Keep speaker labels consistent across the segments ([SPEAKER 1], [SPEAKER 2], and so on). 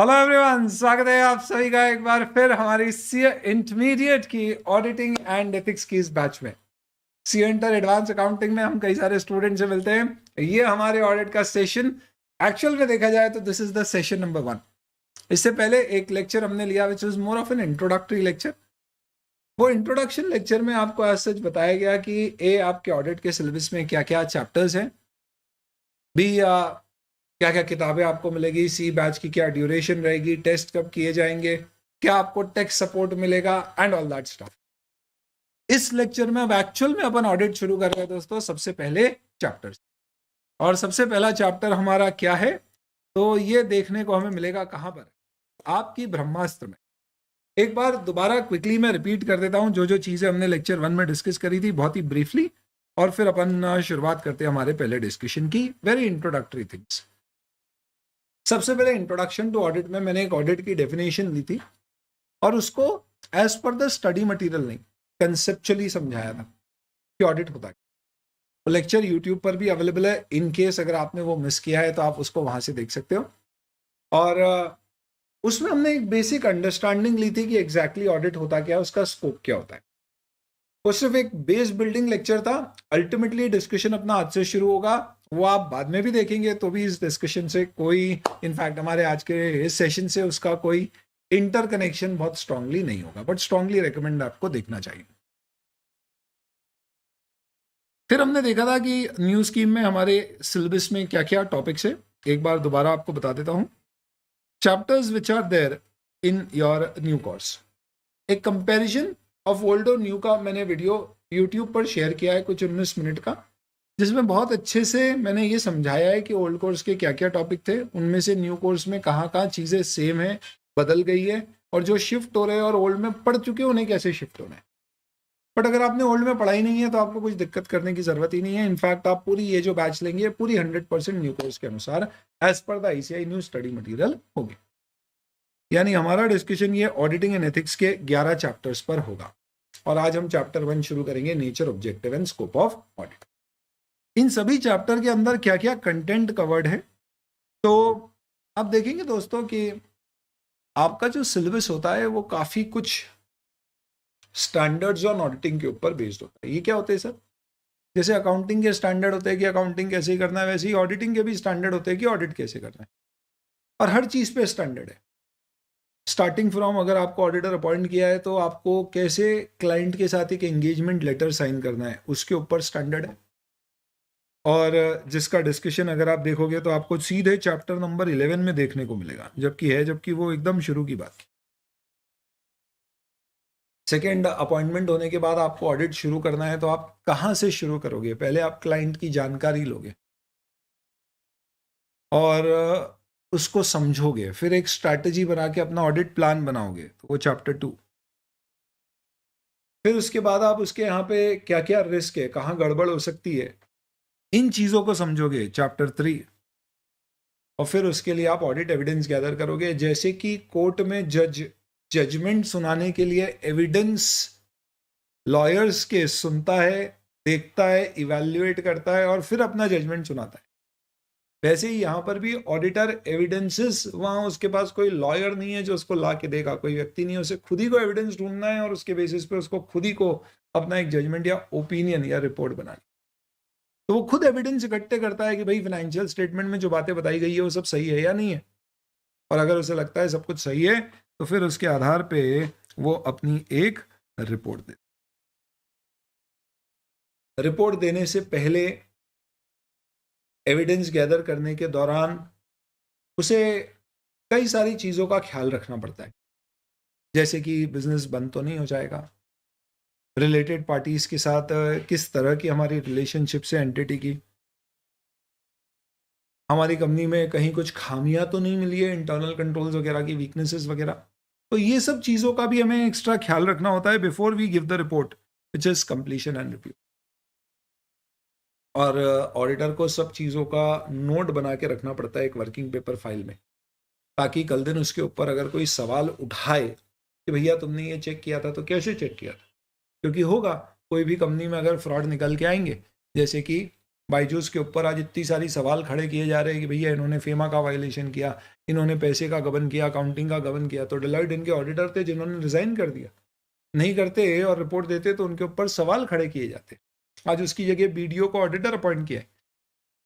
[SPEAKER 1] Hello everyone, स्वागत है आप सभी का एक बार फिर हमारी सीए इंटरमीडिएट की ऑडिटिंग एंड एथिक्स की इस बैच में। सीए इंटर एडवांस अकाउंटिंग में हम कई सारे स्टूडेंट से मिलते हैं। ये हमारे ऑडिट का सेशन एक्चुअल में देखा जाए तो this is the session number 1। इससे पहले एक लेक्चर हमने लिया which is more of N introductory lecture. वो इंट्रोडक्शन लेक्चर में आपको आज सच बताया गया कि आपके ऑडिट के सिलेबस में क्या क्या चैप्टर्स हैं, बी क्या क्या किताबें आपको मिलेगी, सी बैच की क्या ड्यूरेशन रहेगी, टेस्ट कब किए जाएंगे, क्या आपको टेक्स्ट सपोर्ट मिलेगा एंड ऑल दैट स्टफ। इस लेक्चर में अब एक्चुअल में अपन ऑडिट शुरू कर रहे हैं दोस्तों, सबसे पहले चैप्टर। और सबसे पहला चैप्टर हमारा क्या है, तो ये देखने को हमें मिलेगा कहां पर, आपकी ब्रह्मास्त्र में। एक बार दोबारा क्विकली मैं रिपीट कर देता हूं जो जो चीजें हमने लेक्चर 1 में डिस्कस करी थी, बहुत ही ब्रीफली, और फिर अपन शुरुआत करते हैं हमारे पहले डिस्कशन की। Very introductory things. सबसे पहले इंट्रोडक्शन टू ऑडिट में मैंने एक ऑडिट की डेफिनेशन दी थी और उसको as per the study material नहीं, कंसेप्चुअली समझाया था कि ऑडिट होता है। वो लेक्चर यूट्यूब पर भी अवेलेबल है, इन केस अगर आपने वो मिस किया है तो आप उसको वहां से देख सकते हो। और उसमें हमने एक बेसिक अंडरस्टैंडिंग ली थी कि एग्जैक्टली ऑडिट होता क्या है, उसका स्कोप क्या होता है। वो सिर्फ एक बेस बिल्डिंग लेक्चर था। अल्टीमेटली डिस्कशन अपना आज से शुरू होगा, वो आप बाद में भी देखेंगे तो भी इस डिस्कशन से कोई, इनफैक्ट हमारे आज के इस सेशन से उसका कोई इंटर कनेक्शन बहुत स्ट्रांगली नहीं होगा, बट स्ट्रांगली रेकमेंड आपको देखना चाहिए। फिर हमने देखा था कि न्यू स्कीम में हमारे सिलेबस में क्या क्या टॉपिक्स है, एक बार दोबारा आपको बता देता हूं। Chapters which are there in your new course, एक कंपैरिजन ऑफ ओल्ड और न्यू का मैंने वीडियो यूट्यूब पर शेयर किया है, कुछ 19 मिनट का, जिसमें बहुत अच्छे से मैंने ये समझाया है कि ओल्ड कोर्स के क्या क्या टॉपिक थे, उनमें से न्यू कोर्स में कहाँ कहाँ चीज़ें सेम है, बदल गई है, और जो शिफ्ट हो रहे हैं और ओल्ड में पढ़ चुके हैं उन्हें कैसे शिफ्ट होना है। बट अगर आपने ओल्ड में पढ़ाई नहीं है तो आपको कुछ दिक्कत करने की जरूरत ही नहीं है। इनफैक्ट आप पूरी ये जो बैच लेंगे पूरी 100% न्यू कोर्स के अनुसार as per the ICAI new study material होगी। यानी हमारा डिस्कशन ये ऑडिटिंग एंड एथिक्स के 11 चैप्टर्स पर होगा। और आज हम चैप्टर 1 शुरू करेंगे, nature, objective and scope of audit. इन सभी चैप्टर के अंदर क्या क्या कंटेंट कवर्ड है, तो आप देखेंगे दोस्तों कि आपका जो सिलेबस होता है वो काफी कुछ स्टैंडर्ड्स ऑन ऑडिटिंग के ऊपर बेस्ड होता है। ये क्या होते हैं सर? जैसे अकाउंटिंग के स्टैंडर्ड होते हैं कि अकाउंटिंग कैसे करना है, वैसे ही ऑडिटिंग के भी स्टैंडर्ड होते हैं कि ऑडिट कैसे करना है। और हर चीज पे स्टैंडर्ड है। स्टार्टिंग फ्रॉम, अगर आपको ऑडिटर अपॉइंट किया है तो आपको कैसे क्लाइंट के साथ एक एंगेजमेंट लेटर साइन करना है, उसके ऊपर स्टैंडर्ड है। और जिसका डिस्कशन अगर आप देखोगे तो आपको सीधे चैप्टर नंबर 11 में देखने को मिलेगा, जबकि वो एकदम शुरू की बात। सेकेंड, अपॉइंटमेंट होने के बाद आपको ऑडिट शुरू करना है तो आप कहाँ से शुरू करोगे? पहले आप क्लाइंट की जानकारी लोगे और उसको समझोगे, फिर एक स्ट्रैटेजी बना के अपना ऑडिट प्लान बनाओगे, तो वो चैप्टर 2। फिर उसके बाद आप उसके यहाँ पे क्या क्या रिस्क है, कहाँ गड़बड़ हो सकती है, इन चीज़ों को समझोगे, चैप्टर 3। और फिर उसके लिए आप ऑडिट एविडेंस गैदर करोगे, जैसे कि कोर्ट में जजमेंट सुनाने के लिए एविडेंस लॉयर्स के सुनता है, देखता है, इवैल्यूएट करता है और फिर अपना जजमेंट सुनाता है। वैसे ही यहाँ पर भी ऑडिटर एविडेंसेस, वहाँ उसके पास कोई लॉयर नहीं है जो उसको ला के देगा, कोई व्यक्ति नहीं है, उसे खुद ही को एविडेंस ढूंढना है और उसके बेसिस पे उसको खुद ही को अपना एक जजमेंट या ओपिनियन या रिपोर्ट बनानी। तो वो खुद एविडेंस इकट्ठे करता है कि भाई फाइनेंशियल स्टेटमेंट में जो बातें बताई गई है वो सब सही है या नहीं है। और अगर उसे लगता है सब कुछ सही है तो फिर उसके आधार पे वो अपनी एक रिपोर्ट दे। रिपोर्ट देने से पहले, एविडेंस गैदर करने के दौरान उसे कई सारी चीज़ों का ख्याल रखना पड़ता है, जैसे कि बिजनेस बंद तो नहीं हो जाएगा, रिलेटेड पार्टीज के साथ किस तरह की हमारी रिलेशनशिप से एंटिटी की, हमारी कंपनी में कहीं कुछ खामियां तो नहीं मिली है, इंटरनल कंट्रोल्स वगैरह की, वीकनेसेस वगैरह। तो ये सब चीज़ों का भी हमें एक्स्ट्रा ख्याल रखना होता है before we give the report which is completion and review. और ऑडिटर को सब चीज़ों का नोट बना के रखना पड़ता है एक वर्किंग पेपर फाइल में, ताकि कल दिन उसके ऊपर अगर कोई सवाल उठाए कि भैया तुमने ये चेक किया था तो कैसे चेक किया था, क्योंकि होगा कोई भी कंपनी में अगर फ्रॉड निकल के आएंगे, जैसे कि बायजूस के ऊपर आज इतनी सारी सवाल खड़े किए जा रहे हैं कि भैया इन्होंने फेमा का वायलेशन किया, इन्होंने पैसे का गबन किया, अकाउंटिंग का गबन किया। तो डेलॉयट इनके ऑडिटर थे जिन्होंने रिजाइन कर दिया। नहीं करते और रिपोर्ट देते तो उनके ऊपर सवाल खड़े किए जाते। आज उसकी जगह बीडीओ को ऑडिटर अपॉइंट किया है।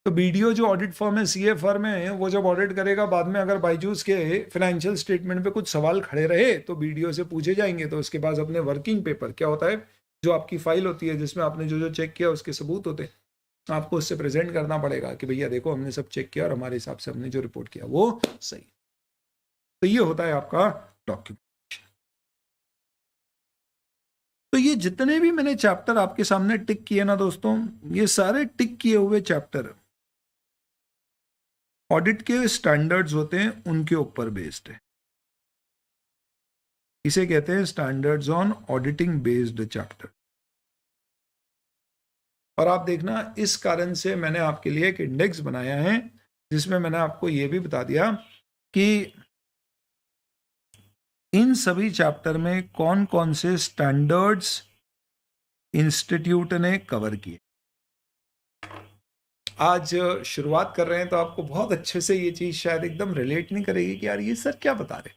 [SPEAKER 1] तो बीडीओ जो ऑडिट फर्म है, सीए फर्म है, वो जब ऑडिट करेगा बाद में अगर बायजूस के फाइनेंशियल स्टेटमेंट पे कुछ सवाल खड़े रहे तो बीडीओ से पूछे जाएंगे। तो उसके पास अपने वर्किंग पेपर क्या होता है, जो आपकी फाइल होती है जिसमें आपने जो जो चेक किया उसके सबूत होते हैं, आपको उससे प्रेजेंट करना पड़ेगा कि भैया देखो हमने सब चेक किया और हमारे हिसाब से हमने जो रिपोर्ट किया वो सही। तो ये होता है आपका डॉक्यूमेंट। तो ये जितने भी मैंने चैप्टर आपके सामने टिक किए ना दोस्तों, ये सारे टिक किए हुए चैप्टर ऑडिट के स्टैंडर्ड्स होते हैं उनके ऊपर बेस्ड है। इसे कहते हैं standards on auditing based chapter. और आप देखना, इस कारण से मैंने आपके लिए एक इंडेक्स बनाया है जिसमें मैंने आपको ये भी बता दिया कि इन सभी चैप्टर में कौन कौन से स्टैंडर्ड्स इंस्टीट्यूट ने कवर किए। आज शुरुआत कर रहे हैं तो आपको बहुत अच्छे से ये चीज शायद एकदम रिलेट नहीं करेगी कि यार ये सर क्या बता रहे,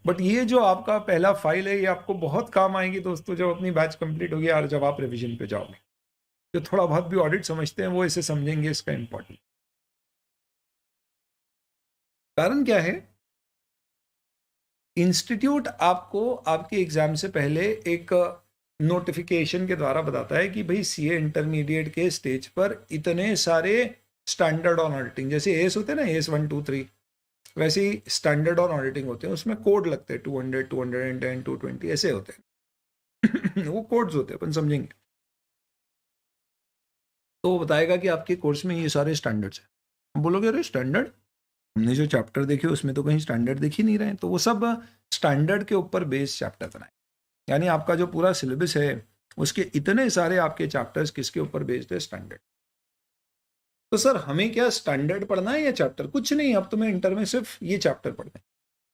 [SPEAKER 1] बट ये जो आपका पहला फाइल है ये आपको बहुत काम आएगी दोस्तों जब अपनी बैच कंप्लीट होगी और जब आप रिवीजन पे जाओगे। जो थोड़ा बहुत भी ऑडिट समझते हैं वो इसे समझेंगे इसका इंपॉर्टेंट। कारण क्या है, इंस्टीट्यूट आपको आपके एग्जाम से पहले एक नोटिफिकेशन के द्वारा बताता है कि भाई सीए इंटरमीडिएट के स्टेज पर इतने सारे स्टैंडर्ड ऑन ऑडिटिंग, जैसे एस होते हैं ना, एस 1 2 3, वैसे ही स्टैंडर्ड ऑन ऑडिटिंग होते हैं। उसमें कोड लगते हैं 200 210 220 ऐसे होते हैं वो कोड्स होते हैं, अपन समझेंगे। तो वो बताएगा कि आपके कोर्स में ये सारे स्टैंडर्ड्स हैं। हम बोलोगे अरे स्टैंडर्ड, हमने जो चैप्टर देखे उसमें तो कहीं स्टैंडर्ड दिख ही नहीं रहे। तो वो सब स्टैंडर्ड के ऊपर बेस्ड चैप्टर बनाए, यानी आपका जो पूरा सिलेबस है उसके इतने सारे आपके चैप्टर्स किसके ऊपर बेस्ड है, स्टैंडर्ड। तो सर हमें क्या स्टैंडर्ड पढ़ना है या चैप्टर? कुछ नहीं, अब तुम्हें इंटर में सिर्फ ये चैप्टर पढ़ना है,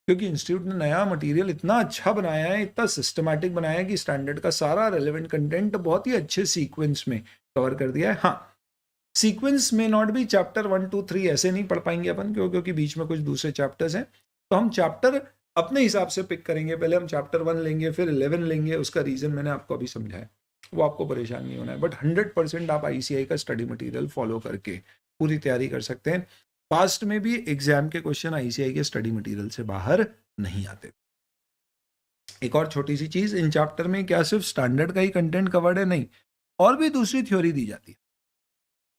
[SPEAKER 1] क्योंकि इंस्टीट्यूट ने नया मटेरियल इतना अच्छा बनाया है, इतना सिस्टमैटिक बनाया है कि स्टैंडर्ड का सारा रेलेवेंट कंटेंट बहुत ही अच्छे सीक्वेंस में कवर कर दिया है। हाँ, सीक्वेंस में नॉट भी चैप्टर 1 2 3 ऐसे नहीं पढ़ पाएंगे अपन, क्योंकि बीच में कुछ दूसरे चैप्टर्स हैं। तो हम चैप्टर अपने हिसाब से पिक करेंगे। पहले हम चैप्टर 1 लेंगे, फिर 11 लेंगे। उसका रीजन मैंने आपको अभी समझाया, वो आपको परेशान नहीं होना है। बट 100% आप आईसीआई का स्टडी मटेरियल फॉलो करके पूरी तैयारी कर सकते हैं। पास्ट में भी एग्जाम के क्वेश्चन आईसीआई के स्टडी मटेरियल से बाहर नहीं आते। एक और छोटी सी चीज, इन चैप्टर में क्या सिर्फ स्टैंडर्ड का ही कंटेंट कवर्ड है? नहीं, और भी दूसरी थ्योरी दी जाती है।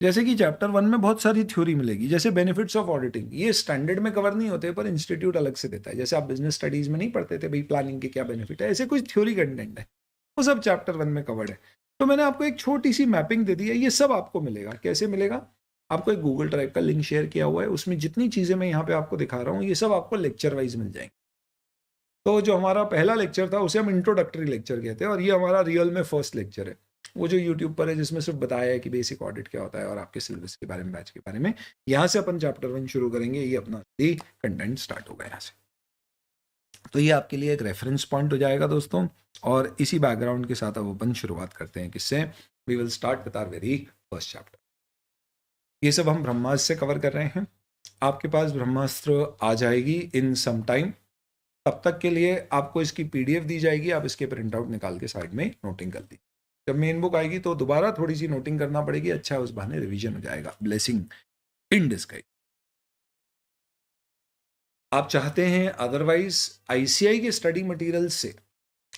[SPEAKER 1] जैसे कि चैप्टर 1 में बहुत सारी थ्योरी मिलेगी, जैसे बेनिफिट्स ऑफ ऑडिटिंग। ये स्टैंडर्ड में कवर नहीं होते पर इंस्टीट्यूट अलग से देता है। जैसे आप बिजनेस स्टडीज में नहीं पढ़ते थे भाई प्लानिंग के क्या बेनिफिट है, ऐसे कुछ थ्योरी कंटेंट है, वो सब चैप्टर 1 में कवर्ड है। तो मैंने आपको एक छोटी सी मैपिंग दे दी है, ये सब आपको मिलेगा। कैसे मिलेगा? आपको एक गूगल ड्राइव का लिंक शेयर किया हुआ है, उसमें जितनी चीजें मैं यहाँ पे आपको दिखा रहा हूँ ये सब आपको लेक्चर वाइज मिल जाएंगे। तो जो हमारा पहला लेक्चर था उसे हम इंट्रोडक्टरी लेक्चर कहते हैं, और ये हमारा रियल में फर्स्ट लेक्चर है, वो जो यूट्यूब पर है, जिसमें सिर्फ बताया है कि बेसिक ऑडिट क्या होता है और आपके सिलेबस के बारे में, बैच के बारे में। यहाँ से अपन चैप्टर 1 शुरू करेंगे, ये अपना कंटेंट स्टार्ट होगा यहाँ से। तो ये आपके लिए एक रेफरेंस पॉइंट हो जाएगा दोस्तों। और इसी बैकग्राउंड के साथ अब अपन शुरुआत करते हैं। किससे? We will start with our very first chapter. ये सब हम ब्रह्मास्त्र से कवर कर रहे हैं। आपके पास ब्रह्मास्त्र आ जाएगी इन सम टाइम, तब तक के लिए आपको इसकी पीडीएफ दी जाएगी, आप इसके प्रिंट आउट निकाल के साइड में नोटिंग कर दी। जब मेन बुक आएगी तो दोबारा थोड़ी सी नोटिंग करना पड़ेगी, अच्छा उस बहाने रिवीजन हो जाएगा। Blessing in disguise. आप चाहते हैं अदरवाइज आईसीआई के स्टडी मटेरियल से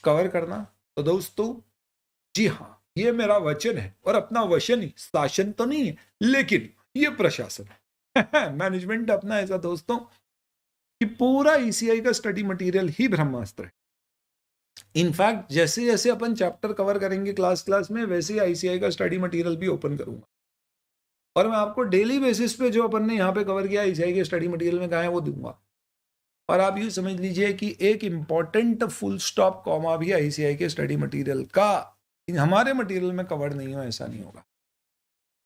[SPEAKER 1] कवर करना, तो दोस्तों जी हाँ, ये मेरा वचन है, और अपना वचन ही, शासन तो नहीं है लेकिन ये प्रशासन है मैनेजमेंट अपना ऐसा दोस्तों कि पूरा ईसीआई का स्टडी मटेरियल ही ब्रह्मास्त्र है। इनफैक्ट जैसे जैसे अपन चैप्टर कवर करेंगे क्लास में, वैसे ही आईसीआई का स्टडी मटेरियल भी ओपन करूंगा, और मैं आपको डेली बेसिस पे जो अपन ने यहाँ पे कवर किया आईसीआई के स्टडी मटेरियल में कहा है वो दूंगा। और आप ये समझ लीजिए कि एक इंपॉर्टेंट फुल स्टॉप कॉमा भी आईसीआई के स्टडी मटेरियल का हमारे मटेरियल में कवर नहीं हो, ऐसा नहीं होगा।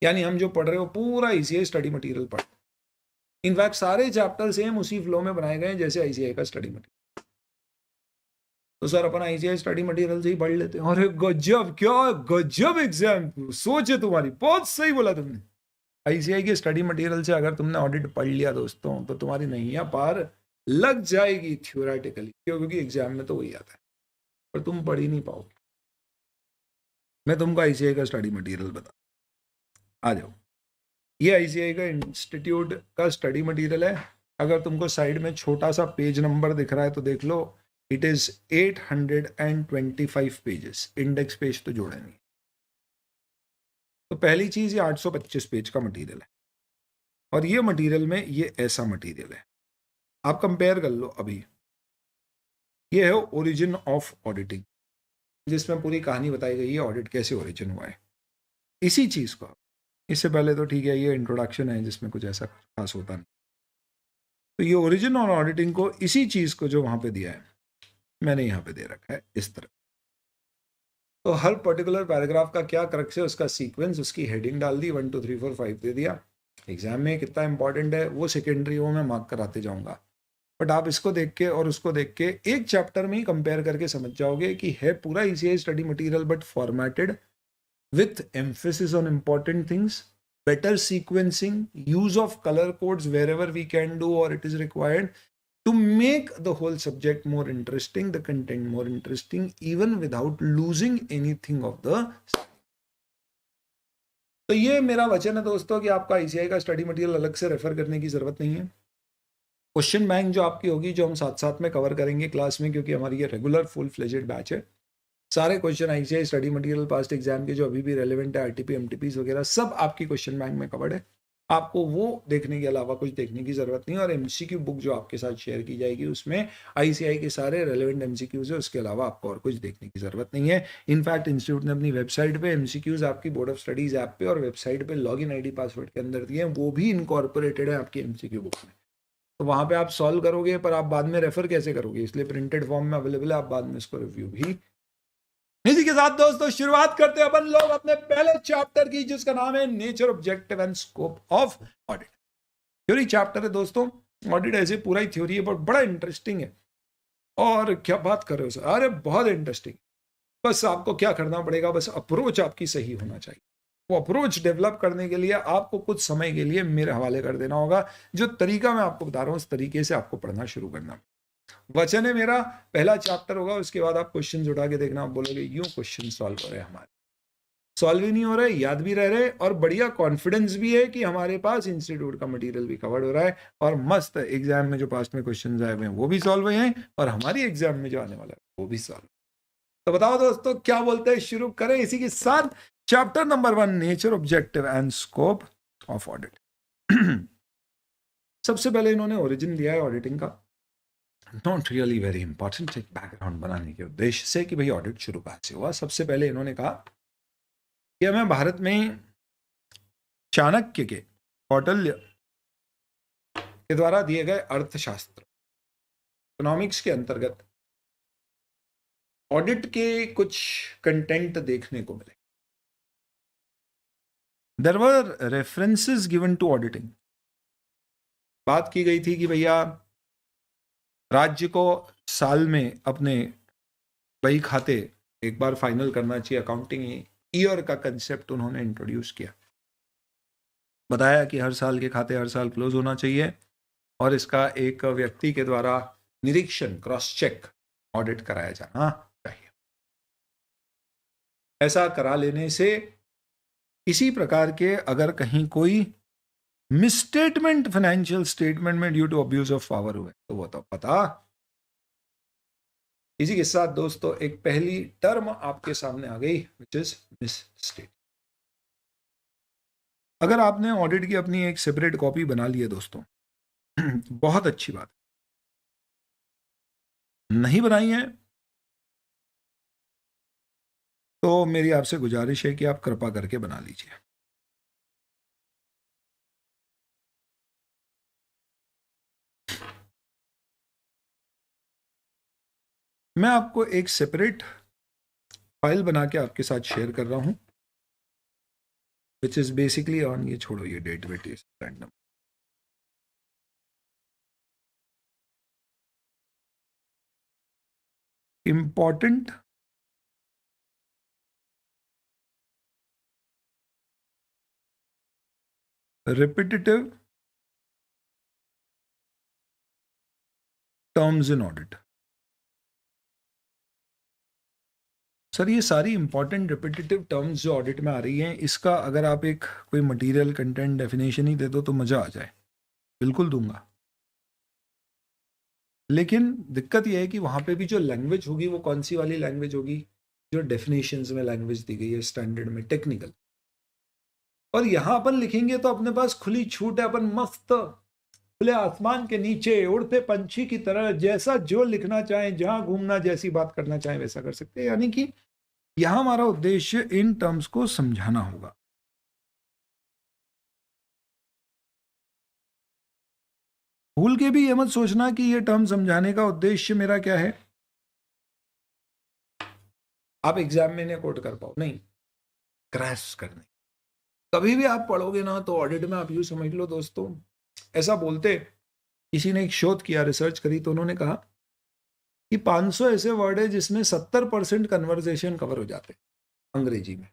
[SPEAKER 1] यानी हम जो पढ़ रहे हो पूरा आईसीआई स्टडी मटेरियल पढ़, इनफैक्ट सारे चैप्टर सेम उसी फ्लो में बनाए गए जैसे आईसीआई का स्टडी मटेरियल। तो सर अपन आईसीआई स्टडी मटेरियल से ही पढ़ लेते हैं। अरे गजब, क्या गजब एग्जाम, सोच है तुम्हारी, बहुत सही बोला तुमने। आईसीआई के स्टडी मटेरियल से अगर तुमने ऑडिट पढ़ लिया दोस्तों तो तुम्हारी नैया पार लग जाएगी थ्योरेटिकली, क्योंकि एग्जाम में तो वही आता है, पर तुम पढ़ ही नहीं पाओगे। मैं तुमको आईसीआई का स्टडी मटेरियल बता, आ जाओ। ये आईसीआई का इंस्टीट्यूट का स्टडी मटेरियल है। अगर तुमको साइड में छोटा सा पेज नंबर दिख रहा है तो देख लो, it is 825 pages, index page तो जोड़े नहीं। तो पहली चीज, ये 825 पेज का मटेरियल है, और ये मटेरियल में ये ऐसा मटेरियल है, आप कंपेयर कर लो अभी। ये है ओरिजिन ऑफ ऑडिटिंग, जिसमें पूरी कहानी बताई गई है ऑडिट कैसे ओरिजिन हुआ है। इसी चीज को, इससे पहले तो ठीक है ये इंट्रोडक्शन है जिसमें कुछ ऐसा खास होता नहीं, तो ये ओरिजिन और ऑडिटिंग को, इसी चीज को जो वहां पे दिया है मैंने यहाँ पे दे रखा है इस तरह। तो हर पर्टिकुलर पैराग्राफ का क्या क्रक्स है, उसका सीक्वेंस, उसकी हेडिंग डाल दी, 1 2 3 4 5 दे दिया। एग्जाम में कितना इंपॉर्टेंट है वो सेकेंडरी, वो मैं मार्क कराते जाऊंगा, बट आप इसको देख के और उसको देख के एक चैप्टर में ही कंपेयर करके समझ जाओगे कि है पूरा ECI study material but formatted with emphasis on important things, better sequencing, use of color codes wherever we can do or it is required to make the whole subject more interesting, the content more interesting, even without losing anything of the. तो ये मेरा वचन है दोस्तों कि आपका ICI का study material अलग से रेफर करने की जरूरत नहीं है। क्वेश्चन बैंक जो आपकी होगी, जो हम साथ साथ में कवर करेंगे क्लास में, क्योंकि हमारी ये रेगुलर फुल फ्लेजेड बैच है, सारे question ICI study material past exam के जो अभी भी रेलेवेंट है, आरटीपी एमटीपी वगैरह सब आपकी क्वेश्चन बैंक में कवर्ड है। आपको वो देखने के अलावा कुछ देखने की जरूरत नहीं है। और एमसीक्यू बुक जो आपके साथ शेयर की जाएगी उसमें आईसीआई के सारे रेलेवेंट एमसीक्यूज है, उसके अलावा आपको और कुछ देखने की जरूरत नहीं है। इनफैक्ट इंस्टीट्यूट ने अपनी वेबसाइट पे एमसीक्यूज आपकी बोर्ड ऑफ स्टडीज ऐप पे और वेबसाइट पे लॉगिन आईडी पासवर्ड के अंदर दिए हैं, वो भी इनकॉर्पोरेटेड है आपकी एमसीक्यू बुक में। तो वहां पे आप सॉल्व करोगे, पर आप बाद में रेफर कैसे करोगे, इसलिए प्रिंटेड फॉर्म में अवेलेबल है, आप बाद में इसको रिव्यू भी। इसी के साथ दोस्तों शुरुआत करते हैं अपन लोग अपने पहले चैप्टर की, जिसका नाम है nature, objective and scope of audit. Theory chapter है दोस्तों, ऑडिट ऐसे पूरा ही थ्योरी है, बट बड़ा इंटरेस्टिंग है। और क्या बात कर रहे हो सर, अरे बहुत इंटरेस्टिंग। बस आपको क्या करना पड़ेगा, बस अप्रोच आपकी सही होना चाहिए। वो अप्रोच डेवलप करने के लिए आपको कुछ समय के लिए मेरे हवाले कर देना होगा। जो तरीका मैं आपको बता रहा हूं उस तरीके से आपको पढ़ना शुरू करना। वचन है मेरा, पहला चैप्टर होगा, उसके बाद आप क्वेश्चंस उठा के देखना, आप बोलोगे यूं क्वेश्चन सॉल्व हो रहे हैं हमारे, सॉल्व ही नहीं हो रहे, याद भी रह रहे, और बढ़िया कॉन्फिडेंस भी है कि हमारे पास इंस्टीट्यूट का मटेरियल भी कवर्ड हो रहा है, और मस्त एग्जाम में जो पास्ट में क्वेश्चन आए हुए हैं वो भी सॉल्व हुए हैं, और हमारी एग्जाम में जो आने वाला है वो भी सॉल्व। तो बताओ दोस्तों क्या बोलते हैं, शुरू करें इसी के साथ chapter number 1, nature, objective and scope of audit. सबसे पहले इन्होंने ओरिजिन दिया है ऑडिटिंग का, नॉट रियली वेरी इंपॉर्टेंट, एक बैकग्राउंड बनाने के उद्देश्य से कि भाई ऑडिट शुरू कहां से हुआ। सबसे पहले इन्होंने कहा कि हमें भारत में चाणक्य के, कौटिल्य के द्वारा दिए गए अर्थशास्त्र, इकोनॉमिक्स के अंतर्गत ऑडिट के कुछ कंटेंट देखने को मिले। There were references given to auditing. बात की गई थी कि भैया राज्य को साल में अपने बही खाते एक बार फाइनल करना चाहिए, अकाउंटिंग ईयर का कंसेप्ट उन्होंने इंट्रोड्यूस किया। बताया कि हर साल के खाते हर साल क्लोज होना चाहिए, और इसका एक व्यक्ति के द्वारा निरीक्षण, क्रॉस चेक, ऑडिट कराया जाना चाहिए। ऐसा करा लेने से किसी प्रकार के अगर कहीं कोई मिसस्टेटमेंट फाइनेंशियल स्टेटमेंट में due to abuse of power हुए तो वो तो पता। इसी के साथ दोस्तों एक पहली टर्म आपके सामने आ गई, विच इज मिसस्टेट। अगर आपने ऑडिट की अपनी एक सेपरेट कॉपी बना ली है दोस्तों, बहुत अच्छी बात है। नहीं बनाई है तो मेरी आपसे गुजारिश है कि आप कृपा करके बना लीजिए। मैं आपको एक सेपरेट फाइल बना के आपके साथ शेयर कर रहा हूं, विच इज बेसिकली ऑन, ये छोड़ो ये date wait random, important repetitive terms in audit. Sir ये सारी इंपॉर्टेंट रिपीटेटिव टर्म्स जो ऑडिट में आ रही हैं, इसका अगर आप एक कोई मटेरियल कंटेंट डेफिनेशन ही दे दो तो मज़ा आ जाए, बिल्कुल दूंगा। लेकिन दिक्कत यह है कि वहाँ पे भी जो लैंग्वेज होगी वो कौन सी वाली लैंग्वेज होगी, जो डेफिनेशंस में लैंग्वेज दी गई है स्टैंडर्ड में, टेक्निकल। और यहाँ अपन लिखेंगे तो अपने पास खुली छूट है, अपन मस्त खुले आसमान के नीचे उड़ते पंछी की तरह जैसा जो लिखना चाहें, जहां घूमना, जैसी बात करना चाहें वैसा कर सकते हैं। यानी कि यहां हमारा उद्देश्य इन टर्म्स को समझाना होगा। भूल के भी ये मत सोचना कि ये टर्म समझाने का उद्देश्य मेरा क्या है, आप एग्जाम में इन्हें कोट कर पाओ, नहीं, क्रैश करने। कभी भी आप पढ़ोगे ना तो ऑडिट में आप यूं समझ लो दोस्तों, ऐसा बोलते, किसी ने एक शोध किया, रिसर्च करी, तो उन्होंने कहा कि 500 ऐसे वर्ड है जिसमें 70% कन्वर्सेशन कवर हो जाते हैं अंग्रेजी में।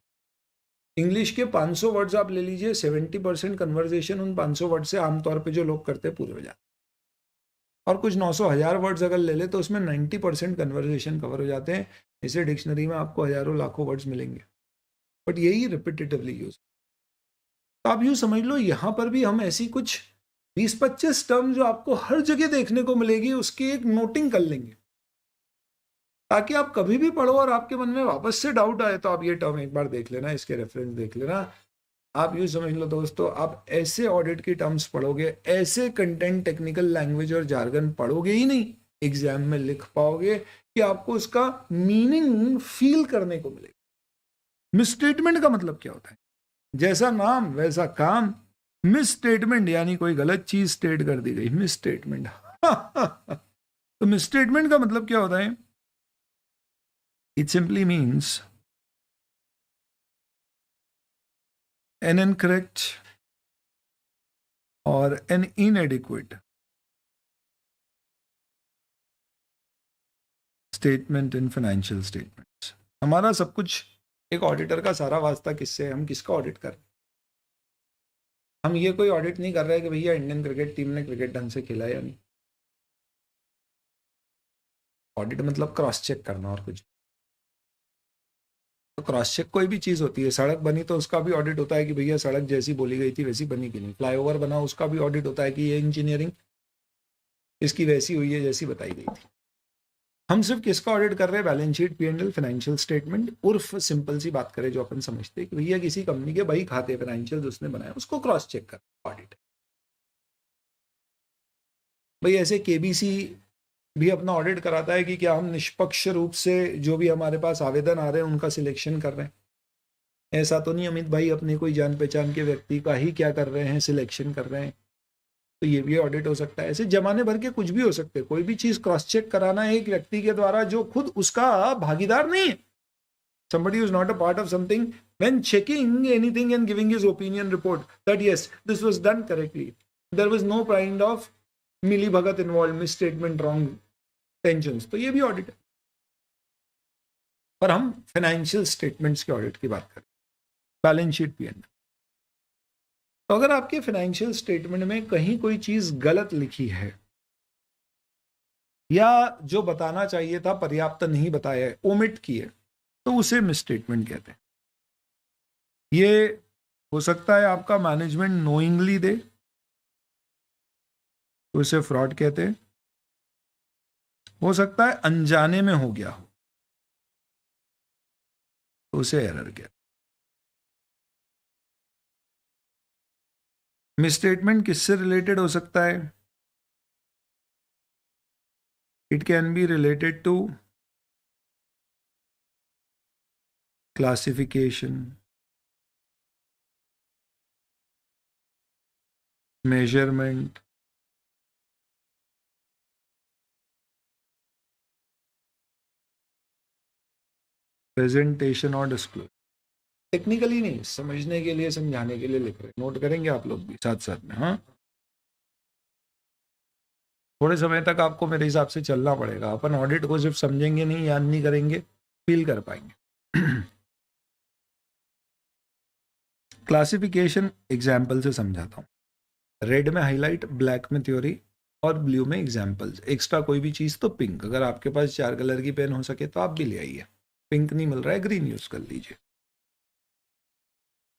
[SPEAKER 1] इंग्लिश के 500 वर्ड्स आप ले लीजिए, 70% कन्वर्सेशन उन 500 वर्ड से आमतौर पे जो लोग करते हैं पूरे हो जाते हैं। और कुछ 900,000 वर्ड्स अगर ले ले तो उसमें 90% कन्वर्सेशन कवर हो जाते हैं। इसे डिक्शनरी में आपको हजारों लाखों वर्ड्स मिलेंगे, बट यही रिपीटेटिवली यूज। तो आप यूं समझ लो यहाँ पर भी हम ऐसी कुछ 20-25 टर्म जो आपको हर जगह देखने को मिलेगी उसकी एक नोटिंग कर लेंगे, ताकि आप कभी भी पढ़ो और आपके मन में वापस से डाउट आए तो आप ये टर्म एक बार देख लेना, इसके रेफरेंस देख लेना। आप यूं समझ लो दोस्तों, आप ऐसे ऑडिट की टर्म्स पढ़ोगे, ऐसे कंटेंट, टेक्निकल लैंग्वेज और जार्गन पढ़ोगे ही नहीं, एग्जाम में लिख पाओगे कि आपको उसका मीनिंग फील करने को मिलेगा। मिसस्टेटमेंट का मतलब क्या होता है? जैसा नाम वैसा काम। मिसस्टेटमेंट यानी कोई गलत चीज स्टेट कर दी गई, मिसस्टेटमेंट। तो मिसस्टेटमेंट का मतलब क्या होता है? It simply means an incorrect or an inadequate statement in financial statements. हमारा सब कुछ, एक ऑडिटर का सारा वास्ता किससे है? हम किसका ऑडिट कर रहे हैं? हम ये कोई ऑडिट नहीं कर रहे कि भैया इंडियन क्रिकेट टीम ने क्रिकेट ढंग से खेला या नहीं। ऑडिट मतलब क्रॉस चेक करना और कुछ। तो क्रॉस चेक कोई भी चीज होती है, सड़क बनी तो उसका भी ऑडिट होता है कि भैया सड़क जैसी बोली गई थी वैसी बनी कि नहीं। फ्लाईओवर बना, उसका भी ऑडिट होता है कि ये इंजीनियरिंग इसकी वैसी हुई है जैसी बताई गई थी। हम सिर्फ किसका ऑडिट कर रहे हैं? Balance sheet, P&L, financial statement. उर्फ सिंपल सी बात करें जो अपन समझते हैं कि भैया किसी कंपनी के बही खाते फाइनेंशियल उसने बनाया, उसको क्रॉस चेक कर ऑडिट। भाई ऐसे KBC भी अपना ऑडिट कराता है कि क्या हम निष्पक्ष रूप से जो भी हमारे पास आवेदन आ रहे हैं उनका सिलेक्शन कर रहे हैं। ऐसा तो नहीं अमित भाई अपने कोई जान पहचान के व्यक्ति का ही क्या कर रहे हैं, सिलेक्शन कर रहे हैं। तो ये भी ऑडिट हो सकता है। ऐसे जमाने भर के कुछ भी हो सकते हैं। कोई भी चीज क्रॉस चेक कराना है एक व्यक्ति के द्वारा जो खुद उसका भागीदार नहीं है। Somebody who is not a part of something, when checking anything and giving his opinion report that yes, this was done correctly, there was no kind of मिली भगत इन्वॉल्व, मिसस्टेटमेंट, रॉन्ग टेंशंस, तो ये भी audit है। पर हम financial statements के audit की बात करें, बैलेंस शीट, P&L। तो अगर आपके फाइनेंशियल स्टेटमेंट में कहीं कोई चीज गलत लिखी है या जो बताना चाहिए था पर्याप्त नहीं बताया है, ओमिट किए, तो उसे मिसस्टेटमेंट कहते हैं। ये हो सकता है आपका मैनेजमेंट नोइंगली दे तो उसे फ्रॉड कहते हैं। हो सकता है अनजाने में हो गया हो तो उसे एरर कहते हैं। मिसस्टेटमेंट किससे रिलेटेड हो सकता है? It can be related to classification, measurement, presentation और डिस्क्लोजर। टेक्निकली नहीं, समझने के लिए, समझाने के लिए लिख रहे, नोट करेंगे आप लोग भी साथ साथ में। हाँ, थोड़े समय तक आपको मेरे हिसाब से चलना पड़ेगा। अपन ऑडिट को सिर्फ समझेंगे नहीं, याद नहीं करेंगे, फील कर पाएंगे। क्लासिफिकेशन एग्जाम्पल से समझाता हूँ। रेड में हाईलाइट, ब्लैक में थ्योरी और ब्लू में एग्जाम्पल्स। एक्स्ट्रा कोई भी चीज़ तो पिंक। अगर आपके पास 4 कलर की पेन हो सके तो आप भी ले आइए। पिंक नहीं मिल रहा है, ग्रीन यूज़ कर लीजिए।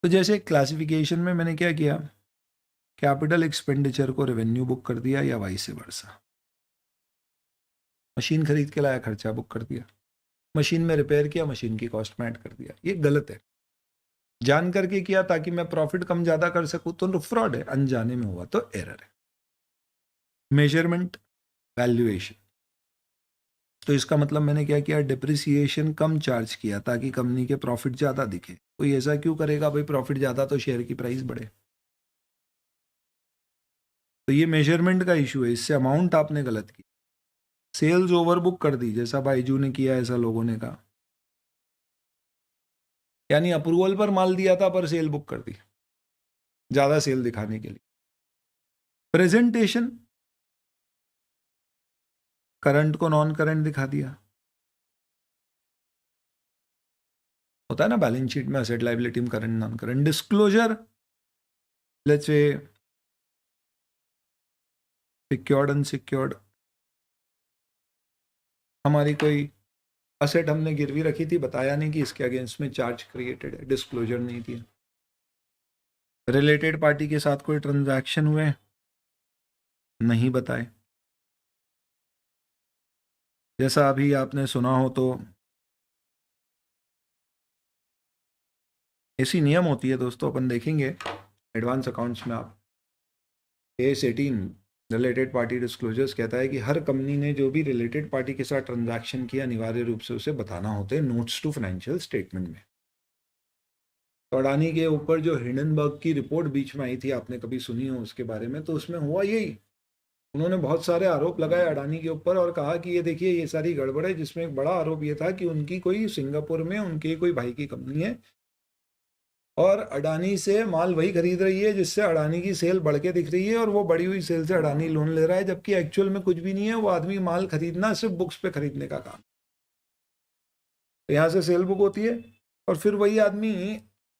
[SPEAKER 1] तो जैसे क्लासिफिकेशन में मैंने क्या किया, कैपिटल एक्सपेंडिचर को रेवेन्यू बुक कर दिया या वाइस वर्सा। मशीन खरीद के लाया, खर्चा बुक कर दिया। मशीन में रिपेयर किया, मशीन की कॉस्ट में ऐड कर दिया। ये गलत है। जान करके किया ताकि मैं प्रॉफिट कम ज़्यादा कर सकूँ तो फ्रॉड है, अनजाने में हुआ तो एरर है। Measurement, valuation. तो इसका मतलब मैंने क्या किया, डिप्रिसिएशन कम चार्ज किया ताकि कंपनी के प्रॉफिट ज़्यादा दिखे। कोई ऐसा क्यों करेगा भाई, प्रॉफिट ज़्यादा तो शेयर की प्राइस बढ़े। तो ये मेजरमेंट का इशू है, इससे अमाउंट आपने गलत की। सेल्स ओवर बुक कर दी, जैसा बाईजू ने किया, ऐसा लोगों ने कहा। यानी अप्रूवल पर माल दिया था पर सेल बुक कर दी, ज़्यादा सेल दिखाने के लिए। प्रेजेंटेशन, करंट को नॉन करंट दिखा दिया। होता है ना बैलेंस शीट में असेट लायबिलिटी में current non current. Disclosure, let's say secured unsecured. हमारी कोई असेट हमने गिरवी रखी थी, बताया नहीं कि इसके अगेंस्ट में चार्ज क्रिएटेड है, डिस्क्लोजर नहीं दिया। रिलेटेड पार्टी के साथ कोई ट्रांजैक्शन हुए, नहीं बताए। जैसा अभी आपने सुना हो तो ऐसी नियम होती है दोस्तों, अपन देखेंगे एडवांस अकाउंट्स में। आप AS 18 रिलेटेड पार्टी डिस्क्लोजर्स कहता है कि हर कंपनी ने जो भी रिलेटेड पार्टी के साथ ट्रांजैक्शन किया अनिवार्य रूप से उसे बताना होते हैं नोट्स टू फाइनेंशियल स्टेटमेंट में। तो अडानी के ऊपर जो हिंडनबर्ग की रिपोर्ट बीच में आई थी, आपने कभी सुनी हो उसके बारे में, तो उसमें हुआ यही, उन्होंने बहुत सारे आरोप लगाए अडानी के ऊपर और कहा कि ये देखिए ये सारी गड़बड़ है। जिसमें एक बड़ा आरोप ये था कि उनकी कोई सिंगापुर में उनके कोई भाई की कंपनी है और अडानी से माल वही खरीद रही है जिससे अडानी की सेल बढ़ के दिख रही है, और वो बढ़ी हुई सेल से अडानी लोन ले रहा है, जबकि एक्चुअल में कुछ भी नहीं है। वो आदमी माल खरीदना सिर्फ बुक्स पे खरीदने का काम। तो यहाँ से सेल बुक होती है और फिर वही आदमी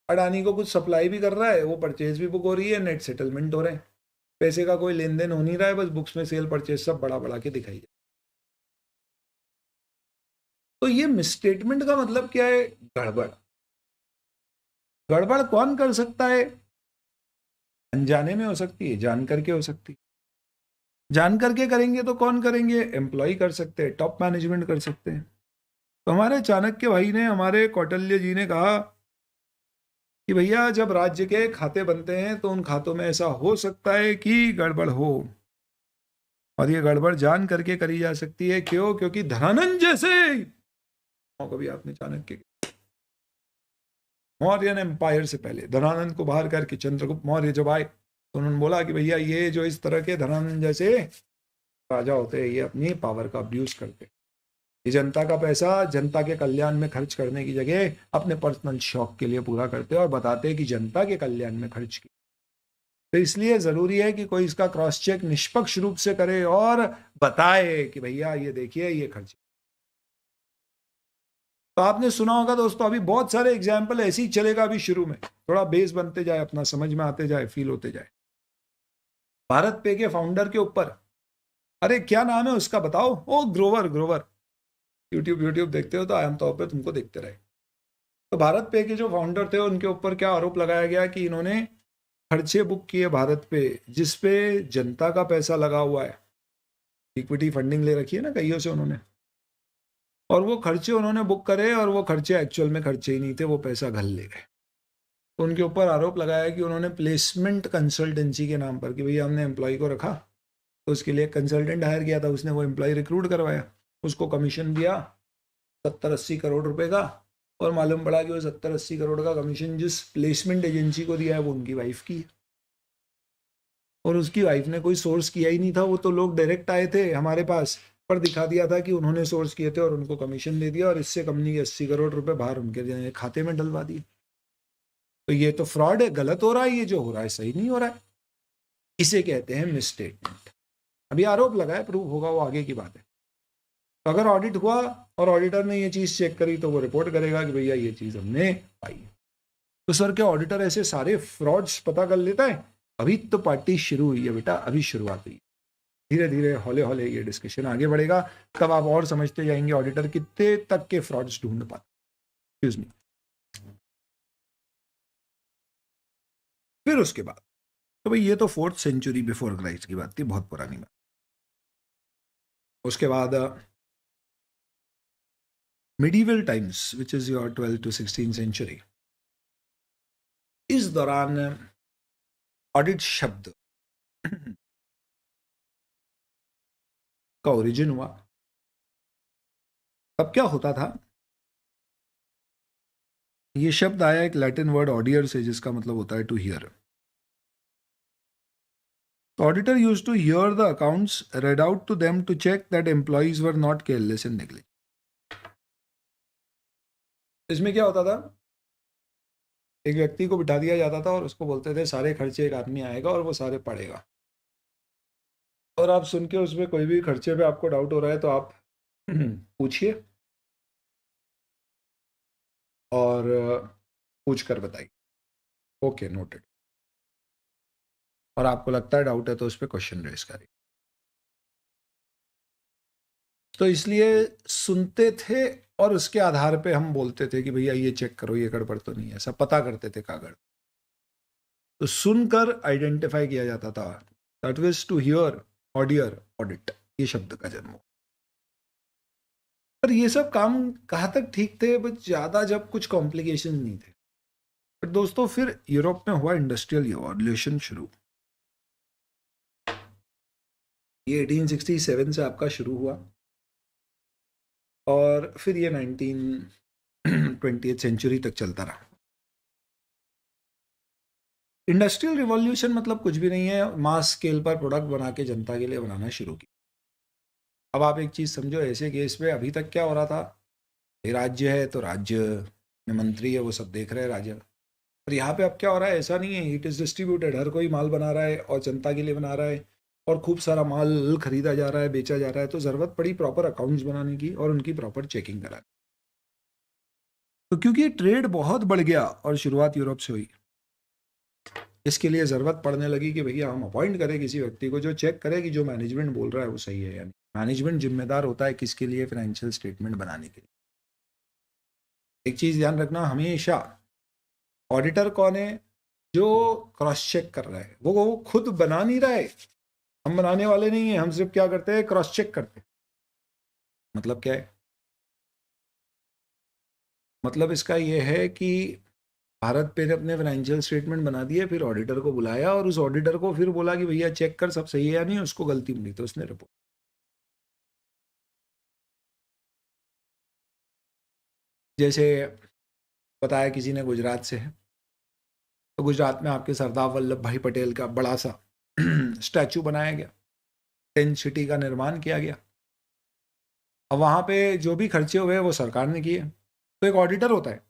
[SPEAKER 1] अडानी को कुछ सप्लाई भी कर रहा है, वो परचेज भी बुक हो रही है, नेट सेटलमेंट हो रहे हैं, पैसे का कोई लेन देन हो नहीं रहा है, बस बुक्स में सेल परचेज सब बड़ा बड़ा के दिखाई दे। तो ये मिसस्टेटमेंट का मतलब क्या है, गड़बड़। गड़बड़ कौन कर सकता है, अनजाने में हो सकती है, जान करके हो सकती है। जान करके करेंगे तो कौन करेंगे, एम्प्लॉय कर सकते हैं, टॉप मैनेजमेंट कर सकते हैं। तो हमारे चाणक्य भाई ने, हमारे कौटिल्य जी ने कहा कि भैया जब राज्य के खाते बनते हैं तो उन खातों में ऐसा हो सकता है कि गड़बड़ हो, और ये गड़बड़ जान करके करी जा सकती है। क्यों, क्योंकि धनानंद जैसे, कभी आपने चाणक्य मौर्यन एम्पायर से पहले धनानंद को बाहर करके चंद्रगुप्त मौर्य जब आए तो उन्होंने बोला कि भैया ये जो इस तरह के धनानंद जैसे राजा होते हैं ये अपनी पावर का अब्यूज करते, ये जनता का पैसा जनता के कल्याण में खर्च करने की जगह अपने पर्सनल शौक के लिए पूरा करते और बताते हैं कि जनता के कल्याण में खर्च की। तो इसलिए जरूरी है कि कोई इसका क्रॉस चेक निष्पक्ष रूप से करे और बताए कि भैया ये देखिए ये खर्च। तो आपने सुना होगा दोस्तों, अभी बहुत सारे एग्जाम्पल ऐसे ही चलेगा, अभी शुरू में थोड़ा बेस बनते जाए, अपना समझ में आते जाए, फील होते जाए। भारत पे के फाउंडर के ऊपर, अरे क्या नाम है उसका बताओ, ओ ग्रोवर, ग्रोवर। यूट्यूब देखते हो तो आमतौर पे तुमको देखते रहे। तो भारत पे के जो फाउंडर थे उनके ऊपर क्या आरोप लगाया गया कि इन्होंने खर्चे बुक किए भारत पे जिसपे जनता का पैसा लगा हुआ है। इक्विटी फंडिंग ले रखी है ना कईयों से उन्होंने, और वो खर्चे उन्होंने बुक करे और वो खर्चे एक्चुअल में खर्चे ही नहीं थे, वो पैसा घर ले गए। तो उनके ऊपर आरोप लगाया कि उन्होंने प्लेसमेंट कंसल्टेंसी के नाम पर, कि भैया हमने एम्प्लॉय को रखा तो उसके लिए कंसल्टेंट हायर किया था, उसने वो एम्प्लॉय रिक्रूट करवाया, उसको कमीशन दिया 70-80 करोड़ रुपए का, और मालूम पड़ा कि वो 70-80 करोड़ का कमीशन जिस प्लेसमेंट एजेंसी को दिया है वो उनकी वाइफ की है, और उसकी वाइफ ने कोई सोर्स किया ही नहीं था। वो तो लोग डायरेक्ट आए थे हमारे पास पर दिखा दिया था कि उन्होंने सोर्स किए थे और उनको कमीशन दे दिया, और इससे कंपनी के 80 करोड़ रुपए बाहर उनके खाते में डलवा दिए। तो ये तो फ्रॉड है, गलत हो रहा है, ये जो हो रहा है सही नहीं हो रहा है, इसे कहते हैं मिसस्टेटमेंट। अभी आरोप लगा है, प्रूव होगा वो आगे की बात है। तो अगर ऑडिट हुआ और ऑडिटर ने ये चीज़ चेक करी तो वो रिपोर्ट करेगा कि भैया ये चीज़ हमने पाई। तो सर क्या ऑडिटर ऐसे सारे फ्रॉड्स पता कर लेता है? अभी तो पार्टी शुरू हुई है बेटा, अभी शुरुआत हुई। धीरे धीरे हौले हौले ये डिस्कशन आगे बढ़ेगा, तब आप और समझते जाएंगे ऑडिटर कितने तक के फ्रॉड्स ढूंढ पाते। Excuse me. फिर उसके बाद तो भाई ये तो 4th सेंचुरी बिफोर क्राइस्ट की बात थी, बहुत पुरानी बात। उसके बाद medieval times which is your 12th to 16th century, इस दौरान ऑडिट शब्द का ओरिजिन हुआ। तब क्या होता था, ये शब्द आया एक लैटिन वर्ड ऑडियर से, जिसका मतलब होता है to hear. Auditor used to hear the accounts, read out to them to check that employees were not careless and negligent. इसमें क्या होता था, एक व्यक्ति को बिठा दिया जाता था और उसको बोलते थे सारे खर्चे एक आदमी आएगा और वो सारे पढ़ेगा, और आप सुन के उसमें कोई भी खर्चे पे आपको डाउट हो रहा है तो आप पूछिए और पूछ कर बताइए। Okay, noted. और आपको लगता है डाउट है तो उस पर क्वेश्चन रेज करिए। तो इसलिए सुनते थे और उसके आधार पे हम बोलते थे कि भैया ये चेक करो, ये गड़बड़ तो नहीं है, ऐसा पता करते थे कागड़। तो सुनकर आइडेंटिफाई किया जाता था। दैट वाज टू हियर, ऑडियर, ऑडिट, ये शब्द का जन्म। पर ये सब काम कहाँ तक ठीक थे, बस ज्यादा जब कुछ कॉम्प्लिकेशन नहीं थे। पर दोस्तों फिर यूरोप में हुआ इंडस्ट्रियल रिवॉल्यूशन शुरू। ये 1867 से आपका शुरू हुआ और फिर ये 20th सेंचुरी तक चलता रहा। इंडस्ट्रियल रिवॉल्यूशन मतलब कुछ भी नहीं है, मास स्केल पर प्रोडक्ट बना के जनता के लिए बनाना शुरू किया। अब आप एक चीज समझो, ऐसे केस में अभी तक क्या हो रहा था, ये राज्य है तो राज्य में मंत्री है, वो सब देख रहे हैं राज्य। पर यहाँ पे अब क्या हो रहा है, ऐसा नहीं है, इट इज डिस्ट्रीब्यूटेड, हर कोई माल बना रहा है और जनता के लिए बना रहा है और खूब सारा माल खरीदा जा रहा है, बेचा जा रहा है। तो जरूरत पड़ी प्रॉपर अकाउंट्स बनाने की और उनकी प्रॉपर चेकिंग कराने। तो क्योंकि ट्रेड बहुत बढ़ गया और शुरुआत यूरोप से हुई, इसके लिए ज़रूरत पड़ने लगी कि भैया हम अपॉइंट करें किसी व्यक्ति को जो चेक करे कि जो मैनेजमेंट बोल रहा है वो सही है या नहीं। मैनेजमेंट जिम्मेदार होता है किसके लिए, फाइनेंशियल स्टेटमेंट बनाने के लिए। एक चीज़ ध्यान रखना हमेशा, ऑडिटर कौन है, जो क्रॉस चेक कर रहा है। वो खुद बना नहीं रहा है, हम बनाने वाले नहीं है, हम सिर्फ क्या करते हैं, क्रॉस चेक करते हैं। मतलब क्या है, मतलब इसका ये है कि भारत पे ने अपने फाइनेंशियल स्टेटमेंट बना दिए, फिर ऑडिटर को बुलाया और उस ऑडिटर को फिर बोला कि भैया चेक कर सब सही है या नहीं, उसको गलती मिली तो उसने रिपोर्ट। जैसे बताया किसी ने गुजरात से है, तो गुजरात में आपके सरदार वल्लभ भाई पटेल का बड़ा सा स्टैचू बनाया गया, 10 सिटी का निर्माण किया गया। अब वहाँ पे जो भी खर्चे हुए वो सरकार ने किए, तो एक ऑडिटर होता है।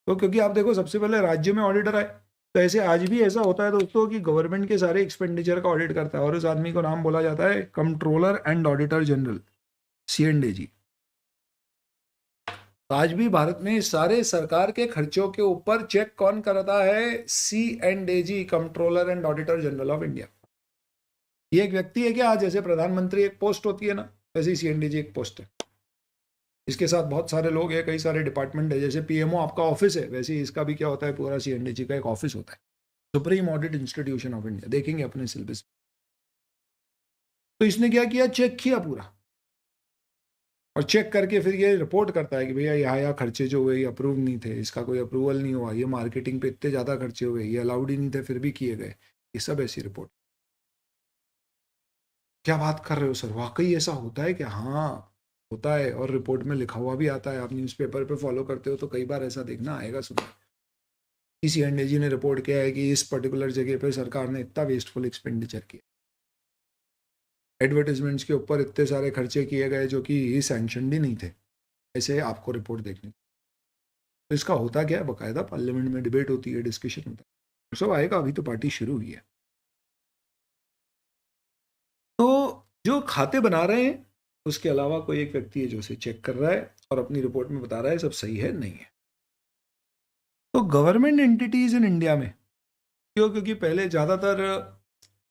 [SPEAKER 1] तो क्योंकि आप देखो सबसे पहले राज्य में ऑडिटर आए, तो ऐसे आज भी ऐसा होता है दोस्तों कि गवर्नमेंट के सारे एक्सपेंडिचर का ऑडिट करता है और उस आदमी को नाम बोला जाता है controller and auditor general, CNDG। आज भी भारत में सारे सरकार के खर्चों के ऊपर चेक कौन करता है, CNDG, controller and auditor general of India. ये एक व्यक्ति है क्या, जैसे प्रधानमंत्री एक पोस्ट होती है ना, वैसे ही CNDG एक पोस्ट है। इसके साथ बहुत सारे लोग हैं, कई सारे डिपार्टमेंट है। जैसे PMO आपका ऑफिस है, वैसे ही इसका भी क्या होता है, पूरा CNDG का एक ऑफिस होता है, supreme audit institution of India. देखेंगे अपने सिलेबस। तो इसने क्या किया, चेक किया पूरा, और चेक करके फिर ये रिपोर्ट करता है कि भैया यहाँ खर्चे जो हुए ये अप्रूव नहीं थे, इसका कोई अप्रूवल नहीं हुआ, ये मार्केटिंग पे इतने ज़्यादा खर्चे हुए, ये अलाउड ही नहीं थे फिर भी किए गए। ये सब ऐसी रिपोर्ट। क्या बात कर रहे हो सर, वाकई ऐसा होता है क्या? हाँ होता है, और रिपोर्ट में लिखा हुआ भी आता है। आप न्यूज़पेपर पे फॉलो करते हो तो कई बार ऐसा देखना आएगा सुना। CNDG ने रिपोर्ट किया है कि इस पर्टिकुलर जगह पे सरकार ने इतना वेस्टफुल एक्सपेंडिचर किया, एडवर्टीजमेंट्स के ऊपर इतने सारे खर्चे किए गए जो कि सैंक्शनड ही नहीं थे। ऐसे आपको रिपोर्ट देखने। तो इसका होता क्या है, बाकायदा पार्लियामेंट में डिबेट होती है, डिस्कशन होता है, सब आएगा। अभी तो पार्टी शुरू हुई है। जो खाते बना रहे हैं उसके अलावा कोई एक व्यक्ति है जो उसे चेक कर रहा है और अपनी रिपोर्ट में बता रहा है सब सही है नहीं है। तो गवर्नमेंट एंटिटीज इन इंडिया में क्यों? क्योंकि पहले ज़्यादातर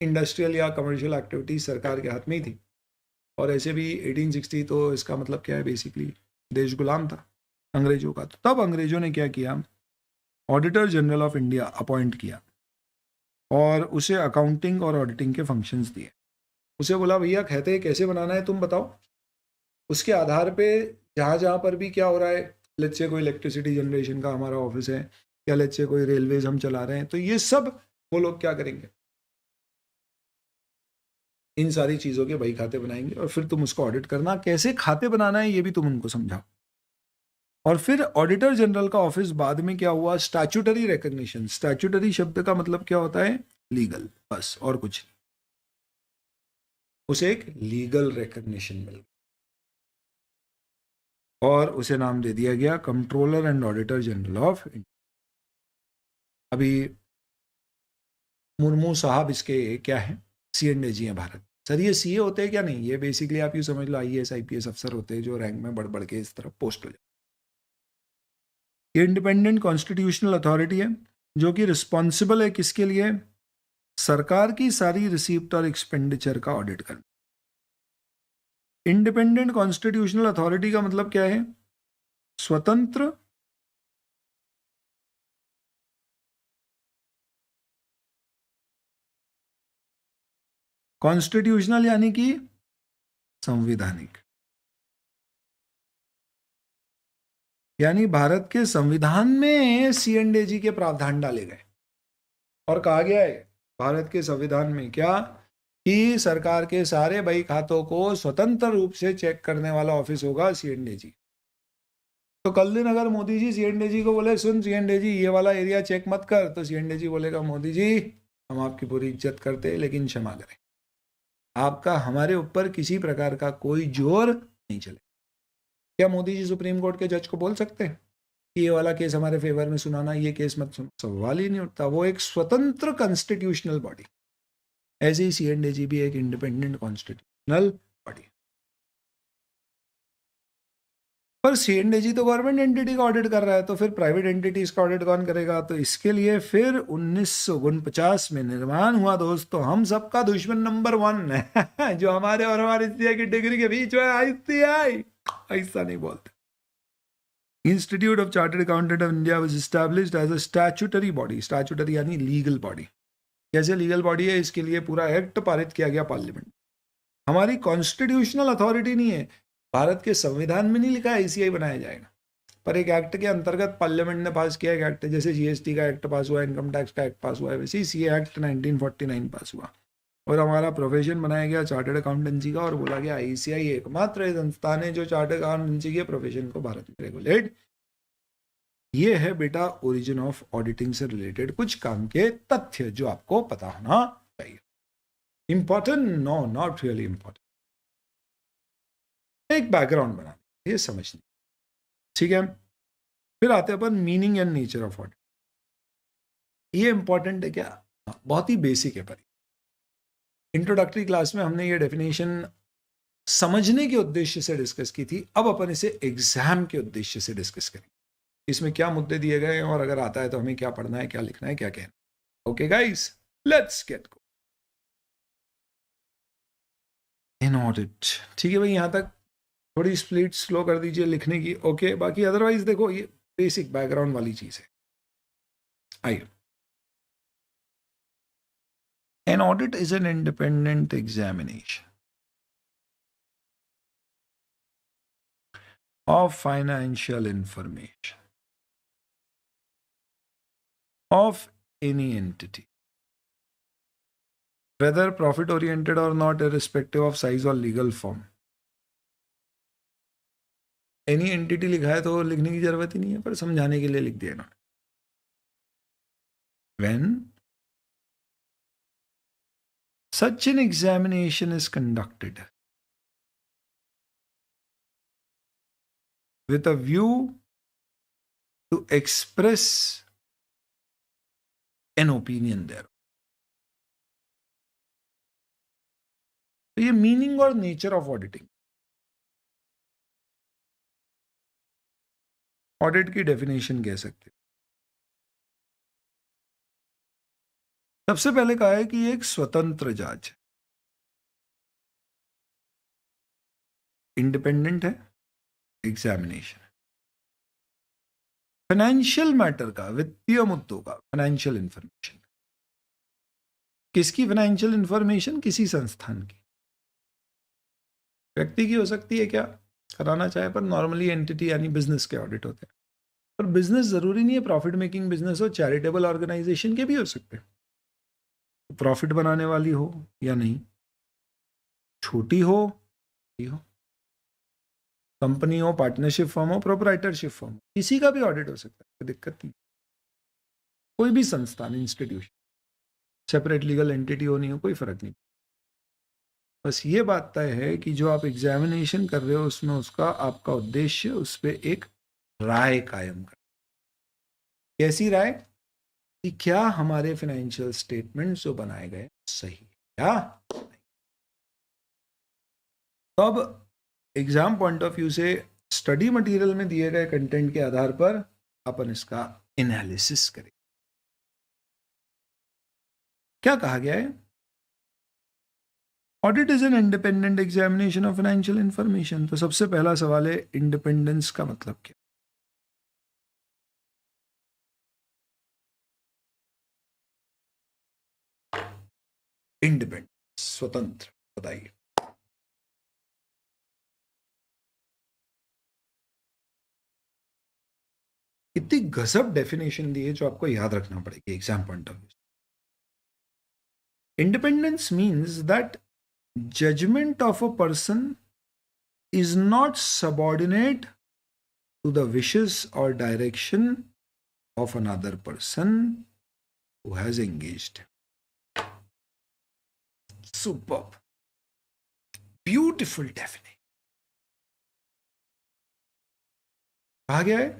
[SPEAKER 1] इंडस्ट्रियल या कमर्शियल एक्टिविटीज सरकार के हाथ में ही थी, और ऐसे भी 1860 तो इसका मतलब क्या है, बेसिकली देश गुलाम था अंग्रेजों का। तो तब अंग्रेजों ने क्या किया, auditor general of India appoint किया और उसे अकाउंटिंग और ऑडिटिंग के फंक्शंस दिए। उसे बोला भैया खाते कैसे बनाना है तुम बताओ, उसके आधार पे जहाँ जहाँ पर भी क्या हो रहा है, लेट्स से कोई इलेक्ट्रिसिटी जनरेशन का हमारा ऑफिस है या लेट्स से कोई रेलवेज हम चला रहे हैं, तो ये सब वो लोग क्या करेंगे, इन सारी चीज़ों के बही खाते बनाएंगे और फिर तुम उसको ऑडिट करना, कैसे खाते बनाना है ये भी तुम उनको समझाओ। और फिर ऑडिटर जनरल का ऑफिस बाद में क्या हुआ, स्टैट्यूटरी रिकॉग्निशन। स्टैट्यूटरी शब्द का मतलब क्या होता है, लीगल, बस और कुछ नहीं। उसे एक लीगल रिकॉग्निशन मिल गई और उसे नाम दे दिया गया controller and auditor general of India. अभी मुर्मू साहब इसके क्या है, CNAG हैं भारत। सर ये CA होते हैं क्या? नहीं, ये बेसिकली आप यूँ समझ लो IAS IPS अफसर होते हैं जो रैंक में बढ़ बढ़ के इस तरफ पोस्ट हो जाए। ये इंडिपेंडेंट कॉन्स्टिट्यूशनल अथॉरिटी है जो कि रिस्पॉन्सिबल है किसके लिए, सरकार की सारी रिसीप्ट और एक्सपेंडिचर का ऑडिट करना। इंडिपेंडेंट कॉन्स्टिट्यूशनल अथॉरिटी का मतलब क्या है, स्वतंत्र, कॉन्स्टिट्यूशनल यानी कि संवैधानिक, यानी भारत के संविधान में CNAG के प्रावधान डाले गए और कहा गया है भारत के संविधान में क्या, कि सरकार के सारे बही खातों को स्वतंत्र रूप से चेक करने वाला ऑफिस होगा CNAG। तो कल दिन अगर मोदी जी CNAG को बोले सुन CNAG ये वाला एरिया चेक मत कर, तो CNAG बोलेगा मोदी जी हम आपकी पूरी इज्जत करते हैं लेकिन क्षमा करें, आपका हमारे ऊपर किसी प्रकार का कोई जोर नहीं चले। क्या मोदी जी सुप्रीम कोर्ट के जज को बोल सकते हैं कि ये वाला केस हमारे फेवर में सुनाना, ये केस मत सुनो? सवाल ही नहीं उठता। वो एक स्वतंत्र कॉन्स्टिट्यूशनल बॉडी। ऐसे ही CNAG भी एक इंडिपेंडेंट कॉन्स्टिट्यूशनल बॉडी। पर CNAG तो गवर्नमेंट एंटिटी का ऑडिट कर रहा है, तो फिर प्राइवेट एंटिटीज का ऑडिट कौन करेगा? तो इसके लिए फिर 1949 में निर्माण हुआ दोस्तों हम सबका दुश्मन नंबर 1 जो हमारे और हमारे CA की डिग्री के बीच में ICI, ऐसा नहीं बोलते। Institute of chartered accountant of India was established as a statutory body. Statutory यानी लीगल बॉडी। कैसे लीगल बॉडी है, इसके लिए पूरा एक्ट पारित किया गया पार्लियामेंट। हमारी कॉन्स्टिट्यूशनल अथॉरिटी नहीं है, भारत के संविधान में नहीं लिखा है ICI बनाया जाएगा, पर एक एक्ट के अंतर्गत पार्लियामेंट ने पास किया एक एक्ट, जैसे GST का एक्ट पास हुआ, इनकम टैक्स का एक्ट पास हुआ है, वैसे ही CA एक्ट 1949 पास हुआ और हमारा प्रोफेशन बनाया गया चार्टर्ड अकाउंटेंसी का और बोला गया ICI एकमात्र संस्थान है जो चार्टर्ड अकाउंटेंसी के प्रोफेशन को भारत में रेगुलेट। ये है बेटा ओरिजिन ऑफ ऑडिटिंग से रिलेटेड कुछ काम के तथ्य जो आपको पता होना चाहिए। Important? No, not really important. एक बैकग्राउंड बना ये समझने, ठीक है। फिर आते हैं अपन meaning and nature of audit. ये इंपॉर्टेंट है क्या? बहुत ही बेसिक है। पर इंट्रोडक्टरी क्लास में हमने ये डेफिनेशन समझने के उद्देश्य से डिस्कस की थी, अब अपन इसे एग्जाम के उद्देश्य से डिस्कस करेंगे। इसमें क्या मुद्दे दिए गए हैं और अगर आता है तो हमें क्या पढ़ना है, क्या लिखना है, क्या कहना। Okay guys, let's get go in audit. ठीक है भाई, यहां तक थोड़ी स्प्लिट स्लो कर दीजिए लिखने की। ओके, बाकी अदरवाइज देखो ये बेसिक बैकग्राउंड वाली चीज है। आइए, an audit is an independent examination of financial information of any entity, whether profit oriented or not, irrespective of size or legal form. Any entity लिखा है तो लिखने की जरूरत ही नहीं है, पर समझाने के लिए लिख दिया इन्होंने। When such an examination is conducted with a view to express an opinion there. तो ये मीनिंग और नेचर ऑफ ऑडिटिंग। ऑडिट की डेफिनेशन कह सकते हैं। सबसे पहले कहा है कि ये एक स्वतंत्र जांच है, इंडिपेंडेंट है, एग्जामिनेशन है। फाइनेंशियल मैटर का, वित्तीय मुद्दों का फाइनेंशियल इंफॉर्मेशन। किसकी फाइनेंशियल इंफॉर्मेशन? किसी संस्थान की, व्यक्ति की हो सकती है क्या कराना चाहे, पर नॉर्मली एंटिटी यानी बिजनेस के ऑडिट होते हैं। पर बिजनेस जरूरी नहीं है प्रॉफिट मेकिंग बिजनेस हो, चैरिटेबल ऑर्गेनाइजेशन के भी हो सकते हैं। प्रॉफिट बनाने वाली हो या नहीं, छोटी हो, कंपनी हो, पार्टनरशिप फर्म हो, प्रोप्राइटरशिप फर्म हो, किसी का भी ऑडिट हो सकता है, कोई दिक्कत नहीं। कोई भी संस्थान, इंस्टीट्यूशन, सेपरेट लीगल एंटिटी हो नहीं हो, कोई फर्क नहीं। बस ये बात तय है कि जो आप एग्जामिनेशन कर रहे हो उसमें उसका आपका उद्देश्य उस पर एक राय कायम कर। कैसी राय? कि क्या हमारे फाइनेंशियल स्टेटमेंट जो बनाए गए सही है क्या? तो अब एग्जाम पॉइंट ऑफ व्यू से स्टडी मटेरियल में दिए गए कंटेंट के आधार पर अपन इसका एनालिसिस करें। क्या कहा गया है? Audit is an independent examination of financial information. तो सबसे पहला सवाल है, इंडिपेंडेंस का मतलब क्या? इंडिपेंडेंस, स्वतंत्र, बताइए। इतनी गजब डेफिनेशन दी है जो आपको याद रखना पड़ेगी exam point of view. Independence means that judgement of a person is not subordinate to the wishes or direction of another person who has engaged. Superb. Beautiful definition. कहा गया है,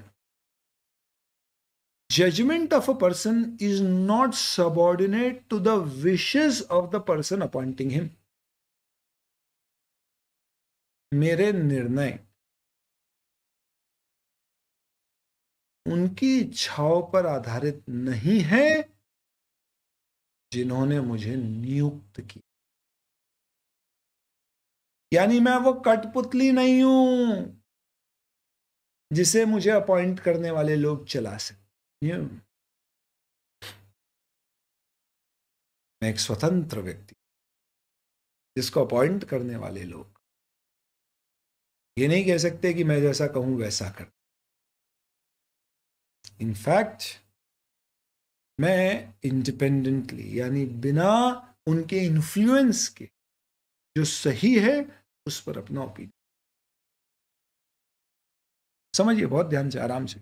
[SPEAKER 1] judgment of a person is not subordinate to the wishes of the person appointing him. मेरे निर्णय उनकी इच्छाओं पर आधारित नहीं है जिन्होंने मुझे नियुक्त किया। यानी मैं वो कठपुतली नहीं हूं जिसे मुझे अपॉइंट करने वाले लोग चला सकते। मैं एक स्वतंत्र व्यक्ति, जिसको अपॉइंट करने वाले लोग ये नहीं कह सकते कि मैं जैसा कहूं वैसा कर। इनफैक्ट मैं इंडिपेंडेंटली, यानी बिना उनके इन्फ्लुएंस के, जो सही है उस पर अपना ओपिनियन। समझिए बहुत ध्यान से, आराम से।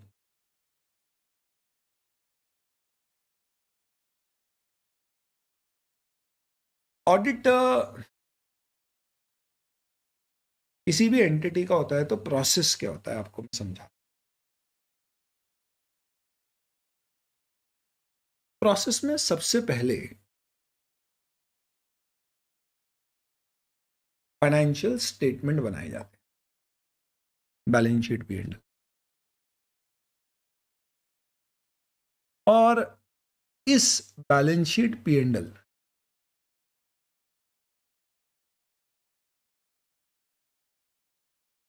[SPEAKER 1] ऑडिट किसी भी एंटिटी का होता है तो प्रोसेस क्या होता है आपको मैं समझा। प्रोसेस में सबसे पहले फाइनेंशियल स्टेटमेंट बनाए जाते हैं, बैलेंस शीट, P&L। और इस बैलेंस शीट, P&L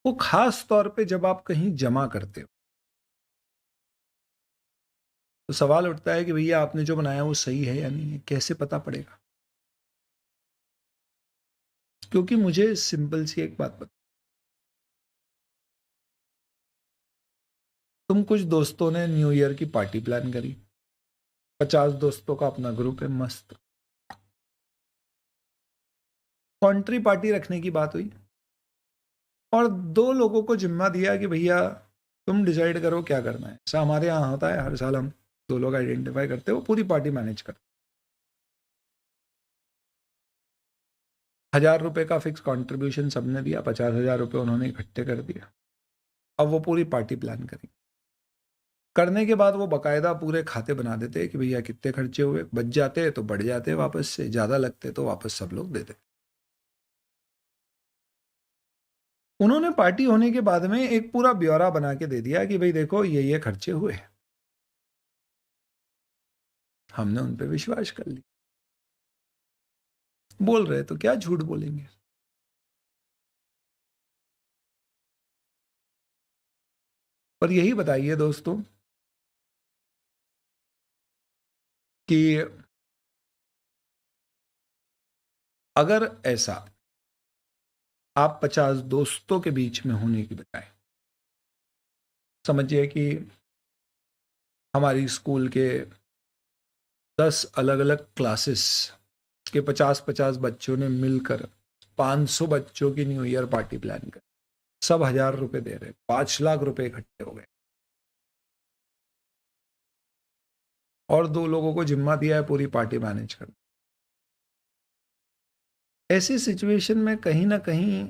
[SPEAKER 1] वो खास तौर पे जब आप कहीं जमा करते हो तो सवाल उठता है कि भैया आपने जो बनाया वो सही है या नहीं है, कैसे पता पड़ेगा? क्योंकि मुझे सिंपल सी एक बात बता, तुम कुछ दोस्तों ने न्यू ईयर की पार्टी प्लान करी, 50 दोस्तों का अपना ग्रुप है, मस्त कॉन्ट्री पार्टी रखने की बात हुई और 2 लोगों को जिम्मा दिया कि भैया तुम डिसाइड करो क्या करना है। ऐसा हमारे यहाँ होता है, हर साल हम 2 लोग आइडेंटिफाई करते हो, पूरी पार्टी मैनेज करते। 1000 रुपए का फिक्स कंट्रीब्यूशन सबने दिया, 50,000 रुपए उन्होंने इकट्ठे कर दिया। अब वो पूरी पार्टी प्लान करी, करने के बाद वो बकायदा पूरे खाते बना देते कि भैया कितने खर्चे हुए, बच जाते तो बढ़ जाते वापस से, ज़्यादा लगते तो वापस सब लोग देते। उन्होंने पार्टी होने के बाद में एक पूरा ब्यौरा बना के दे दिया कि भाई देखो ये खर्चे हुए। हमने उन पे विश्वास कर लिया। बोल रहे तो क्या झूठ बोलेंगे। पर यही बताइए दोस्तों कि अगर ऐसा आप 50 दोस्तों के बीच में होने की बजाय समझिए कि हमारी स्कूल के 10 अलग अलग क्लासेस के 50-50 बच्चों ने मिलकर 500 बच्चों की न्यू ईयर पार्टी प्लान कर, सब 1000 रुपए दे रहे, 5 लाख रुपए इकट्ठे हो गए और 2 लोगों को जिम्मा दिया है पूरी पार्टी मैनेज करना। ऐसी सिचुएशन में कहीं ना कहीं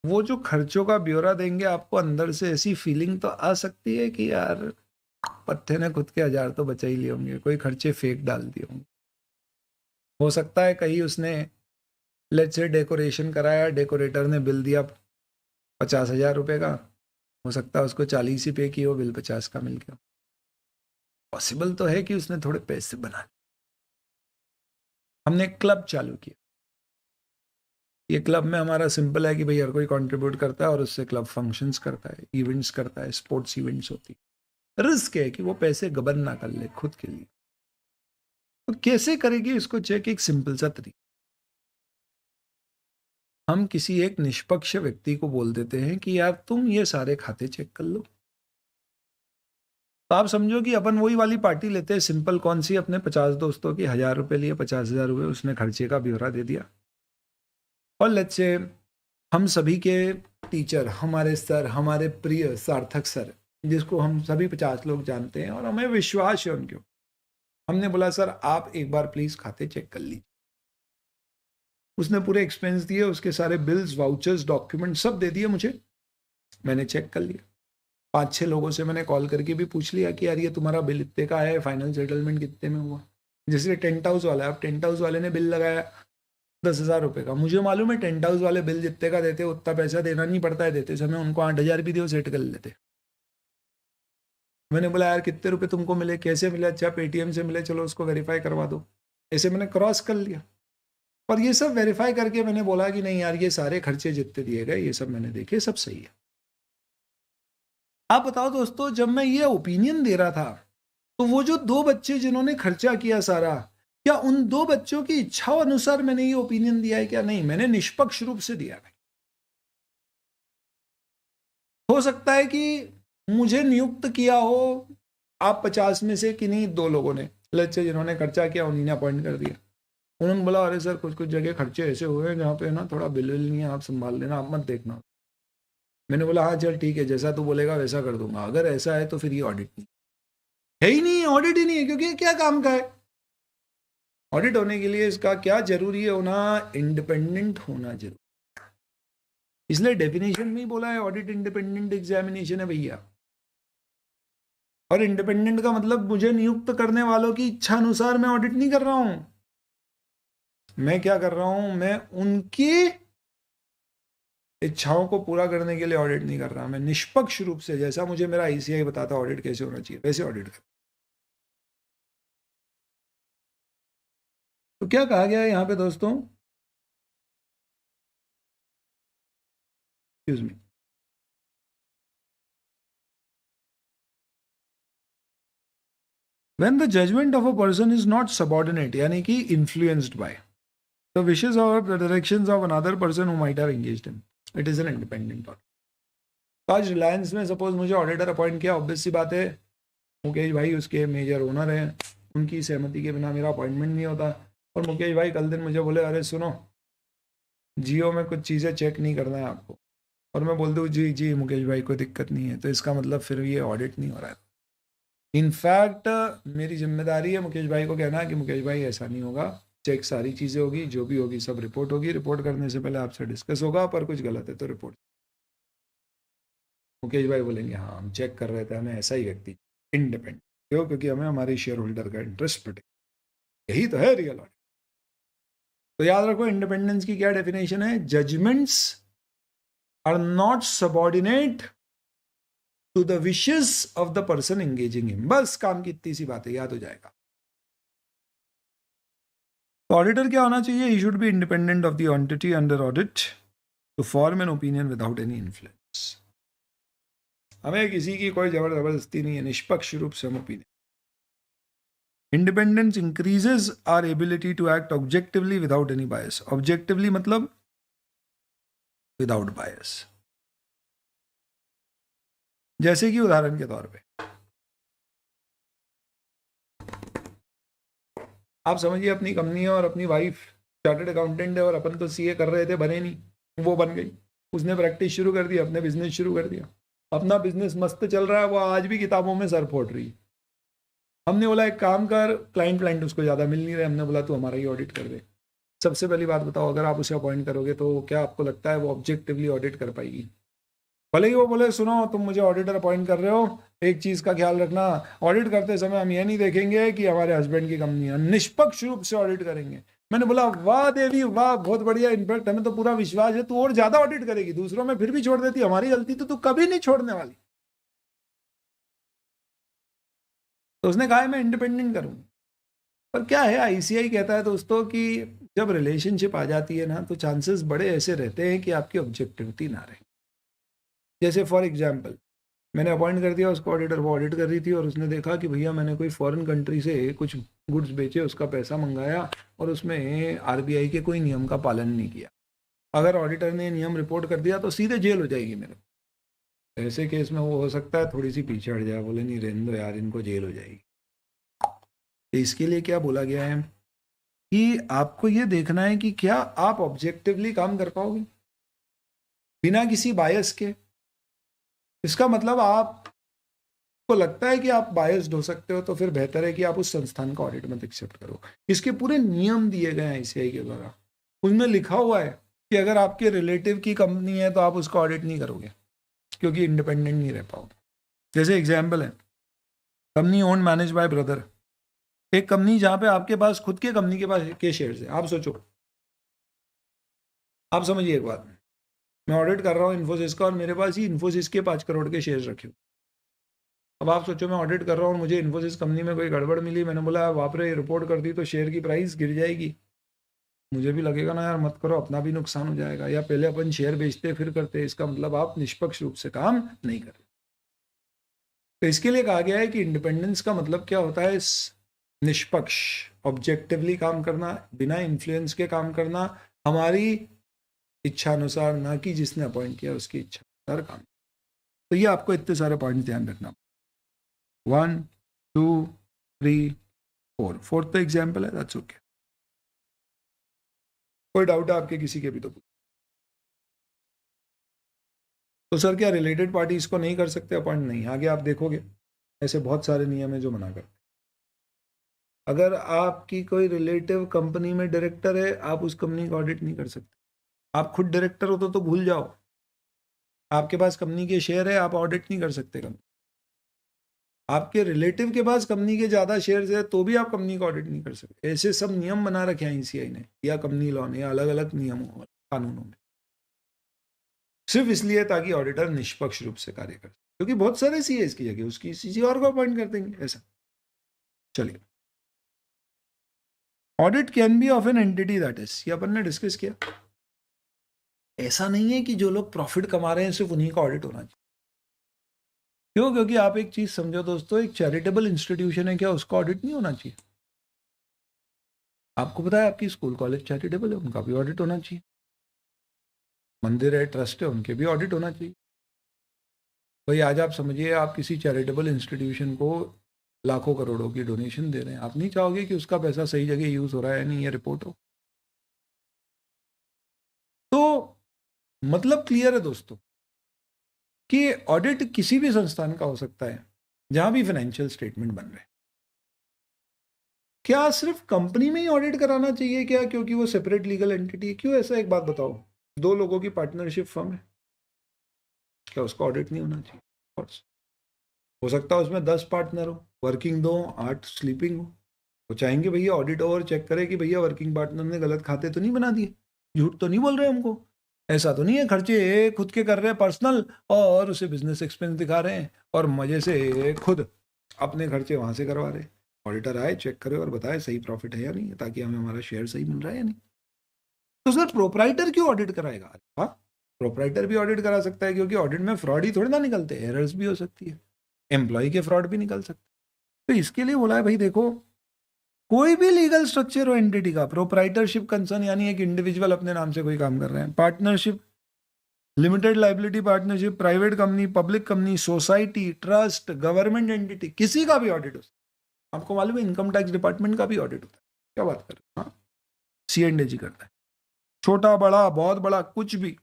[SPEAKER 1] वो जो खर्चों का ब्यौरा देंगे आपको, अंदर से ऐसी फीलिंग तो आ सकती है कि यार पत्ते ने खुद के 1000 तो बचा ही लिए होंगे, कोई खर्चे फेक डाल दिए होंगे। हो सकता है कहीं उसने लेट्स से डेकोरेशन कराया, डेकोरेटर ने बिल दिया 50,000 रुपए का, हो सकता है उसको 40 ही पे की हो, बिल 50 का मिल गया। पॉसिबल तो है कि उसने थोड़े पैसे बना लिए। हमने क्लब चालू किया। ये क्लब में हमारा सिंपल है कि भाई हर कोई कंट्रीब्यूट करता है और उससे क्लब फंक्शंस करता है, इवेंट्स करता है, स्पोर्ट्स इवेंट्स होती है। रिस्क है कि वो पैसे गबन ना कर ले खुद के लिए। तो कैसे करेगी इसको चेक? एक सिंपल सा तरीका, हम किसी एक निष्पक्ष व्यक्ति को बोल देते हैं कि यार तुम ये सारे खाते चेक कर लो। तो आप समझो कि अपन वही वाली पार्टी लेते हैं सिंपल, कौन सी, अपने 50 दोस्तों की 1000 रुपए लिए, 50,000 रुपए उसने खर्चे का ब्यौरा दे दिया। और लेट्स से हम सभी के टीचर, हमारे सर, हमारे प्रिय सार्थक सर, जिसको हम सभी 50 लोग जानते हैं और हमें विश्वास है उनके, हमने बोला सर आप एक बार प्लीज खाते चेक कर लीजिए। उसने पूरे एक्सपेंस दिए, उसके सारे बिल्स, वाउचर्स, डॉक्यूमेंट सब दे दिए मुझे। मैंने चेक कर लिया। 5-6 लोगों से मैंने कॉल करके भी पूछ लिया कि यार ये तुम्हारा बिल इतने का है, फाइनल सेटलमेंट कितने में हुआ। जैसे टेंट हाउस वाला है, अब टेंट हाउस वाले ने बिल लगाया 10,000 रुपये का, मुझे मालूम है टेंट हाउस वाले बिल जितने का देते उतना पैसा देना नहीं पड़ता है, देते समय उनको 8,000 भी दे सेट कर लेते। मैंने बोला यार कितने रुपए तुमको मिले, कैसे मिले? अच्छा पेटीएम से मिले, चलो उसको वेरीफाई करवा दो। ऐसे मैंने क्रॉस कर लिया और ये सब वेरीफाई करके मैंने बोला कि नहीं यार ये सारे खर्चे जितने दिए गए ये सब मैंने देखे, सब सही है। आप बताओ दोस्तों, जब मैं ये ओपिनियन दे रहा था तो वो जो 2 बच्चे जिन्होंने खर्चा किया सारा, क्या उन 2 बच्चों की इच्छा अनुसार मैंने ये ओपिनियन दिया है क्या? नहीं, मैंने निष्पक्ष रूप से दिया है। हो सकता है कि मुझे नियुक्त किया हो आप 50 में से किन्हीं 2 लोगों ने, लेट्स से जिन्होंने खर्चा किया उन्हीं ने अपॉइंट कर दिया। उन्होंने बोला अरे सर कुछ कुछ जगह खर्चे ऐसे हुए हैं जहाँ पे ना थोड़ा बिल नहीं है, आप संभाल लेना, आप मत देखना। मैंने बोला हाँ चल ठीक है, जैसा तू बोलेगा वैसा कर दूंगा। अगर ऐसा है तो फिर ये ऑडिट नहीं है, ही नहीं है, ऑडिट ही नहीं है, क्योंकि ये क्या काम का है? ऑडिट होने के लिए इसका क्या जरूरी है होना? इंडिपेंडेंट होना जरूरी। इसलिए डेफिनेशन में ही बोला है ऑडिट इंडिपेंडेंट एग्जामिनेशन है भैया। और इंडिपेंडेंट का मतलब मुझे नियुक्त करने वालों की इच्छा अनुसार मैं ऑडिट नहीं कर रहा हूं। मैं क्या कर रहा हूं? मैं उनकी इच्छाओं को पूरा करने के लिए ऑडिट नहीं कर रहा। मैं निष्पक्ष रूप से, जैसा मुझे मेरा आईसीआई बताता ऑडिट कैसे होना चाहिए, वैसे ऑडिट कर। तो क्या कहा गया है यहां पे दोस्तों? Excuse me, when the judgment of a person is not subordinate, यानी कि influenced by the wishes or the directions of another person who might have engaged him, it is an independent audit. तो आज रिलायंस में suppose मुझे auditor appoint किया, obvious सी बात है मुकेश भाई उसके मेजर ओनर हैं, उनकी सहमति के बिना मेरा अपॉइंटमेंट नहीं होता। और मुकेश भाई कल दिन मुझे बोले अरे सुनो जियो में कुछ चीज़ें चेक नहीं करना है आपको, और मैं बोल दूँ जी जी मुकेश भाई कोई दिक्कत नहीं है, तो इसका मतलब फिर ये ऑडिट नहीं हो रहा है। इनफैक्ट मेरी जिम्मेदारी है मुकेश भाई को कहना कि मुकेश भाई ऐसा नहीं होगा, चेक सारी चीज़ें होगी, जो भी होगी सब रिपोर्ट होगी, रिपोर्ट करने से पहले आपसे डिस्कस होगा, पर कुछ गलत है तो रिपोर्ट। मुकेश भाई बोलेंगे हाँ हम चेक कर रहे थे, हमें ऐसा ही व्यक्ति इंडिपेंडेंट, क्यों? क्योंकि हमें हमारे शेयर होल्डर का इंटरेस्ट प्रोटेक्ट, यही तो है रियल ऑडिट। तो याद रखो इंडिपेंडेंस की क्या डेफिनेशन है? Judgements are not subordinate to the wishes of the person engaging him. बस काम की इतनी सी बात है, याद हो जाएगा. तो ऑडिटर क्या होना चाहिए? He should be independent of the entity under audit to form an opinion without any influence. हमें किसी की कोई जबरदस्ती नहीं है, निष्पक्ष रूप से हम opinion. Independence increases our ability to act objectively without any bias. Objectively मतलब without bias. जैसे कि उदाहरण के तौर पे आप समझिए अपनी कंपनी है और अपनी वाइफ चार्टर्ड अकाउंटेंट है और अपन तो सीए कर रहे थे, बने नहीं, वो बन गई. उसने प्रैक्टिस शुरू कर दी, अपने बिजनेस शुरू कर दिया, अपना बिजनेस मस्त चल रहा है, वो आज भी किताबों में सर फोड़ रही है. हमने बोला एक काम कर, क्लाइंट उसको ज़्यादा मिल नहीं रहे, हमने बोला तू हमारा ही ऑडिट कर दे. सबसे पहली बात बताओ, अगर आप उसे अपॉइंट करोगे तो क्या आपको लगता है वो ऑब्जेक्टिवली ऑडिट कर पाएगी? भले ही वो बोले सुनो तुम मुझे ऑडिटर अपॉइंट कर रहे हो, एक चीज़ का ख्याल रखना, ऑडिट करते समय हम ये नहीं देखेंगे कि हमारे हस्बैंड की कंपनी है, निष्पक्ष रूप से ऑडिट करेंगे. मैंने बोला वाह देवी वाह, बहुत बढ़िया, इनफैक्ट हमें तो पूरा विश्वास है तू और ज़्यादा ऑडिट करेगी, दूसरों में फिर भी छोड़ देती, हमारी गलती तो तू कभी नहीं छोड़ने वाली. तो उसने कहा मैं इंडिपेंडेंट करूँगी. पर क्या है, आईसीआई कहता है दोस्तों कि जब रिलेशनशिप आ जाती है ना तो चांसेस बड़े ऐसे रहते हैं कि आपकी ऑब्जेक्टिविटी ना रहे. जैसे फॉर एग्जांपल मैंने अपॉइंट कर दिया उसको ऑडिटर, वो ऑडिट कर रही थी और उसने देखा कि भैया मैंने कोई फॉरेन कंट्री से कुछ गुड्स बेचे, उसका पैसा मंगाया और उसमें आरबीआई के कोई नियम का पालन नहीं किया. अगर ऑडिटर ने नियम रिपोर्ट कर दिया तो सीधे जेल हो जाएगी मेरे. ऐसे केस में वो हो सकता है थोड़ी सी पीछे हट जाए, बोले नहीं रहने दो यार, इनको जेल हो जाएगी. तो इसके लिए क्या बोला गया है कि आपको ये देखना है कि क्या आप ऑब्जेक्टिवली काम कर पाओगे बिना किसी बायस के. इसका मतलब आपको लगता है कि आप बायस्ड हो सकते हो तो फिर बेहतर है कि आप उस संस्थान का ऑडिट मत एक्सेप्ट करो. इसके पूरे नियम दिए गए हैं आईसीआई के द्वारा. उसमें लिखा हुआ है कि अगर आपके रिलेटिव की कंपनी है तो आप उसका ऑडिट नहीं करोगे क्योंकि इंडिपेंडेंट नहीं रह पाओगे. जैसे एग्जाम्पल है company own manage by brother, एक कंपनी जहां पे आपके पास खुद के कंपनी के पास के शेयर्स है. आप सोचो, आप समझिए एक बात, मैं ऑडिट कर रहा हूँ इन्फोसिस का और मेरे पास ही इन्फोसिस के 5 करोड़ के शेयर्स रखे हो. अब आप सोचो मैं ऑडिट कर रहा हूँ, मुझे इन्फोसिस कंपनी में कोई गड़बड़ मिली, मैंने बोला बाप रे रिपोर्ट कर दी तो शेयर की प्राइस गिर जाएगी, मुझे भी लगेगा ना यार मत करो, अपना भी नुकसान हो जाएगा. या पहले अपन शेयर बेचते फिर करते, इसका मतलब आप निष्पक्ष रूप से काम नहीं कर रहे. तो इसके लिए कहा गया है कि इंडिपेंडेंस का मतलब क्या होता है, निष्पक्ष ऑब्जेक्टिवली काम करना, बिना इन्फ्लुएंस के काम करना, हमारी इच्छा अनुसार, ना कि जिसने अपॉइंट किया उसकी इच्छा अनुसार काम. तो ये आपको इतने सारे पॉइंट ध्यान रखना. 1 2 3 4, फोर्थ तो एग्जाम्पल है, दैट्स ओके. कोई डाउट है आपके किसी के भी तो सर क्या रिलेटेड पार्टी इसको नहीं कर सकते अपॉइंट? नहीं, आगे आप देखोगे ऐसे बहुत सारे नियम है जो मना करते. अगर आपकी कोई रिलेटिव कंपनी में डायरेक्टर है, आप उस कंपनी का ऑडिट नहीं कर सकते. आप खुद डायरेक्टर हो तो भूल जाओ. आपके पास कंपनी के शेयर है, आप ऑडिट नहीं कर सकते कंपनी. आपके रिलेटिव के पास कंपनी के ज़्यादा शेयर्स है तो भी आप कंपनी का ऑडिट नहीं कर सकते. ऐसे सब नियम बना रखे हैं ईसीआई ने या कंपनी लॉ ने, या अलग अलग नियमों कानूनों में, सिर्फ इसलिए ताकि ऑडिटर निष्पक्ष रूप से कार्य करे. क्योंकि बहुत सारे सीए इसकी जगह उसकी किसी और को अपॉइंट कर देंगे ऐसा. चलिए, audit can be of an entity that is, ये अपन ने डिस्कस किया. ऐसा नहीं है कि जो लोग प्रॉफिट कमा रहे हैं सिर्फ उन्हीं का ऑडिट होना चाहिए. क्यों? क्योंकि आप एक चीज समझो दोस्तों, एक चैरिटेबल इंस्टीट्यूशन है, क्या उसका ऑडिट नहीं होना चाहिए? आपको पता है आपकी स्कूल कॉलेज चैरिटेबल है, उनका भी ऑडिट होना चाहिए. मंदिर है, ट्रस्ट है, उनके भी ऑडिट होना चाहिए. भाई आज आप समझिए आप किसी चैरिटेबल इंस्टीट्यूशन को लाखों करोड़ों की डोनेशन दे रहे हैं, आप नहीं चाहोगे कि उसका पैसा सही जगह यूज हो रहा है नहीं, ये रिपोर्ट हो. तो मतलब क्लियर है दोस्तों कि ऑडिट किसी भी संस्थान का हो सकता है जहां भी फाइनेंशियल स्टेटमेंट बन रहे हैं. क्या सिर्फ कंपनी में ही ऑडिट कराना चाहिए क्या, क्योंकि वो सेपरेट लीगल एंटिटी है? क्यों? ऐसा एक बात बताओ, 2 लोगों की पार्टनरशिप फर्म है, क्या उसका ऑडिट नहीं होना चाहिए? हो सकता है उसमें 10 पार्टनर हो, वर्किंग 2, 8 स्लीपिंग हो. वो चाहेंगे भैया ऑडिट और चेक करे कि भैया वर्किंग पार्टनर ने गलत खाते तो नहीं बना दिए, झूठ तो नहीं बोल रहे हमको. ऐसा तो नहीं है खर्चे खुद के कर रहे हैं पर्सनल और उसे बिजनेस एक्सपेंस दिखा रहे हैं और मजे से खुद अपने खर्चे वहां से करवा रहे हैं। ऑडिटर आए, चेक करे और बताए सही प्रॉफिट है या नहीं, ताकि हमें हमारा शेयर सही मिल रहा है या नहीं। तो सर प्रोपराइटर क्यों ऑडिट कराएगा? हाँ, प्रोपराइटर भी ऑडिट करा सकता है, क्योंकि ऑडिट में फ्रॉड ही थोड़ी ना निकलते, एरर्स भी हो सकती है, एम्प्लॉय के फ्रॉड भी निकल सकते। तो इसके लिए बोला है भाई देखो, कोई भी लीगल स्ट्रक्चर हो एंटिटी का, प्रोपराइटरशिप कंसर्न यानी एक इंडिविजुअल अपने नाम से कोई काम कर रहे हैं, partnership, limited liability partnership, private company, public company, society, trust, government entity, किसी का भी ऑडिट हो सकता है। आपको मालूम है इनकम टैक्स डिपार्टमेंट का भी ऑडिट होता है। क्या बात कर रहे हैं? हाँ, C&AG करता है, छोटा बड़ा बहुत बड़ा कुछ भी,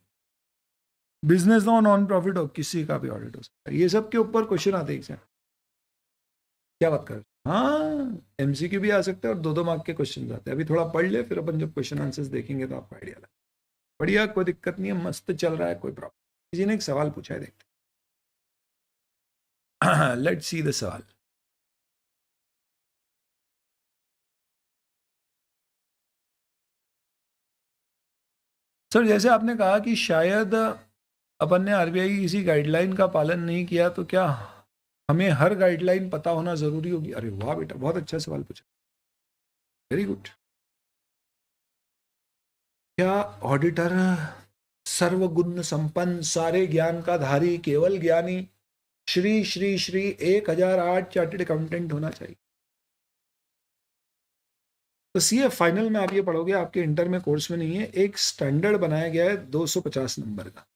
[SPEAKER 1] बिजनेस हो नॉन प्रॉफिट हो, किसी का भी ऑडिट हो सकता है। ये सब के ऊपर क्वेश्चन आते हैं। क्या बात कर रहे हैं? हाँ, MCQ भी आ सकते हैं और 2-2 मार्क के क्वेश्चन आते हैं। अभी थोड़ा पढ़ ले, फिर अपन जब क्वेश्चन आंसर्स देखेंगे तो आपको आइडिया लगे। बढ़िया, कोई दिक्कत नहीं है, मस्त चल रहा है, कोई प्रॉब्लम। किसी ने एक सवाल पूछा है, देखते लेट्स सी द सवाल। सर जैसे आपने कहा कि शायद अपन ने RBI की किसी गाइडलाइन का पालन नहीं किया, तो क्या हमें हर गाइडलाइन पता होना जरूरी होगी? अरे वाह बेटा, बहुत अच्छा सवाल पूछा, वेरी गुड। क्या ऑडिटर सर्वगुण संपन्न, सारे ज्ञान का धारी, केवल ज्ञानी, श्री श्री श्री 1008 चार्टेड अकाउंटेंट होना चाहिए? तो CA फाइनल में आप ये पढ़ोगे, आपके इंटर में कोर्स में नहीं है, एक स्टैंडर्ड बनाया गया है 250 नंबर का।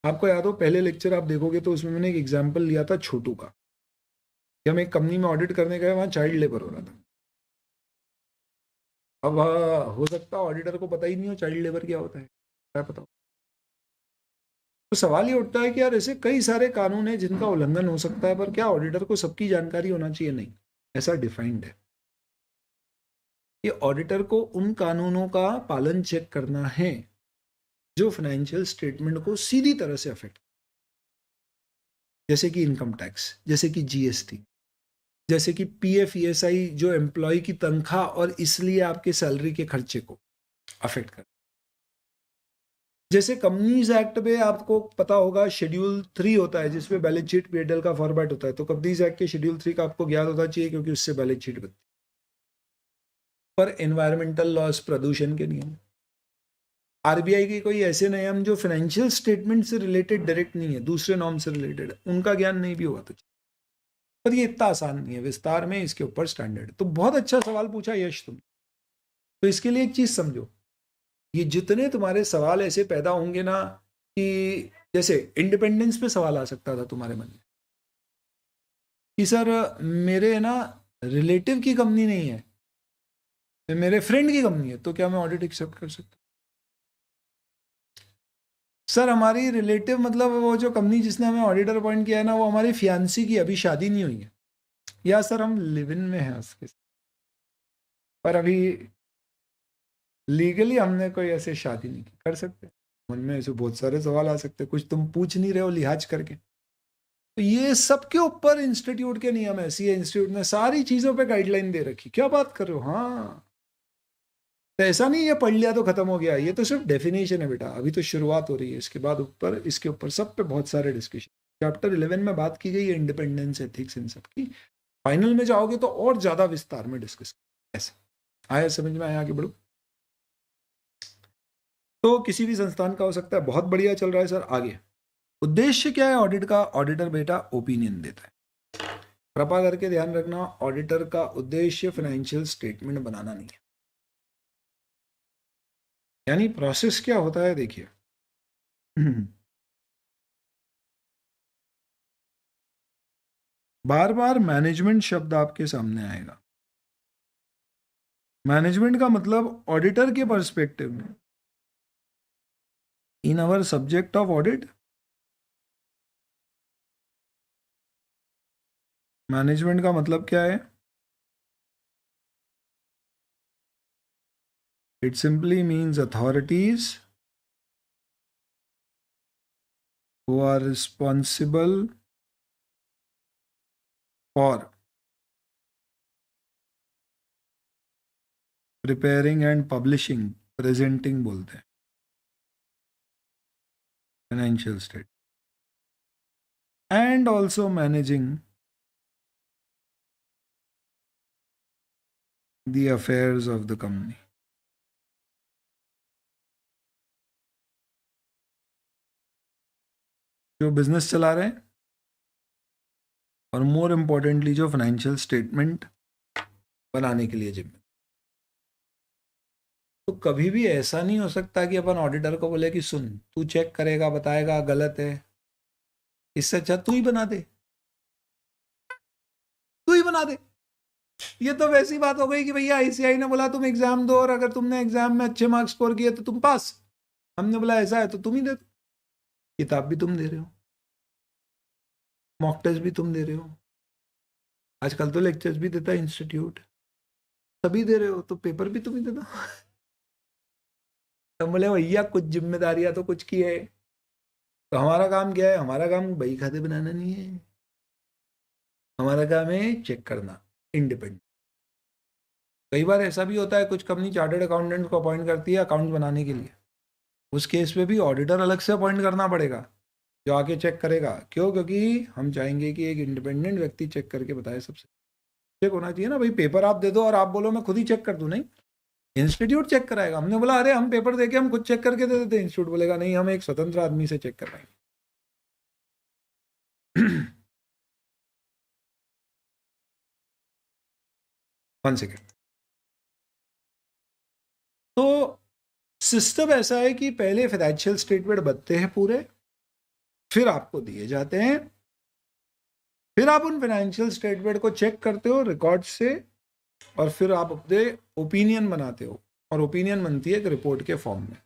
[SPEAKER 1] आपको याद हो पहले लेक्चर आप देखोगे तो उसमें मैंने एक एग्जांपल लिया था छोटू का, कि हम एक कंपनी में ऑडिट करने गए, वहां चाइल्ड लेबर हो रहा था। अब हो सकता है ऑडिटर को पता ही नहीं हो चाइल्ड लेबर क्या होता है, क्या पता। तो सवाल ये उठता है कि यार ऐसे कई सारे कानून हैं जिनका उल्लंघन हो सकता है, पर क्या ऑडिटर को सबकी जानकारी होना चाहिए? नहीं, ऐसा डिफाइंड है कि ऑडिटर को उन कानूनों का पालन चेक करना है जो फाइनेंशियल स्टेटमेंट को सीधी तरह से अफेक्ट, जैसे कि इनकम टैक्स, जैसे कि GST, जैसे कि PF ESI, जो एम्प्लॉय की तनख्वाह और इसलिए आपके सैलरी के खर्चे को अफेक्ट कर। जैसे कंपनीज एक्ट में आपको पता होगा शेड्यूल 3 होता है जिसमें बैलेंस शीट P&L का फॉर्मेट होता है, तो कंपनीज एक्ट के शेड्यूल 3 का आपको ज्ञान होना चाहिए, क्योंकि उससे बैलेंस शीट बनती है। पर एनवायरमेंटल लॉस, प्रदूषण के नियम, RBI के कोई ऐसे नियम जो फाइनेंशियल स्टेटमेंट से रिलेटेड डायरेक्ट नहीं है, दूसरे नॉर्म से रिलेटेड है, उनका ज्ञान नहीं भी होगा तो। पर ये इतना आसान नहीं है, विस्तार में इसके ऊपर स्टैंडर्ड। तो बहुत अच्छा सवाल पूछा यश तुम। तो इसके लिए एक चीज समझो, ये जितने तुम्हारे सवाल ऐसे पैदा होंगे ना, कि जैसे इंडिपेंडेंस पे सवाल आ सकता था तुम्हारे मन में कि सर मेरे ना रिलेटिव की कंपनी नहीं है, मेरे फ्रेंड की कंपनी है, तो क्या मैं ऑडिट एक्सेप्ट कर सकता? सर हमारी रिलेटिव मतलब वो जो कंपनी जिसने हमें ऑडिटर अपॉइंट किया है ना, वो हमारी फियांसी की, अभी शादी नहीं हुई है, या सर हम लिव इन में हैं उसके साथ, पर अभी लीगली हमने कोई ऐसे शादी नहीं की, कर सकते? मन में ऐसे बहुत सारे सवाल आ सकते हैं, कुछ तुम पूछ नहीं रहे हो लिहाज करके। तो ये सबके ऊपर इंस्टीट्यूट के नियम है, CA इंस्टीट्यूट ने सारी चीजों पे गाइडलाइन दे रखी। क्या बात कर रहे हो? हाँ, तो ऐसा नहीं ये पढ़ लिया तो खत्म हो गया, ये तो सिर्फ डेफिनेशन है बेटा, अभी तो शुरुआत हो रही है। इसके बाद ऊपर, इसके ऊपर सब पे बहुत सारे डिस्कशन। चैप्टर 11 में बात की गई है इंडिपेंडेंस, एथिक्स, इन सब की। फाइनल में जाओगे तो और ज्यादा विस्तार में डिस्कस। ऐसा आया, समझ में आया? आगे बढ़ो। तो किसी भी संस्थान का हो सकता है, बहुत बढ़िया चल रहा है सर। आगे उद्देश्य क्या है ऑडिट का? ऑडिटर बेटा ओपिनियन देता है। कृपा करके ध्यान रखना, ऑडिटर का उद्देश्य फाइनेंशियल स्टेटमेंट बनाना नहीं है। यानी प्रोसेस क्या होता है देखिए, बार बार मैनेजमेंट शब्द आपके सामने आएगा। मैनेजमेंट का मतलब ऑडिटर के पर्सपेक्टिव में, in our subject of audit, management का मतलब क्या है? It simply means authorities who are responsible for preparing and publishing, presenting बोलते हैं, financial state and also managing the affairs of the company. जो बिजनेस चला रहे हैं और मोर इम्पोर्टेंटली जो फाइनेंशियल स्टेटमेंट बनाने के लिए जिम्मेदार। तो कभी भी ऐसा नहीं हो सकता कि अपन ऑडिटर को बोले कि सुन तू चेक करेगा बताएगा गलत है, इससे अच्छा तू ही बना दे, तू ही बना दे। ये तो वैसी बात हो गई कि भैया आईसीआई ने बोला तुम एग्जाम दो और अगर तुमने एग्जाम में अच्छे मार्क्स स्कोर किए तो तुम पास। हमने बोला ऐसा है तो तुम ही दे दो, किताब भी तुम दे रहे हो, मॉक टेस्ट भी तुम दे रहे हो, आजकल तो लेक्चर्स भी देता है इंस्टीट्यूट, सभी दे रहे हो तो पेपर भी तुम ही दे दो। तो बोले भैया कुछ जिम्मेदारियां तो कुछ की है, तो हमारा काम क्या है? हमारा काम बही खाते बनाना नहीं है, हमारा काम है चेक करना इंडिपेंडेंट। कई बार ऐसा भी होता है कुछ कंपनी चार्टर्ड अकाउंटेंट को अपॉइंट करती है अकाउंट बनाने के लिए, उस केस में भी ऑडिटर अलग से अपॉइंट करना पड़ेगा जो आके चेक करेगा। क्यों? क्योंकि हम चाहेंगे कि एक इंडिपेंडेंट व्यक्ति चेक करके बताए। सबसे चेक होना चाहिए ना भाई, पेपर आप दे दो और आप बोलो मैं खुद ही चेक कर दूं, नहीं, इंस्टीट्यूट चेक कराएगा। हमने बोला अरे हम पेपर देके हम खुद चेक करके दे देते, इंस्टीट्यूट बोलेगा नहीं हम एक स्वतंत्र आदमी से चेक करवाएंगे। One second. तो सिस्टम ऐसा है कि पहले फाइनेंशियल स्टेटमेंट बनते हैं पूरे, फिर आपको दिए जाते हैं, फिर आप उन फाइनेंशियल स्टेटमेंट को चेक करते हो रिकॉर्ड से और फिर आप अपने ओपिनियन बनाते हो और ओपिनियन बनती है एक रिपोर्ट के फॉर्म में।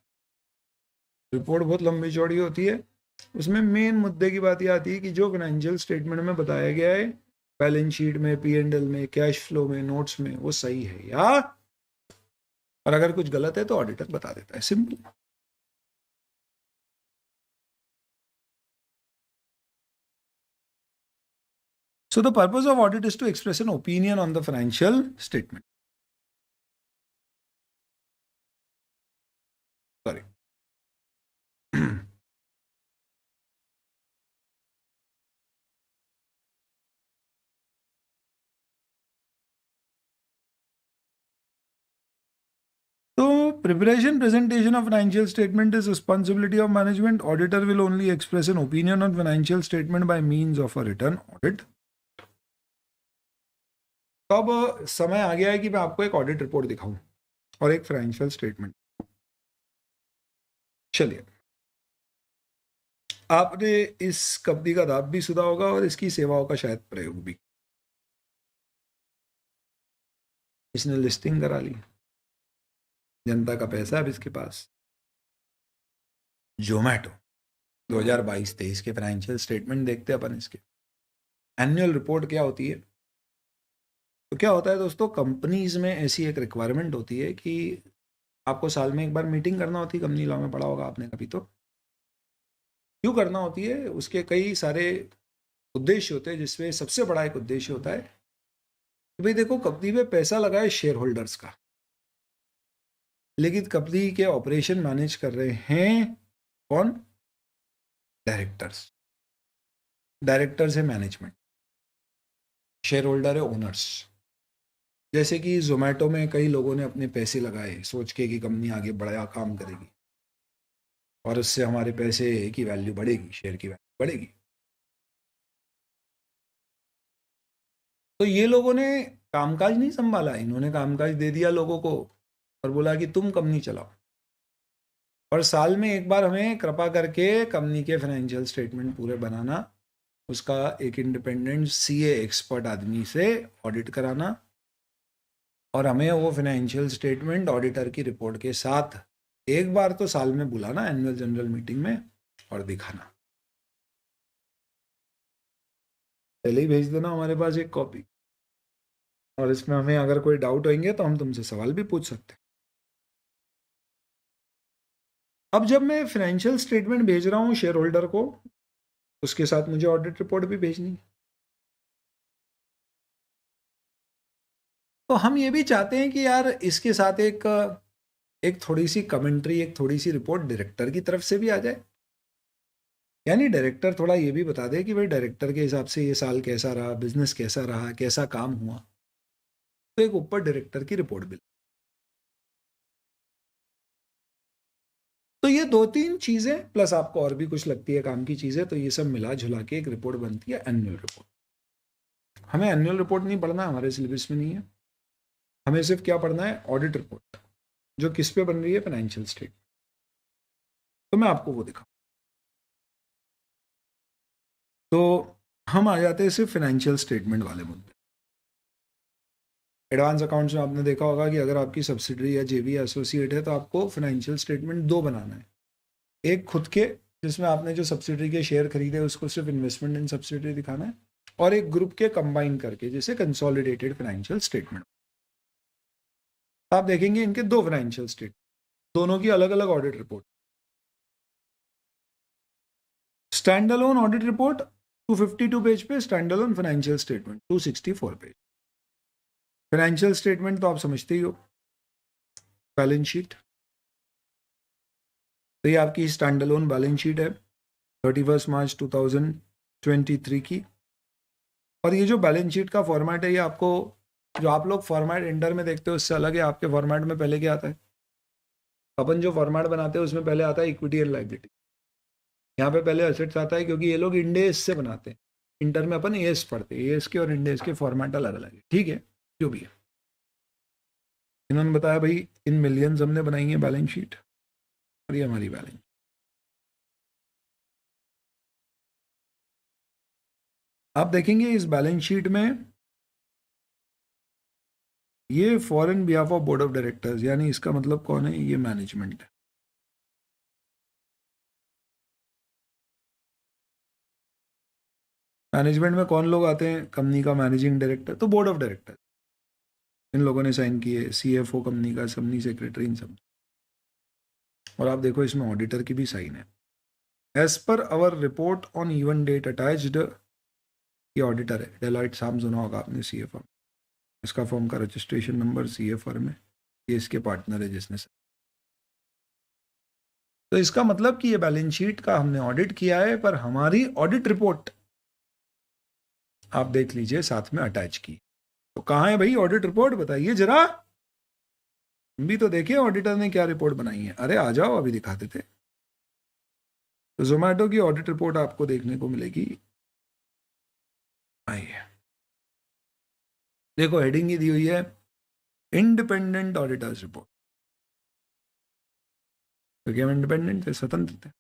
[SPEAKER 1] रिपोर्ट बहुत लंबी चौड़ी होती है, उसमें मेन मुद्दे की बात यह आती है कि जो फाइनेंशियल स्टेटमेंट में बताया गया है बैलेंस शीट में, P&L में, कैश फ्लो में, नोट्स में, वो सही है या, और अगर कुछ गलत है तो ऑडिटर बता देता है। Simple. So the purpose of audit is to express an opinion on the financial statement. Sorry. So preparation, presentation of financial statement is responsibility of management. Auditor will only express an opinion on financial statement by means of a written audit. तो अब समय आ गया है कि मैं आपको एक audit report दिखाऊं और एक फाइनेंशियल स्टेटमेंट। चलिए, आपने इस कंपनी का दाम भी सुना होगा और इसकी सेवाओं का शायद प्रयोग भी। इसने लिस्टिंग करा ली, जनता का पैसा अब इसके पास। जोमैटो 2022-23 के फाइनेंशियल स्टेटमेंट देखते अपन। इसके एनुअल रिपोर्ट क्या होती है? तो क्या होता है दोस्तों, कंपनीज में ऐसी एक रिक्वायरमेंट होती है कि आपको साल में एक बार मीटिंग करना होती है। कंपनी लॉ में पढ़ा होगा आपने कभी। तो क्यों करना होती है? उसके कई सारे उद्देश्य होते हैं, जिसमें सबसे बड़ा एक उद्देश्य होता है कि भाई देखो कंपनी में पैसा लगा है शेयर होल्डर्स का, लेकिन कंपनी के ऑपरेशन मैनेज कर रहे हैं कौन? डायरेक्टर्स। डायरेक्टर्स है मैनेजमेंट, शेयर होल्डर है ओनर्स। जैसे कि जोमेटो में कई लोगों ने अपने पैसे लगाए सोच के कि कंपनी आगे बड़ा काम करेगी और उससे हमारे पैसे की वैल्यू बढ़ेगी, शेयर की वैल्यू बढ़ेगी। तो ये लोगों ने कामकाज नहीं संभाला, इन्होंने कामकाज दे दिया लोगों को और बोला कि तुम कंपनी चलाओ। और साल में एक बार हमें कृपा करके कंपनी के फाइनेंशियल स्टेटमेंट पूरे बनाना, उसका एक इंडिपेंडेंट सीए एक्सपर्ट आदमी से ऑडिट कराना और हमें वो फाइनेंशियल स्टेटमेंट ऑडिटर की रिपोर्ट के साथ एक बार तो साल में बुलाना एनुअल जनरल मीटिंग में और दिखाना। पहले ही भेज देना हमारे पास एक कॉपी, और इसमें हमें अगर कोई डाउट होंगे तो हम तुमसे सवाल भी पूछ सकते हैं। अब जब मैं फाइनेंशियल स्टेटमेंट भेज रहा हूँ शेयर होल्डर को, उसके साथ मुझे ऑडिट रिपोर्ट भी भेजनी है। तो हम ये भी चाहते हैं कि यार इसके साथ एक थोड़ी सी कमेंट्री, एक थोड़ी सी रिपोर्ट डायरेक्टर की तरफ से भी आ जाए। यानी डायरेक्टर थोड़ा ये भी बता दे कि भाई डायरेक्टर के हिसाब से ये साल कैसा रहा, बिजनेस कैसा रहा, कैसा काम हुआ, तो एक ऊपर डायरेक्टर की रिपोर्ट भी। तो ये 2-3 चीजें प्लस आपको और भी कुछ लगती है काम की चीजें, तो ये सब मिला जुला के एक रिपोर्ट बनती है, एनुअल रिपोर्ट। हमें एनुअल रिपोर्ट नहीं पढ़ना, हमारे सिलेबस में नहीं है। हमें सिर्फ क्या पढ़ना है, ऑडिट रिपोर्ट, जो किस पे बन रही है, फाइनेंशियल स्टेटमेंट। तो मैं आपको वो दिखाऊं। तो हम आ जाते हैं सिर्फ फाइनेंशियल स्टेटमेंट वाले मुद्दे। एडवांस अकाउंट्स में आपने देखा होगा कि अगर आपकी सब्सिडरी या जेवी या एसोसिएट है तो आपको फाइनेंशियल स्टेटमेंट 2 बनाना है। एक खुद के, जिसमें आपने जो सब्सिडरी के शेयर खरीदे उसको सिर्फ इन्वेस्टमेंट इन सब्सिडरी दिखाना है, और एक ग्रुप के कंबाइन करके जिसे कंसोलिडेटेड फाइनेंशियल स्टेटमेंट। आप देखेंगे इनके 2 फाइनेंशियल स्टेटमेंट, दोनों की अलग अलग audit report. Stand alone audit report 252 page पे, stand alone financial statement 264 page. Financial statement तो आप समझते ही हो, बैलेंस शीट। तो ये आपकी स्टैंड अलोन बैलेंस शीट है 31 मार्च 2023 की। और ये जो बैलेंस शीट का फॉर्मेट है, ये आपको, जो आप लोग फॉर्मेट इंटर में देखते हो उससे अलग है। आपके फॉर्मेट में पहले क्या आता है, अपन जो फॉर्मेट बनाते हैं उसमें पहले आता है इक्विटी एंड लायबिलिटी। यहाँ पे पहले एसेट्स आता है, क्योंकि ये लोग इंडेस से बनाते हैं। इंटर में अपन एएस पढ़ते हैं, एएस के और इंडेस के फॉर्मेट अलग अलग है, ठीक है, जो भी है। इन्होंने बताया भाई इन मिलियंस हमने बनाई है बैलेंस शीट, और ये हमारी बैलेंस। आप देखेंगे इस बैलेंस शीट में ये foreign behalf of board of directors, यानी इसका मतलब कौन है, ये मैनेजमेंट है। मैनेजमेंट में कौन लोग आते हैं, कंपनी का मैनेजिंग डायरेक्टर, तो बोर्ड ऑफ डायरेक्टर इन लोगों ने साइन किए, सीएफओ कंपनी का, कंपनी सेक्रेटरी, इन सब। और आप देखो इसमें ऑडिटर की भी साइन है। As per our report on even date attached, ये ऑडिटर है, डेलॉइट साम सुना होगा आपने, सीए फर्म। इसका फर्म का रजिस्ट्रेशन नंबर सीए फर्म है, ये इसके पार्टनर है जिसने। तो इसका मतलब कि ये बैलेंस शीट का हमने ऑडिट किया है, पर हमारी ऑडिट रिपोर्ट आप देख लीजिए साथ में अटैच की। तो कहाँ है भाई ऑडिट रिपोर्ट, बताइए जरा। हम भी तो देखिए ऑडिटर ने क्या रिपोर्ट बनाई है। अरे आ जाओ, अभी दिखाते थे। तो जोमेटो की ऑडिट रिपोर्ट आपको देखने को मिलेगी, आइए देखो, हेडिंग ही दी हुई है इंडिपेंडेंट ऑडिटर्स रिपोर्ट, क्योंकि हम इंडिपेंडेंट थे, स्वतंत्र थे।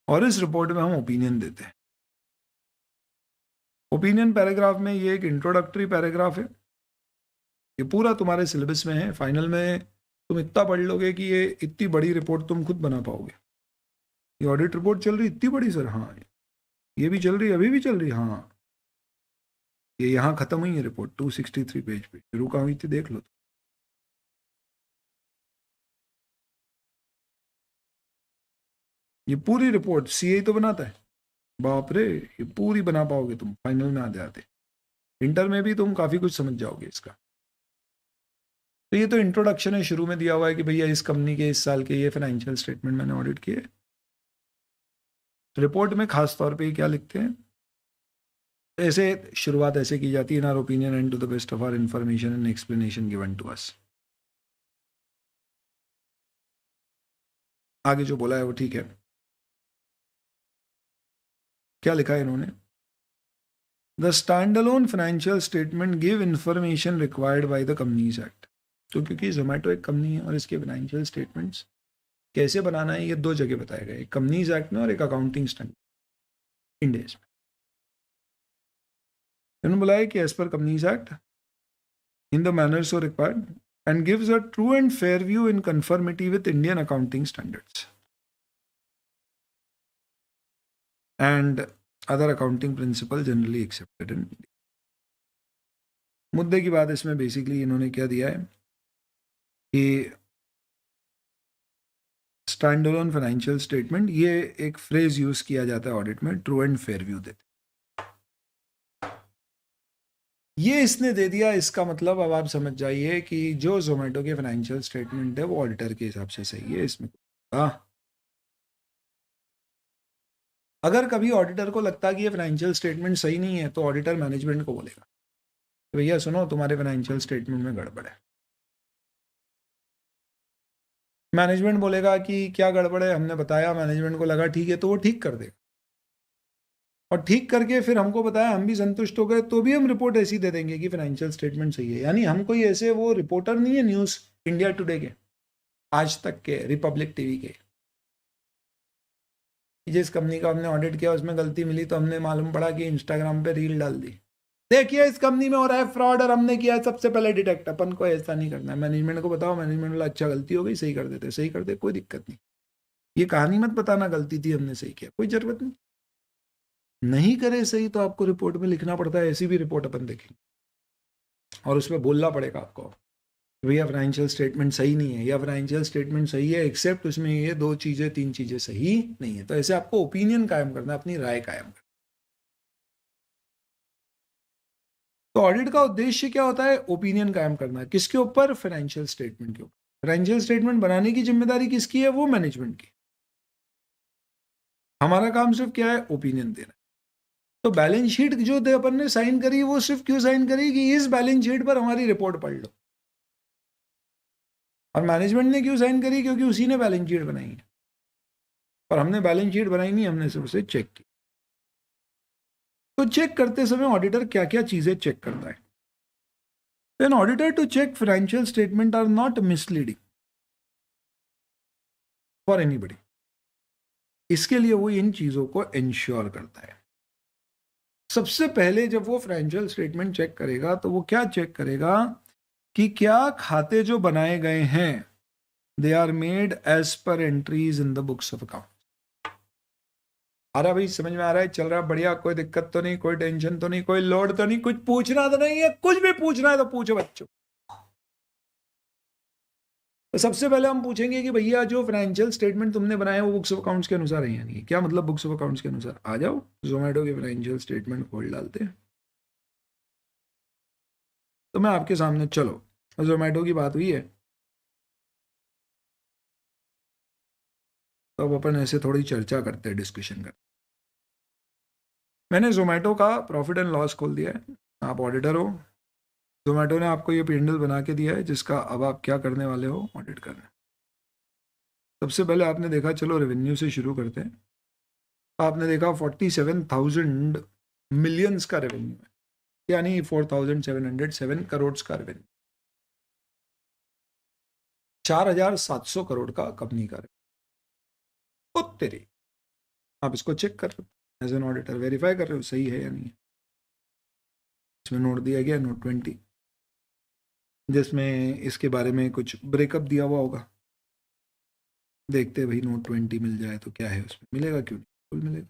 [SPEAKER 1] और इस रिपोर्ट में हम ओपिनियन देते हैं। ओपिनियन पैराग्राफ में ये एक इंट्रोडक्टरी पैराग्राफ है, ये पूरा तुम्हारे सिलेबस में है। फाइनल में तुम इतना पढ़ लोगे कि ये इतनी बड़ी रिपोर्ट तुम खुद बना पाओगे। ये ऑडिट रिपोर्ट चल रही इतनी बड़ी, सर? हाँ। ये भी चल रही, अभी भी चल रही, हाँ। ये यहाँ खत्म हुई है रिपोर्ट 263 पेज पे, शुरू कहाँ हुई थी देख लो। ये पूरी रिपोर्ट सीए तो बनाता है, बाप रे, ये पूरी बना पाओगे तुम फाइनल में आते आते। इंटर में भी तुम काफी कुछ समझ जाओगे इसका। तो ये तो इंट्रोडक्शन है, शुरू में दिया हुआ है कि भैया इस कंपनी के इस साल के ये फाइनेंशियल स्टेटमेंट मैंने ऑडिट किए। रिपोर्ट में खास तौर पे क्या लिखते हैं, ऐसे शुरुआत ऐसे की जाती है, in our opinion and to the best of our information and explanation given to us. आगे जो बोला है वो ठीक है। क्या लिखा है इन्होंने, the stand alone financial statement give information required by the companies act. तो क्योंकि जोमेटो एक कंपनी है और इसके फाइनेंशियल स्टेटमेंट्स कैसे बनाना है ये 2 जगह बताया गया, एक कंपनीज एक्ट में और एक अकाउंटिंग स्टैंडर्ड इंडेस में। इन्होंने बोला है कि as per companies act in the manner so required and gives a true and fair view in conformity with Indian accounting standards and other accounting principles generally accepted in India. मुद्दे की बात इसमें basically इन्होंने क्या दिया है कि stand alone financial statement, ये एक फ्रेज यूज किया जाता है ऑडिट में, ट्रू एंड फेयर व्यू देते। ये इसने दे दिया, इसका मतलब अब आप समझ जाइए कि जो जोमेटो के फाइनेंशियल स्टेटमेंट है वो ऑडिटर के हिसाब से सही है। इसमें अगर कभी ऑडिटर को लगता है कि ये फाइनेंशियल स्टेटमेंट सही नहीं है तो ऑडिटर मैनेजमेंट को बोलेगा, भैया सुनो तुम्हारे फाइनेंशियल स्टेटमेंट में गड़बड़ है। मैनेजमेंट बोलेगा कि क्या गड़बड़ है, हमने बताया, मैनेजमेंट को लगा ठीक है तो वो ठीक कर देगा, और ठीक करके फिर हमको बताया, हम भी संतुष्ट हो गए, तो भी हम रिपोर्ट ऐसी दे देंगे कि फाइनेंशियल स्टेटमेंट सही है। यानी हम कोई ऐसे वो रिपोर्टर नहीं है न्यूज़ इंडिया टुडे के, आज तक के, रिपब्लिक टीवी के, जिस कंपनी का हमने ऑडिट किया उसमें गलती मिली तो हमने मालूम पड़ा कि इंस्टाग्राम पे रील डाल दी, देखिए इस कंपनी में हो रहा है फ्रॉड और हमने किया है सबसे पहले डिटेक्ट। अपन को ऐसा नहीं करना है, मैनेजमेंट को बताओ, मैनेजमेंट वाला अच्छा गलती हो गई, सही कर देते, सही कर दे, कोई दिक्कत नहीं। ये कहानी मत बताना गलती थी हमने सही किया, कोई जरूरत नहीं। नहीं करे सही तो आपको रिपोर्ट में लिखना पड़ता है, ऐसी भी रिपोर्ट अपन देखेंगे और उसमें बोलना पड़ेगा आपको, भैया फाइनेंशियल स्टेटमेंट सही नहीं है या फाइनेंशियल स्टेटमेंट सही है एक्सेप्ट उसमें ये 2 चीजें 3 चीजें सही नहीं है। तो ऐसे आपको ओपिनियन कायम करना है, अपनी राय कायम करना। तो ऑडिट का उद्देश्य क्या होता है? ओपिनियन कायम करना। किसके ऊपर? फाइनेंशियल स्टेटमेंट के ऊपर। फाइनेंशियल स्टेटमेंट बनाने की जिम्मेदारी किसकी है? वो मैनेजमेंट की। हमारा काम सिर्फ क्या है? ओपिनियन देना। तो बैलेंस शीट जो अपन ने साइन करी, वो सिर्फ क्यों साइन करी कि इस बैलेंस शीट पर हमारी रिपोर्ट पढ़ लो। और मैनेजमेंट ने क्यों साइन करी? क्योंकि उसी ने बैलेंस शीट बनाई है, और हमने बैलेंस शीट बनाई नहीं, हमने सिर्फ उसे चेक की। तो चेक करते समय ऑडिटर क्या क्या चीजें चेक करता है? An auditor to check financial statement are not misleading for anybody. इसके लिए वो इन चीजों को इंश्योर करता है। सबसे पहले जब वो फाइनेंशियल स्टेटमेंट चेक करेगा तो वो क्या चेक करेगा कि क्या खाते जो बनाए गए हैं they are made as per entries in the books of account. आ रहा भाई, समझ में आ रहा है? चल रहा बढ़िया, कोई दिक्कत तो नहीं, कोई टेंशन तो नहीं, कोई लोड तो नहीं, कुछ पूछना तो नहीं है? कुछ भी पूछना है तो पूछो बच्चों। तो सबसे पहले हम पूछेंगे कि भैया जो फाइनेंशियल स्टेटमेंट तुमने बनाया वो बुक्स ऑफ अकाउंट्स के अनुसार है या नहीं? क्या मतलब बुक्स ऑफ अकाउंट्स के अनुसार? आ जाओ जोमेटो के फाइनेंशियल स्टेटमेंट खोल डालते हैं। तो मैं आपके सामने, चलो जोमेटो की बात हुई है तो अब अपन ऐसे थोड़ी चर्चा करते हैं, डिस्कशन करते। मैंने जोमेटो का प्रॉफिट एंड लॉस खोल दिया है, आप ऑडिटर हो, जोमेटो ने आपको ये P&L बना के दिया है जिसका अब आप क्या करने वाले हो? ऑडिट करना। सबसे पहले आपने देखा, चलो रेवेन्यू से शुरू करते हैं। आपने देखा 47,000 मिलियंस का रेवेन्यू है, यानी 4,707 करोड़ का रेवेन्यू, 4,700 करोड़ का कंपनी का रेवेन्यू। तो तेरी, आप इसको चेक कर रहे हो एज एन ऑडिटर, वेरीफाई कर रहे हो सही है या नहीं है। इसमें नोट दिया गया, नोट 20, जिसमें इसके बारे में कुछ ब्रेकअप दिया हुआ होगा। देखते भाई, नोट 20 मिल जाए तो क्या है उसमें, मिलेगा क्यों नहीं, बिल्कुल मिलेगा।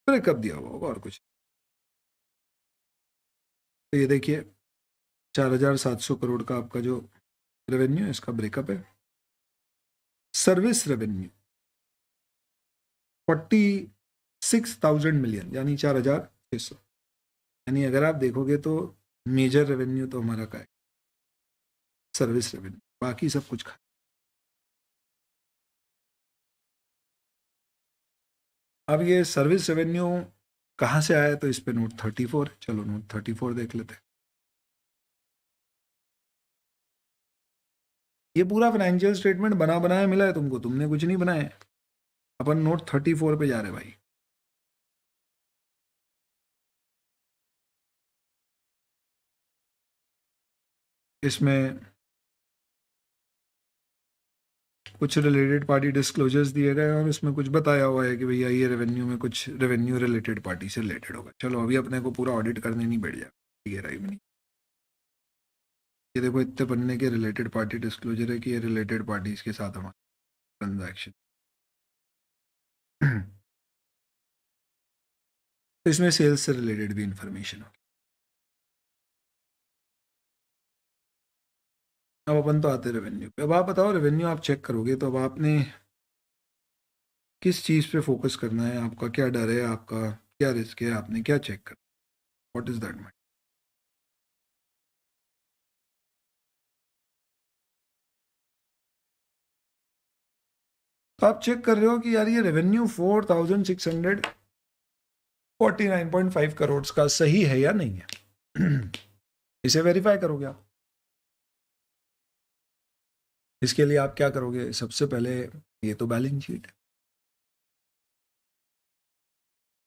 [SPEAKER 1] ब्रेकअप दिया हुआ होगा और कुछ। तो ये देखिए 4,700 करोड़ का आपका जो रेवेन्यू है, इसका ब्रेकअप है। सर्विस रेवेन्यू 46,000 मिलियन, यानी 4,600। यानी अगर आप देखोगे तो मेजर रेवेन्यू तो हमारा का है सर्विस रेवेन्यू, बाकी सब कुछ खा। अब ये सर्विस रेवेन्यू कहाँ से आया? तो इस पे नोट 34 है, चलो नोट 34 देख लेते हैं। ये पूरा फाइनेंशियल स्टेटमेंट बना बनाया मिला है तुमको, तुमने कुछ नहीं बनाया है। अपन नोट 34 पे जा रहे भाई। इसमें कुछ रिलेटेड पार्टी डिस्क्लोजर्स दिए गए हैं और इसमें कुछ बताया हुआ है कि भैया ये रेवेन्यू में कुछ रेवेन्यू रिलेटेड पार्टी से रिलेटेड होगा। चलो अभी अपने को पूरा ऑडिट करने नहीं बैठ जाए, गहराई में नहीं। ये देखो इतने पन्ने के रिलेटेड पार्टी डिस्क्लोजर है कि ये रिलेटेड पार्टीज के साथ हमारा ट्रांजैक्शन। तो इसमें सेल्स से रिलेटेड भी इंफॉर्मेशन होगी। अब अपन तो आते रेवेन्यू पे। अब आप बताओ, रेवेन्यू आप चेक करोगे तो अब आपने किस चीज़ पे फोकस करना है? आपका क्या डर है, आपका क्या रिस्क है, आपने क्या चेक करना? What is that? तो आप चेक कर रहे हो कि यार ये रेवेन्यू 4649.5 करोड़ का सही है या नहीं है। इसे वेरीफाई करोगे आप। इसके लिए आप क्या करोगे, सबसे पहले ये तो बैलेंस शीट है,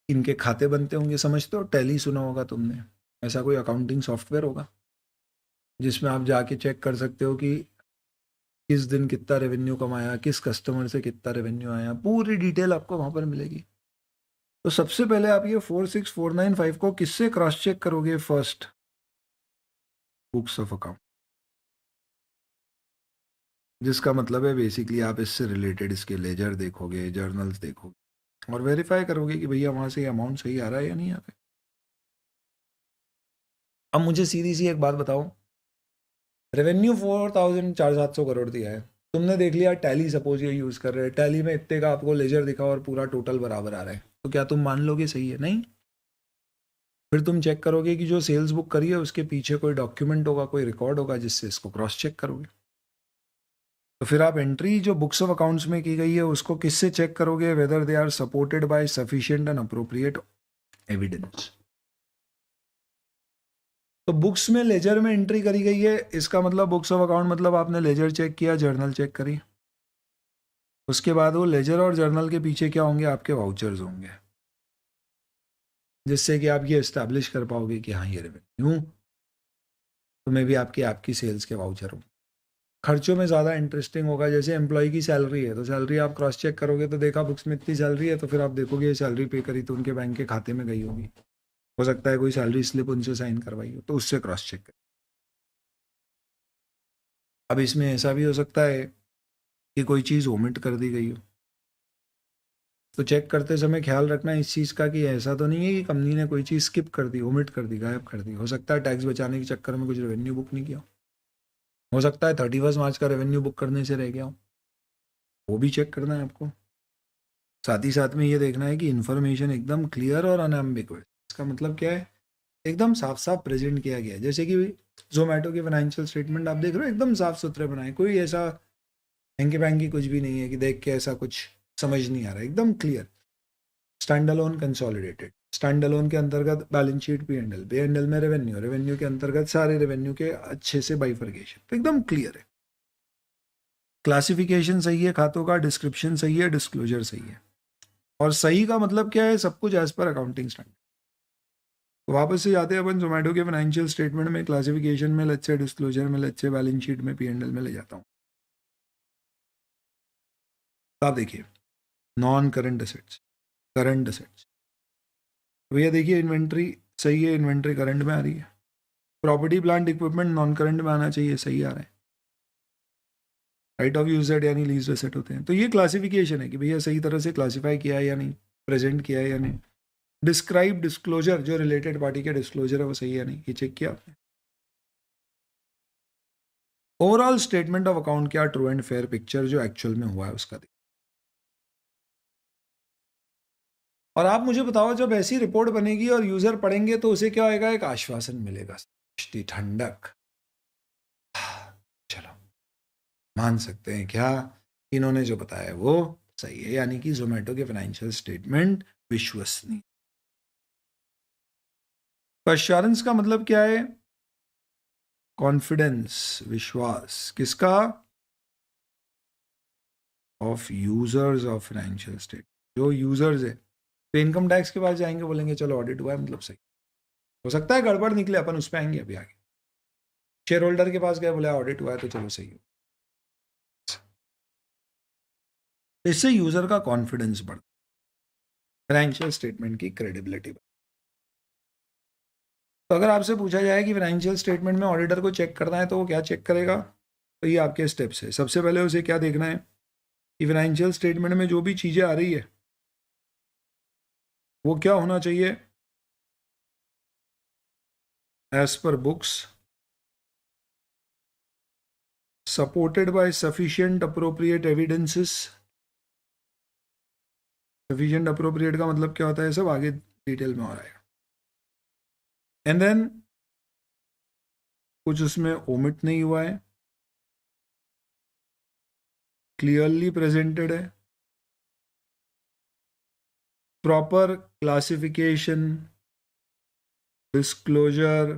[SPEAKER 1] इनके खाते बनते होंगे, समझते हो, टैली सुना होगा तुमने, ऐसा कोई अकाउंटिंग सॉफ्टवेयर होगा जिसमें आप जाके चेक कर सकते हो कि किस दिन कितना रेवेन्यू कमाया, किस कस्टमर से कितना रेवेन्यू आया, पूरी डिटेल आपको वहां पर मिलेगी। तो सबसे पहले आप ये 46495 को किससे क्रॉस चेक करोगे, फर्स्ट बुक्स ऑफ अकाउंट, जिसका मतलब है बेसिकली आप इससे रिलेटेड इसके लेजर देखोगे, जर्नल्स देखोगे और वेरीफाई करोगे कि भैया वहां से अमाउंट सही आ रहा है या नहीं आ रहा है। अब मुझे सीधी सी एक बात बताओ, रेवेन्यू 4,700 करोड़ दिया है, तुमने देख लिया टैली, सपोज ये यूज कर रहे हैं, टैली में इतने का आपको लेजर दिखा और पूरा टोटल बराबर आ रहा है, तो क्या तुम मान लोगे सही है? नहीं। फिर तुम चेक करोगे कि जो सेल्स बुक करी है उसके पीछे कोई डॉक्यूमेंट होगा, कोई रिकॉर्ड होगा जिससे इसको क्रॉस चेक करोगे। तो फिर आप एंट्री जो बुक्स ऑफ अकाउंट्स में की गई है उसको किससे चेक करोगे, whether they are supported by sufficient and appropriate evidence. तो बुक्स में लेजर में एंट्री करी गई है, इसका मतलब बुक्स ऑफ अकाउंट मतलब आपने लेजर चेक किया, जर्नल चेक करी, उसके बाद वो लेजर और जर्नल के पीछे क्या होंगे, आपके वाउचर्स होंगे, जिससे कि आप ये एस्टैब्लिश कर पाओगे कि हाँ ये रेवेन्यू तो मे भी आपकी सेल्स के वाउचर होंगे। खर्चों में ज़्यादा इंटरेस्टिंग होगा, जैसे एम्प्लॉय की सैलरी है तो सैलरी आप क्रॉस चेक करोगे तो देखा बुक्स में इतनी सैलरी है, तो फिर आप देखोगे ये सैलरी पे करी तो उनके बैंक के खाते में गई होगी, हो सकता है कोई सैलरी स्लिप उनसे साइन करवाई हो, तो उससे क्रॉस चेक करें। अब इसमें ऐसा भी हो सकता है कि कोई चीज़ ओमिट कर दी गई हो, तो चेक करते समय ख्याल रखना इस चीज़ का कि ऐसा तो नहीं है कि कंपनी ने कोई चीज़ स्किप कर दी, ओमिट कर दी, गायब कर दी। हो सकता है टैक्स बचाने के चक्कर में कुछ रेवेन्यू बुक नहीं किया, हो सकता है 31 मार्च का रेवेन्यू बुक करने से रह गया हो, वो भी चेक करना है आपको। साथ ही साथ में ये देखना है कि इन्फॉर्मेशन एकदम क्लियर और अनएम्बिगुअस, इसका मतलब क्या है, एकदम साफ साफ प्रेजेंट किया गया है। जैसे कि जोमेटो के फाइनेंशियल स्टेटमेंट आप देख रहे हो, एकदम साफ सुथरे बनाए, कोई ऐसा हैंकी पैंकी कुछ भी नहीं है कि देख के ऐसा कुछ समझ नहीं आ रहा है, एकदम clear. Stand alone consolidated, stand alone के अंतर्गत balance sheet, P and L में रेवेन्यू, रेवेन्यू के अंतर्गत सारे रेवेन्यू के अच्छे से बाइफर्केशन, तो एकदम क्लियर है। क्लासिफिकेशन सही है खातों का, डिस्क्रिप्शन सही है, डिस्क्लोजर सही है। और सही का मतलब क्या है, सब कुछ एज पर अकाउंटिंग स्टैंडर्ड। तो वापस से जाते हैं अपन जोमेटो के फाइनेंशियल स्टेटमेंट में, क्लासिफिकेशन में, लेट्स से डिस्क्लोजर में, लेट्स से बैलेंस शीट में, पी&एल में ले जाता हूँ। आप देखिए non current assets, current assets, भैया देखिए इन्वेंट्री सही है, इन्वेंट्री करंट में आ रही है, property plant equipment non current में आना चाहिए, सही आ रहा है। राइट ऑफ यूज या नहीं, लीज एसेट होते हैं। तो ये क्लासिफिकेशन है कि भैया सही तरह से क्लासिफाई किया है या नहीं, प्रेजेंट किया है या नहीं। डिस्क्राइब डिस्क्लोजर, जो रिलेटेड पार्टी का डिस्क्लोजर है वो सही है नहीं, ये चेक किया आपने। ओवरऑल स्टेटमेंट ऑफ अकाउंट क्या, ट्रू एंड फेयर पिक्चर जो एक्चुअल में हुआ है उसका। और आप मुझे बताओ, जब ऐसी रिपोर्ट बनेगी और यूजर पढ़ेंगे तो उसे क्या होएगा, एक आश्वासन मिलेगा, ठंडक, चलो मान सकते हैं क्या इन्होंने जो बताया वो सही है, यानी कि जोमेटो के फाइनेंशियल स्टेटमेंट विश्वसनीय। तो एश्योरेंस का मतलब क्या है, कॉन्फिडेंस, विश्वास, किसका, of users of financial state, जो यूजर्स है। तो इनकम टैक्स के पास जाएंगे, बोलेंगे चलो ऑडिट हुआ है मतलब सही, हो सकता है गड़बड़ निकले, अपन उस पर आएंगे अभी आगे। शेयर होल्डर के पास गए, बोले ऑडिट हुआ है तो चलो सही हो। इससे यूजर का कॉन्फिडेंस बढ़ता, फाइनेंशियल स्टेटमेंट की क्रेडिबिलिटी बढ़ती। तो अगर आपसे पूछा जाए कि फाइनेंशियल स्टेटमेंट में ऑडिटर को चेक करना है तो वो क्या चेक करेगा, तो ये आपके स्टेप्स है। सबसे पहले उसे क्या देखना है कि फाइनेंशियल स्टेटमेंट में जो भी चीजें आ रही है वो क्या होना चाहिए, as per books, supported by sufficient appropriate evidences. Sufficient appropriate का मतलब क्या होता है, सब आगे डिटेल में हो रहा है। एंड देन कुछ उसमें ओमिट नहीं हुआ है, क्लियरली प्रेजेंटेड है, प्रॉपर क्लासिफिकेशन, डिस्क्लोजर,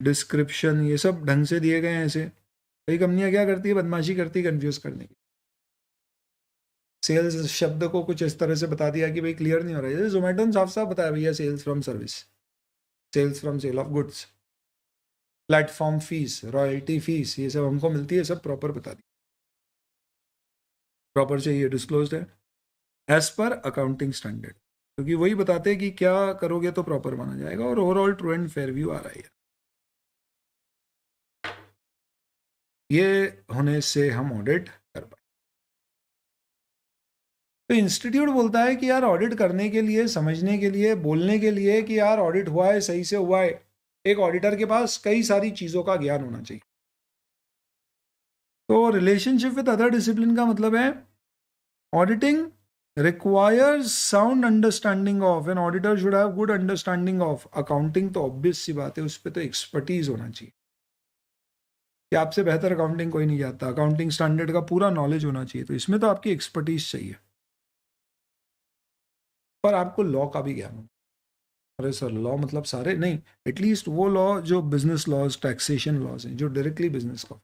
[SPEAKER 1] डिस्क्रिप्शन, ये सब ढंग से दिए गए हैं। ऐसे कई कंपनियां क्या करती है, बदमाशी करती है कंफ्यूज करने की। सेल्स शब्द को कुछ इस तरह से बता दिया कि भाई क्लियर नहीं हो रहा है। जोमेटो ने साफ साफ बताया भैया sales from service, sales from sale of goods, platform fees, royalty fees, ये सब हमको मिलती है, सब प्रॉपर बता दी, प्रॉपर चाहिए, डिस्क्लोज्ड है एज पर अकाउंटिंग स्टैंडर्ड, क्योंकि वही बताते हैं कि क्या करोगे तो प्रॉपर माना जाएगा। और overall true and fair view आ रहा है। ये होने से हम ऑडिट कर पाए। तो इंस्टीट्यूट बोलता है कि यार ऑडिट करने के लिए, समझने के लिए, बोलने के लिए कि यार ऑडिट हुआ है, सही से हुआ है, एक ऑडिटर के पास कई सारी चीज़ों का ज्ञान होना चाहिए। तो रिलेशनशिप विद अदर डिसिप्लिन का मतलब है auditing requires sound understanding of, an auditor should have good understanding of accounting। तो ऑब्वियस सी बात है, उस पर तो एक्सपर्टीज होना चाहिए कि आपसे बेहतर अकाउंटिंग कोई नहीं जाता, अकाउंटिंग स्टैंडर्ड का पूरा नॉलेज होना चाहिए। तो इसमें तो आपकी एक्सपर्टीज चाहिए, पर आपको लॉ का भी ज्ञान हो। अरे सर लॉ मतलब सारे नहीं, एटलीस्ट वो लॉ जो बिजनेस लॉज, टैक्सेशन लॉज हैं, जो डायरेक्टली बिजनेस का,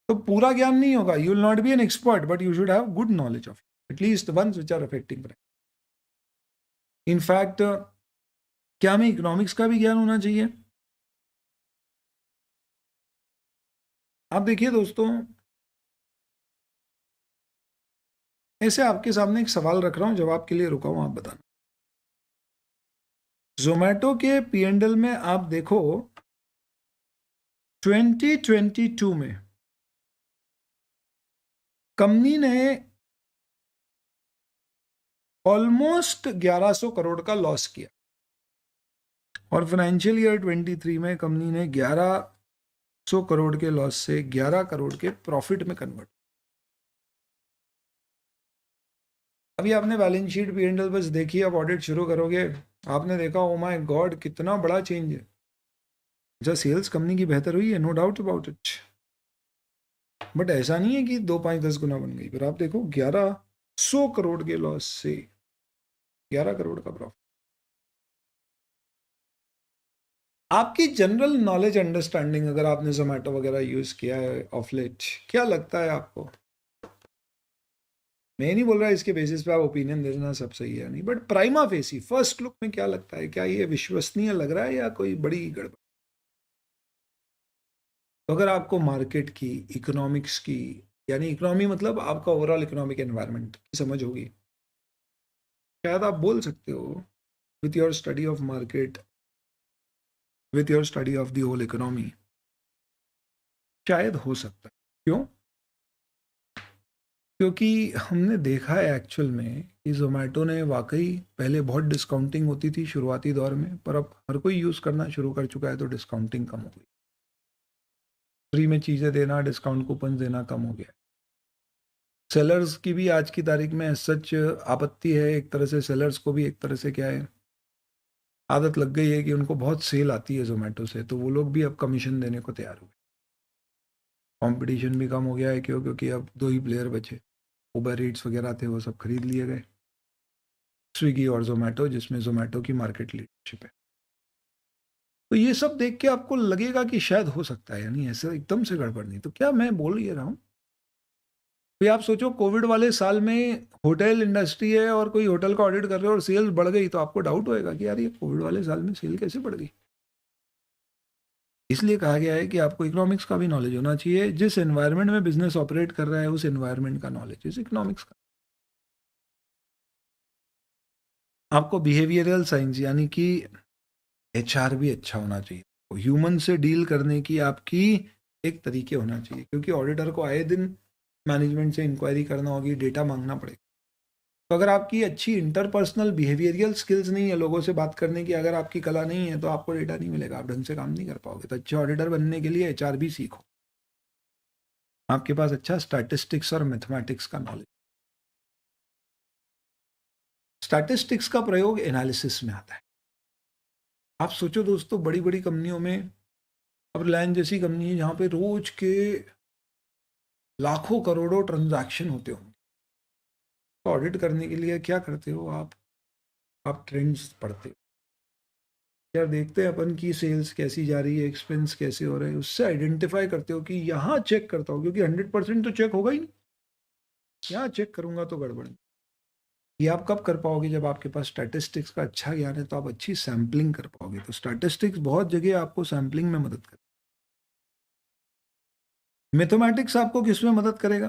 [SPEAKER 1] तो पूरा ज्ञान नहीं होगा। You will not be an expert, but you should have good knowledge of at least ones which are affecting. In fact क्या हमें इकोनॉमिक्स का भी ज्ञान होना चाहिए? आप देखिए दोस्तों, ऐसे आपके सामने एक सवाल रख रहा हूं, जवाब के लिए रुका हूं, आप बताना। जोमेटो के P&L में आप देखो 2022 में कंपनी ने ऑलमोस्ट 1100 करोड़ का लॉस किया, और फाइनेंशियल ईयर 23 में कंपनी ने 1100 करोड़ के लॉस से 11 करोड़ के प्रॉफिट में कन्वर्ट। अभी आपने बैलेंस शीट P&L बस देखी, अब ऑडिट शुरू करोगे, आपने देखा ओ माय गॉड कितना बड़ा चेंज है। जब सेल्स कंपनी की बेहतर हुई है, no doubt about it, but ऐसा नहीं है कि 2, 5, 10 गुना बन गई। फिर आप देखो 1100 करोड़ के लॉस से 11 करोड़ का प्रॉफिट। आपकी जनरल नॉलेज, अंडरस्टैंडिंग, अगर आपने जोमेटो वगैरह यूज किया है ऑफ लेट, क्या लगता है आपको? मैं नहीं बोल रहा इसके बेसिस पे आप ओपिनियन देना सब सही है नहीं, but prima facie first look में क्या लगता है? क्या ये विश्वसनीय लग रहा है या कोई बड़ी गड़बड़? तो अगर आपको मार्केट की, इकोनॉमिक्स की, यानी इकोनॉमी मतलब आपका ओवरऑल इकोनॉमिक एनवायरनमेंट की समझ होगी, शायद आप बोल सकते हो with your study of market, with your study of the whole economy, शायद हो सकता है। क्यों? क्योंकि हमने देखा है एक्चुअल में कि जोमेटो ने वाकई पहले बहुत डिस्काउंटिंग होती थी शुरुआती दौर में, पर अब हर कोई यूज़ करना शुरू कर चुका है, तो डिस्काउंटिंग कम हो गई। फ्री में चीज़ें देना, डिस्काउंट कूपन देना कम हो गया। सेलर्स की भी आज की तारीख में सच आपत्ति है, एक तरह से सेलर्स को भी एक तरह से क्या है, आदत लग गई है कि उनको बहुत सेल आती है जोमेटो से, तो वो लोग भी अब कमीशन देने को तैयार हुए। कंपटीशन भी कम हो गया है, क्यों? क्योंकि अब 2 ही प्लेयर बचे, उबर ईट्स वगैरह थे वो सब खरीद लिए गए, स्विगी और जोमेटो, जिसमें जोमेटो की मार्केट लीडरशिप है। तो ये सब देख के आपको लगेगा कि शायद हो सकता है, यानी ऐसे एकदम से गड़बड़ नहीं। तो क्या मैं बोल ये रहा हूँ, फिर आप सोचो कोविड वाले साल में होटल इंडस्ट्री है और कोई होटल का ऑडिट कर रहे हो और सेल्स बढ़ गई, तो आपको डाउट होएगा कि यार ये कोविड वाले साल में सेल कैसे बढ़ गई। इसलिए कहा गया है कि आपको इकोनॉमिक्स का भी नॉलेज होना चाहिए, जिस एनवायरनमेंट में बिजनेस ऑपरेट कर रहा है उस एनवायरनमेंट का नॉलेज, इस इकोनॉमिक्स का। आपको बिहेवियरल साइंस यानी कि HR भी अच्छा होना चाहिए, ह्यूमन से डील करने की आपकी एक तरीके होना चाहिए, क्योंकि ऑडिटर को आए दिन मैनेजमेंट से इंक्वायरी करना होगी, डेटा मांगना पड़ेगा। तो अगर आपकी अच्छी इंटरपर्सनल बिहेवियरल स्किल्स नहीं है, लोगों से बात करने की अगर आपकी कला नहीं है, तो आपको डेटा नहीं मिलेगा, आप ढंग से काम नहीं कर पाओगे। तो अच्छे ऑडिटर बनने के लिए HR भी सीखो, आपके पास अच्छा स्टैटिस्टिक्स और मैथमेटिक्स का नॉलेज। स्टैटिस्टिक्स का प्रयोग एनालिसिस में आता है। आप सोचो दोस्तों, बड़ी बड़ी कंपनियों में, अब रिलायंस जैसी कंपनी है जहाँ पे रोज के लाखों करोड़ों ट्रांजैक्शन होते होंगे, ऑडिट करने के लिए क्या करते हो आप ट्रेंड्स पढ़ते हो यार, देखते हैं अपन की सेल्स कैसी जा रही है, एक्सपेंस कैसे हो रहे हैं, उससे आइडेंटिफाई करते हो कि यहाँ चेक करता हूँ, क्योंकि 100% तो चेक होगा ही नहीं, यहाँ चेक करूंगा तो गड़बड़। ये आप कब कर पाओगे? जब आपके पास स्टैटिस्टिक्स का अच्छा ज्ञान है, तो आप अच्छी सैम्पलिंग कर पाओगे। तो स्टैटिस्टिक्स बहुत जगह आपको सैम्पलिंग में मदद करे। मैथमेटिक्स आपको किस में मदद करेगा?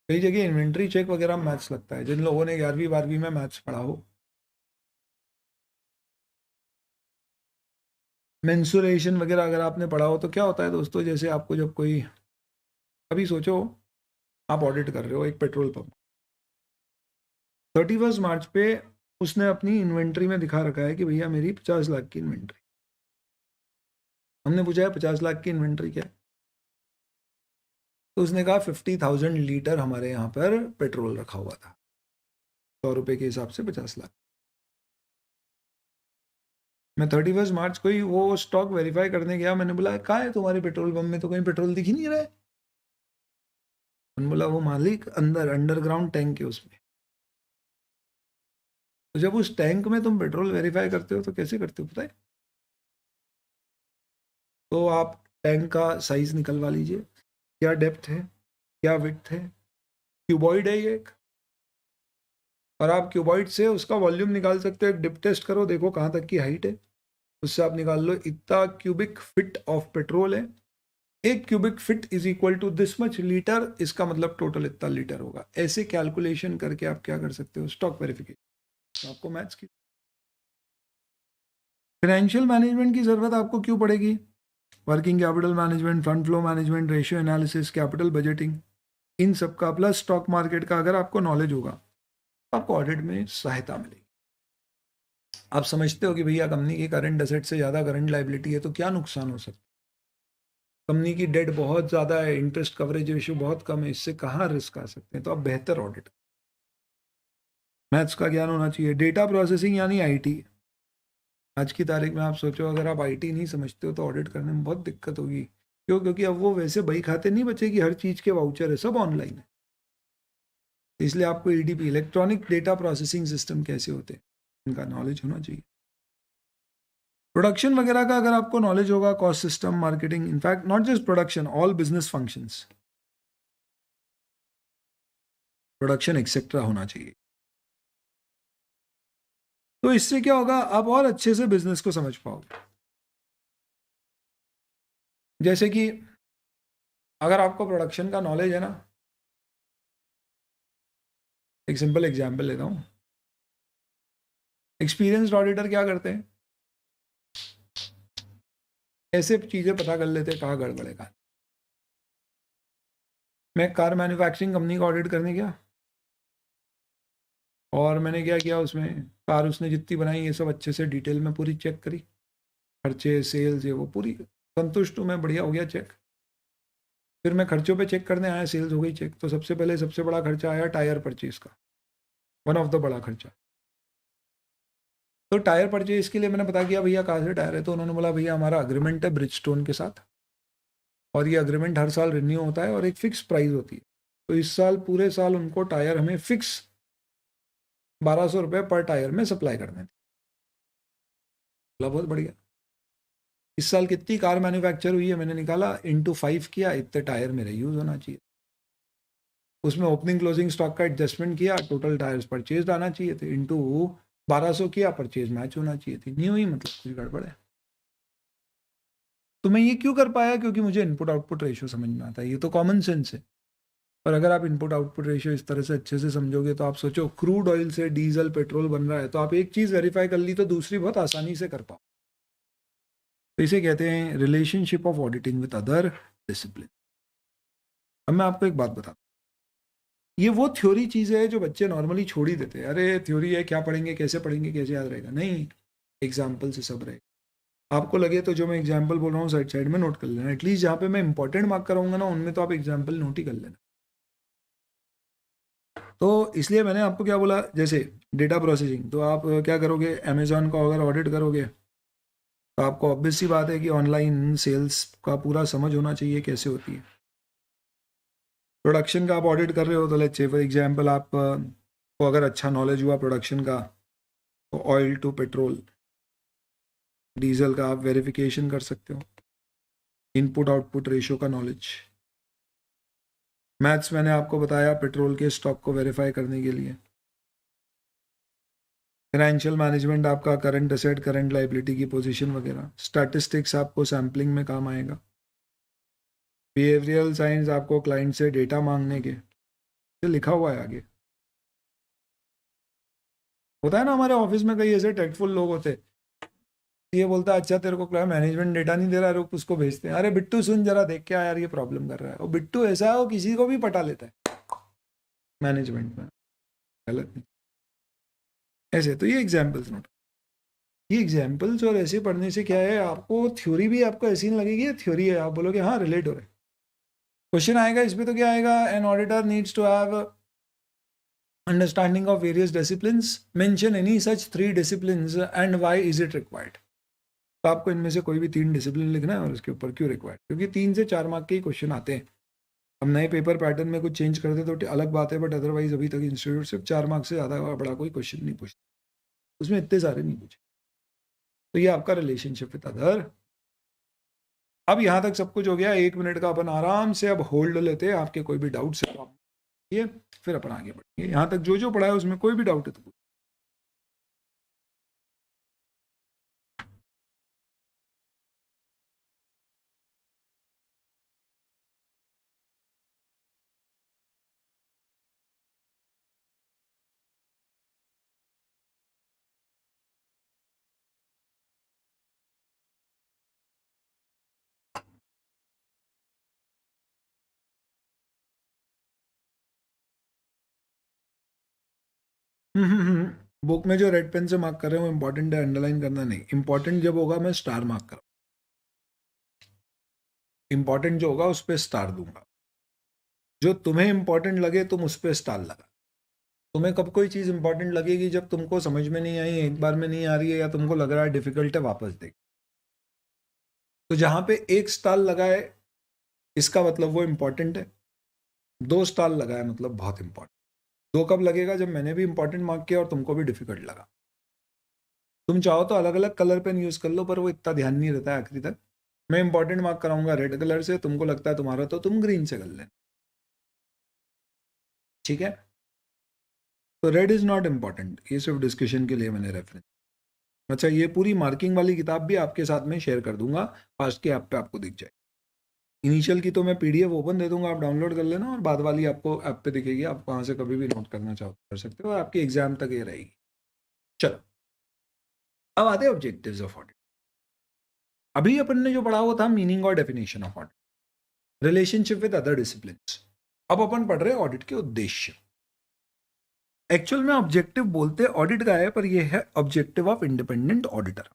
[SPEAKER 1] कई जगह इन्वेंट्री चेक वगैरह मैथ्स लगता है, जिन लोगों ने 11वीं 12वीं में मैथ्स पढ़ा हो। मेंसुरेशन वगैरह अगर आपने पढ़ा हो तो क्या होता है दोस्तों, जैसे आपको जब कोई, अभी सोचो आप ऑडिट कर रहे हो एक पेट्रोल पंप, 31 मार्च पे उसने अपनी इन्वेंट्री में दिखा रखा है कि भैया मेरी 50 लाख की इन्वेंट्री। हमने पूछा है 50 लाख की इन्वेंट्री क्या है, तो उसने कहा 50,000 लीटर हमारे यहाँ पर पेट्रोल रखा हुआ था, 100 रुपये के हिसाब से 50 लाख। मैं 31 मार्च को ही वो स्टॉक वेरीफाई करने गया, मैंने बोला कहाँ है तुम्हारे पेट्रोल पंप में, तो कहीं पेट्रोल दिख ही नहीं रहा है। मैंने बोला वो मालिक अंदर अंडरग्राउंड टैंक है उसमें। तो जब उस टैंक में तुम पेट्रोल वेरीफाई करते हो तो कैसे करते हो पता है? तो आप टैंक का साइज निकलवा लीजिए, क्या डेप्थ है, क्या विड्थ है, क्यूबॉइड है ये एक, और आप क्यूबॉइड से उसका वॉल्यूम निकाल सकते हो। एक डिप टेस्ट करो, देखो कहाँ तक की हाइट है, उससे आप निकाल लो इतना क्यूबिक फिट ऑफ पेट्रोल है। एक cubic feet is equal to this much litre, इसका मतलब टोटल इतना लीटर होगा। ऐसे कैलकुलेशन करके आप क्या कर सकते हो, स्टॉक वेरिफिकेशन। तो आपको मैथ्स की, फाइनेंशियल मैनेजमेंट की जरूरत आपको क्यों पड़ेगी? Working capital management, fund flow management, ratio analysis, capital budgeting, इन सब का प्लस स्टॉक मार्केट का अगर आपको नॉलेज होगा तो आपको ऑडिट में सहायता मिलेगी। आप समझते हो कि भैया कंपनी की करंट एसेट से ज़्यादा करंट लाइबिलिटी है तो क्या नुकसान हो सकता है, कंपनी की डेट बहुत ज़्यादा है, इंटरेस्ट कवरेज रेशियो बहुत कम है, इससे कहाँ रिस्क आ सकते हैं, तो आप बेहतर ऑडिट। मैथ्स का ज्ञान होना चाहिए। डेटा प्रोसेसिंग यानी आईटी, आज की तारीख में आप सोचो अगर आप आईटी नहीं समझते हो तो ऑडिट करने में बहुत दिक्कत होगी। क्यों? क्योंकि अब वो वैसे बही खाते नहीं बचे कि हर चीज़ के वाउचर है, सब ऑनलाइन है। इसलिए आपको EDP, electronic data processing system कैसे होते हैं, इनका नॉलेज होना चाहिए। प्रोडक्शन वगैरह का अगर आपको नॉलेज होगा, cost system, marketing, in fact not just production, all business functions, production etcetera होना चाहिए। तो इससे क्या होगा, आप और अच्छे से बिजनेस को समझ पाओगे। जैसे कि अगर आपको प्रोडक्शन का नॉलेज है ना, एक सिंपल एग्जांपल लेता हूँ। एक्सपीरियंस्ड ऑडिटर क्या करते हैं, ऐसे चीज़ें पता कर लेते हैं कहाँ गड़बड़ है। मैं कार मैन्युफैक्चरिंग कंपनी का ऑडिट करने गया और मैंने क्या किया, उसमें कार उसने जितनी बनाई ये सब अच्छे से डिटेल में पूरी चेक करी, खर्चे, सेल्स, ये वो पूरी संतुष्ट हूँ मैं, बढ़िया हो गया चेक। फिर मैं खर्चों पे चेक करने आया, सेल्स हो गई चेक। तो सबसे पहले सबसे बड़ा खर्चा आया टायर परचेज का, वन ऑफ द बड़ा खर्चा। तो टायर परचेज के लिए मैंने पता किया भैया कहाँ से टायर है, तो उन्होंने बोला भैया हमारा अग्रीमेंट है ब्रिजस्टोन के साथ, और ये अग्रीमेंट हर साल रिन्यू होता है और एक फिक्स प्राइस होती है। तो इस साल पूरे साल उनको टायर हमें फिक्स 1200 रुपये पर टायर में सप्लाई करने थे। बोला बहुत बढ़िया। इस साल कितनी कार मैन्युफैक्चर हुई है, मैंने निकाला, इंटू 5 किया, इतने टायर मेरे यूज़ होना चाहिए। उसमें ओपनिंग क्लोजिंग स्टॉक का एडजस्टमेंट किया, टोटल टायर्स परचेज आना चाहिए थे, इंटू 1200 किया, परचेज मैच होना चाहिए थी, नहीं हुई, मतलब कुछ गड़बड़ है। तो मैं ये क्यों कर पाया? क्योंकि मुझे इनपुट आउटपुट रेशियो समझ में आता है। ये तो कॉमन सेंस है। और अगर आप इनपुट आउटपुट रेशियो इस तरह से अच्छे से समझोगे तो आप सोचो क्रूड ऑयल से डीजल पेट्रोल बन रहा है, तो आप एक चीज़ वेरीफाई कर ली तो दूसरी बहुत आसानी से कर पाओ। तो इसे कहते हैं relationship of auditing with other discipline. अब मैं आपको एक बात बताता हूँ, ये वो थ्योरी चीज़ है जो बच्चे नॉर्मली छोड़ ही देते हैं। अरे थ्योरी है, क्या पढ़ेंगे, कैसे याद रहेगा? नहीं, एग्जाम्पल से सब रहेगा। आपको लगे तो जो मैं एग्जाम्पल बोल रहा हूँ साइड साइड में नोट कर लेना, एटलीस्ट जहाँ पे मैं इंपॉर्टेंट मार्क कराऊंगा ना उनमें तो आप एग्जाम्पल नोट ही कर लेना। तो इसलिए मैंने आपको क्या बोला, जैसे डेटा प्रोसेसिंग, तो आप क्या करोगे, अमेजोन का अगर ऑडिट करोगे तो आपको ऑब्वियस सी बात है कि ऑनलाइन सेल्स का पूरा समझ होना चाहिए कैसे होती है। प्रोडक्शन का आप ऑडिट कर रहे हो तो लेट्स से फॉर एग्जांपल आप को अगर अच्छा नॉलेज हुआ प्रोडक्शन का तो ऑयल टू पेट्रोल डीजल का आप वेरिफिकेशन कर सकते हो, इनपुट आउटपुट रेशियो का नॉलेज। मैथ्स मैंने आपको बताया पेट्रोल के स्टॉक को वेरीफाई करने के लिए। फाइनेंशियल मैनेजमेंट आपका करंट एसेट करंट लाइबिलिटी की पोजीशन वगैरह। स्टैटिस्टिक्स आपको सैम्पलिंग में काम आएगा। बिहेवियरल साइंस आपको क्लाइंट से डेटा मांगने के, ये लिखा हुआ है आगे। होता है ना हमारे ऑफिस में कई ऐसे टेक्टफुल लोग होते, ये बोलता है अच्छा तेरे को क्लाइंट मैनेजमेंट डेटा नहीं दे रहा, रुक उसको भेजते हैं। अरे बिट्टू सुन जरा, देख के आ यार ये प्रॉब्लम कर रहा है। और बिट्टू ऐसा है वो किसी को भी पटा लेता है मैनेजमेंट में, गलत नहीं ऐसे। तो ये एग्जाम्पल्स नोट, ये एग्जाम्पल्स और ऐसे पढ़ने से क्या है, आपको थ्योरी भी आपको ऐसी नहीं लगेगी थ्योरी है, आप बोलोगे हाँ रिलेट हो रहा है। क्वेश्चन आएगा इसमें तो क्या आएगा, an auditor needs to have understanding of various disciplines, mention any such 3 disciplines and why is it required. तो आपको इनमें से कोई भी 3 डिसिप्लिन लिखना है और उसके ऊपर क्यों रिक्वायर्ड, क्योंकि 3 से 4 मार्क के ही क्वेश्चन आते हैं। हम नए पेपर पैटर्न में कुछ चेंज करते तो अलग बात है, बट अदरवाइज अभी तक इंस्टीट्यूट सिर्फ 4 मार्क्स से ज़्यादा बड़ा कोई क्वेश्चन नहीं पूछता, उसमें इतने सारे नहीं पूछे। तो ये आपका रिलेशनशिप विद अदर। अब यहाँ तक सब कुछ हो गया, 1 मिनट का अपन आराम से अब होल्ड लेते हैं। आपके कोई भी डाउट्स है तो आप ये फिर अपन आगे बढ़ेंगे। यहाँ तक जो जो पढ़ा है उसमें कोई भी डाउट है तो बुक में जो रेड पेन से मार्क कर रहे हो इंपॉर्टेंट है, अंडरलाइन करना नहीं। इंपॉर्टेंट जब होगा मैं स्टार मार्क करूँ, इंपॉर्टेंट जो होगा उस पर स्टार दूंगा। जो तुम्हें इंपॉर्टेंट लगे तुम उस पर स्टार लगा। तुम्हें कब कोई चीज़ इंपॉर्टेंट लगेगी, जब तुमको समझ में नहीं आई, एक बार में नहीं आ रही है, या तुमको लग रहा है डिफिकल्ट है, वापस देख। तो जहां पे 1 स्टार लगा है इसका मतलब वो इंपॉर्टेंट है, 2 स्टार लगा है मतलब बहुत इंपॉर्टेंट। 2 कब लगेगा, जब मैंने भी इंपॉर्टेंट मार्क किया और तुमको भी डिफिकल्ट लगा। तुम चाहो तो अलग अलग कलर पेन यूज कर लो, पर वो इतना ध्यान नहीं रहता है आखिरी तक। मैं इंपॉर्टेंट मार्क कराऊंगा रेड कलर से, तुमको लगता है तुम्हारा तो तुम ग्रीन से कर लेना, ठीक है। तो रेड इज नॉट इंपॉर्टेंट, ये सिर्फ डिस्कशन के लिए मैंने रेफरेंस। अच्छा, ये पूरी मार्किंग वाली किताब भी आपके साथ में शेयर कर दूंगा, फास्ट के ऐप पे आपको दिख जाए। इनिशियल की तो मैं पीडीएफ ओपन दे दूंगा, आप डाउनलोड कर लेना, और बाद वाली आपको ऐप पे दिखेगी, आप वहां से कभी भी नोट करना चाहो कर सकते हो, और आपके एग्जाम तक ये रहेगी। चलो अब आते हैं ऑब्जेक्टिव्स ऑफ ऑडिट। अभी अपन ने जो पढ़ा हुआ था मीनिंग और definition of audit, relationship with other disciplines. अब अपन पढ़ रहे हैं ऑडिट के उद्देश्य। एक्चुअल में ऑब्जेक्टिव बोलते ऑडिट का है, पर यह है ऑब्जेक्टिव ऑफ इंडिपेंडेंट ऑडिटर,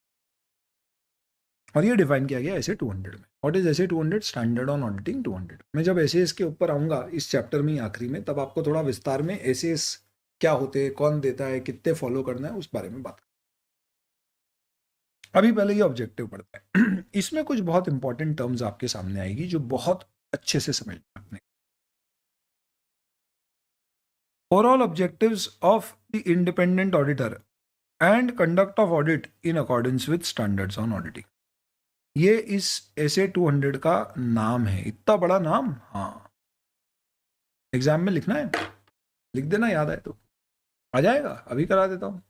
[SPEAKER 1] और ये डिफाइन किया गया ऐसे 200 में। व्हाट इज ऐसे 200? Standard on auditing 200। मैं जब ऐसे इसके ऊपर आऊंगा इस चैप्टर में आखिरी में, तब आपको थोड़ा विस्तार में ऐसे क्या होते हैं, कौन देता है, कितने फॉलो करना है, उस बारे में बात। अभी पहले ये ऑब्जेक्टिव पढ़ते हैं। इसमें कुछ बहुत इंपॉर्टेंट टर्म्स आपके सामने आएगी जो बहुत अच्छे से समझना आपने। Overall objectives of the independent auditor and conduct of audit in accordance with standards on auditing. ये इस ऐसे 200 का नाम है। इतना बड़ा नाम, हाँ एग्जाम में लिखना है, लिख देना, याद आए तो आ जाएगा। अभी करा देता हूँ,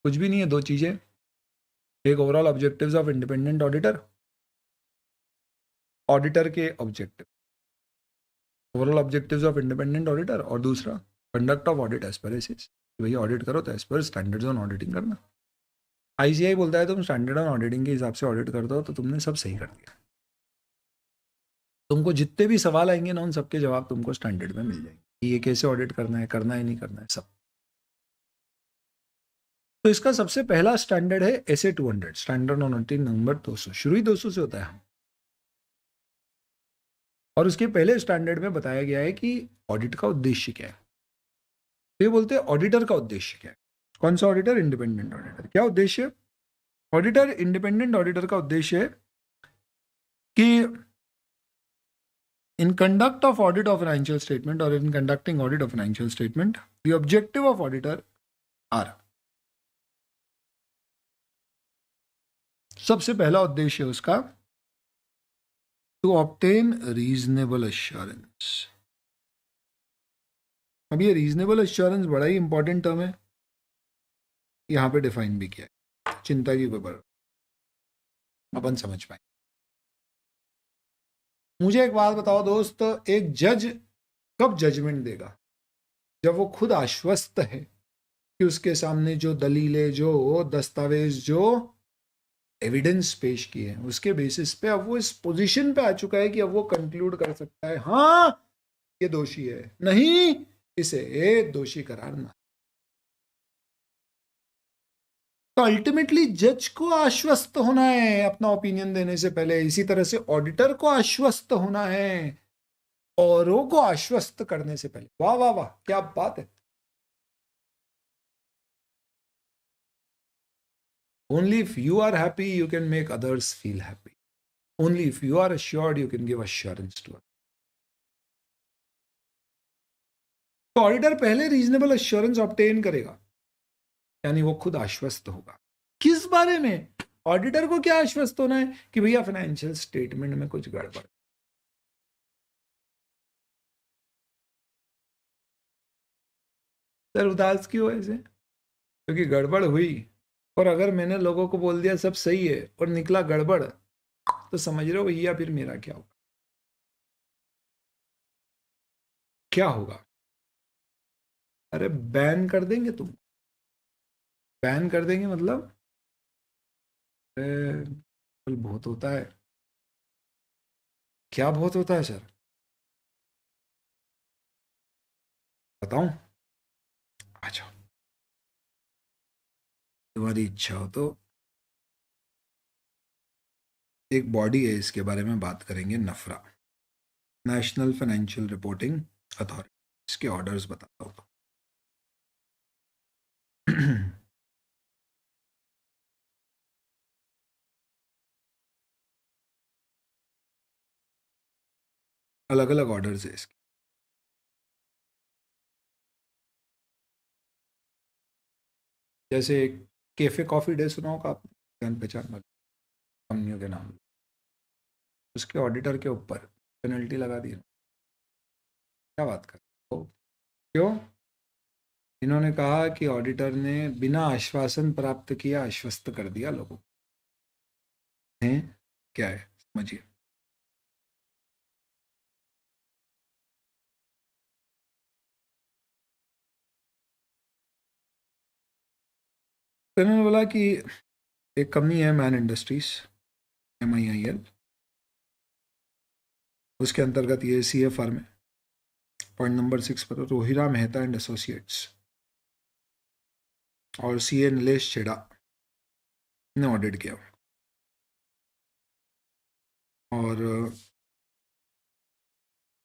[SPEAKER 1] कुछ भी नहीं है, 2 चीजें। एक overall objectives of independent auditor, auditor के objective, overall objectives of independent auditor, और दूसरा conduct of audit as per एसिस, भैया ऑडिट करो तो as per standards on auditing करना। आईसीआई बोलता है तुम स्टैंडर्ड ऑन ऑडिटिंग के हिसाब से ऑडिट करते हो तो तुमने सब सही कर दिया। तुमको जितने भी सवाल आएंगे ना, उन सबके जवाब तुमको स्टैंडर्ड में मिल जाएंगे। ये कैसे ऑडिट करना है नहीं करना है, सब। तो इसका सबसे पहला स्टैंडर्ड है SA 200, standard on auditing number 200। शुरू ही 200 से होता है। और उसके पहले स्टैंडर्ड में बताया गया है कि ऑडिट का उद्देश्य क्या है। तो ये बोलते हैं ऑडिटर का उद्देश्य क्या है। कौन सा ऑडिटर? Independent auditor. क्या उद्देश्य? ऑडिटर, इंडिपेंडेंट ऑडिटर का उद्देश्य है कि In conduct of audit of financial statement or in conducting audit of financial statement, the objective of auditor are, सबसे पहला उद्देश्य है उसका to obtain reasonable assurance. अब ये रीजनेबल एश्योरेंस बड़ा ही इंपॉर्टेंट टर्म है, यहां पे डिफाइन भी किया है, चिंता की कोई बात अपन समझ पाए. मुझे एक बात बताओ दोस्त, एक जज कब जजमेंट देगा? जब वो खुद आश्वस्त है कि उसके सामने जो दलीलें, जो दस्तावेज, जो एविडेंस पेश किए हैं, उसके बेसिस पे अब वो इस पोजीशन पे आ चुका है कि अब वो कंक्लूड कर सकता है हाँ ये दोषी है, नहीं इसे दोषी करार ना. तो अल्टीमेटली जज को आश्वस्त होना है अपना ओपिनियन देने से पहले, इसी तरह से ऑडिटर को आश्वस्त होना है औरों को आश्वस्त करने से पहले. वाह वाह वाह, क्या बात है. Only if you are happy, you can make others feel happy. Only if you are assured, you can give assurance to others. तो ऑडिटर पहले रीजनेबल एश्योरेंस ऑब्टेन करेगा, यानी वो खुद आश्वस्त होगा. किस बारे में? ऑडिटर को क्या आश्वस्त होना है कि भैया फाइनेंशियल स्टेटमेंट में कुछ गड़बड़. सर उदास क्यों ऐसे? क्योंकि गड़बड़ हुई, और अगर मैंने लोगों को बोल दिया सब सही है और निकला गड़बड़, तो समझ रहे हो भैया फिर मेरा क्या होगा? क्या होगा? अरे बैन कर देंगे, तुम बैन कर देंगे मतलब बहुत होता है. क्या बहुत होता है सर? बताऊं? अच्छा, तुम्हारी इच्छा हो तो एक बॉडी है, इसके बारे में बात करेंगे, नफरा, नेशनल फाइनेंशियल रिपोर्टिंग अथॉरिटी. इसके ऑर्डर्स बताता हूँ. अलग अलग ऑर्डर्स है इसके. जैसे कैफे कॉफी डे सुना होगा आपने, जान पहचान वाली कंपनियों के नाम, उसके ऑडिटर के ऊपर पेनल्टी लगा दी. क्या बात कर, क्यों? इन्होंने कहा कि ऑडिटर ने बिना आश्वासन प्राप्त किए आश्वस्त कर दिया लोगों को. हैं क्या है समझिए. तो इन्होंने बोला कि एक कंपनी है मैन इंडस्ट्रीज, MIIL, उसके अंतर्गत ये CA फर्म है. पॉइंट नंबर 6 पर रोहिरा मेहता एंड एसोसिएट्स और CA नीलेश छेड़ा ने ऑडिट किया. और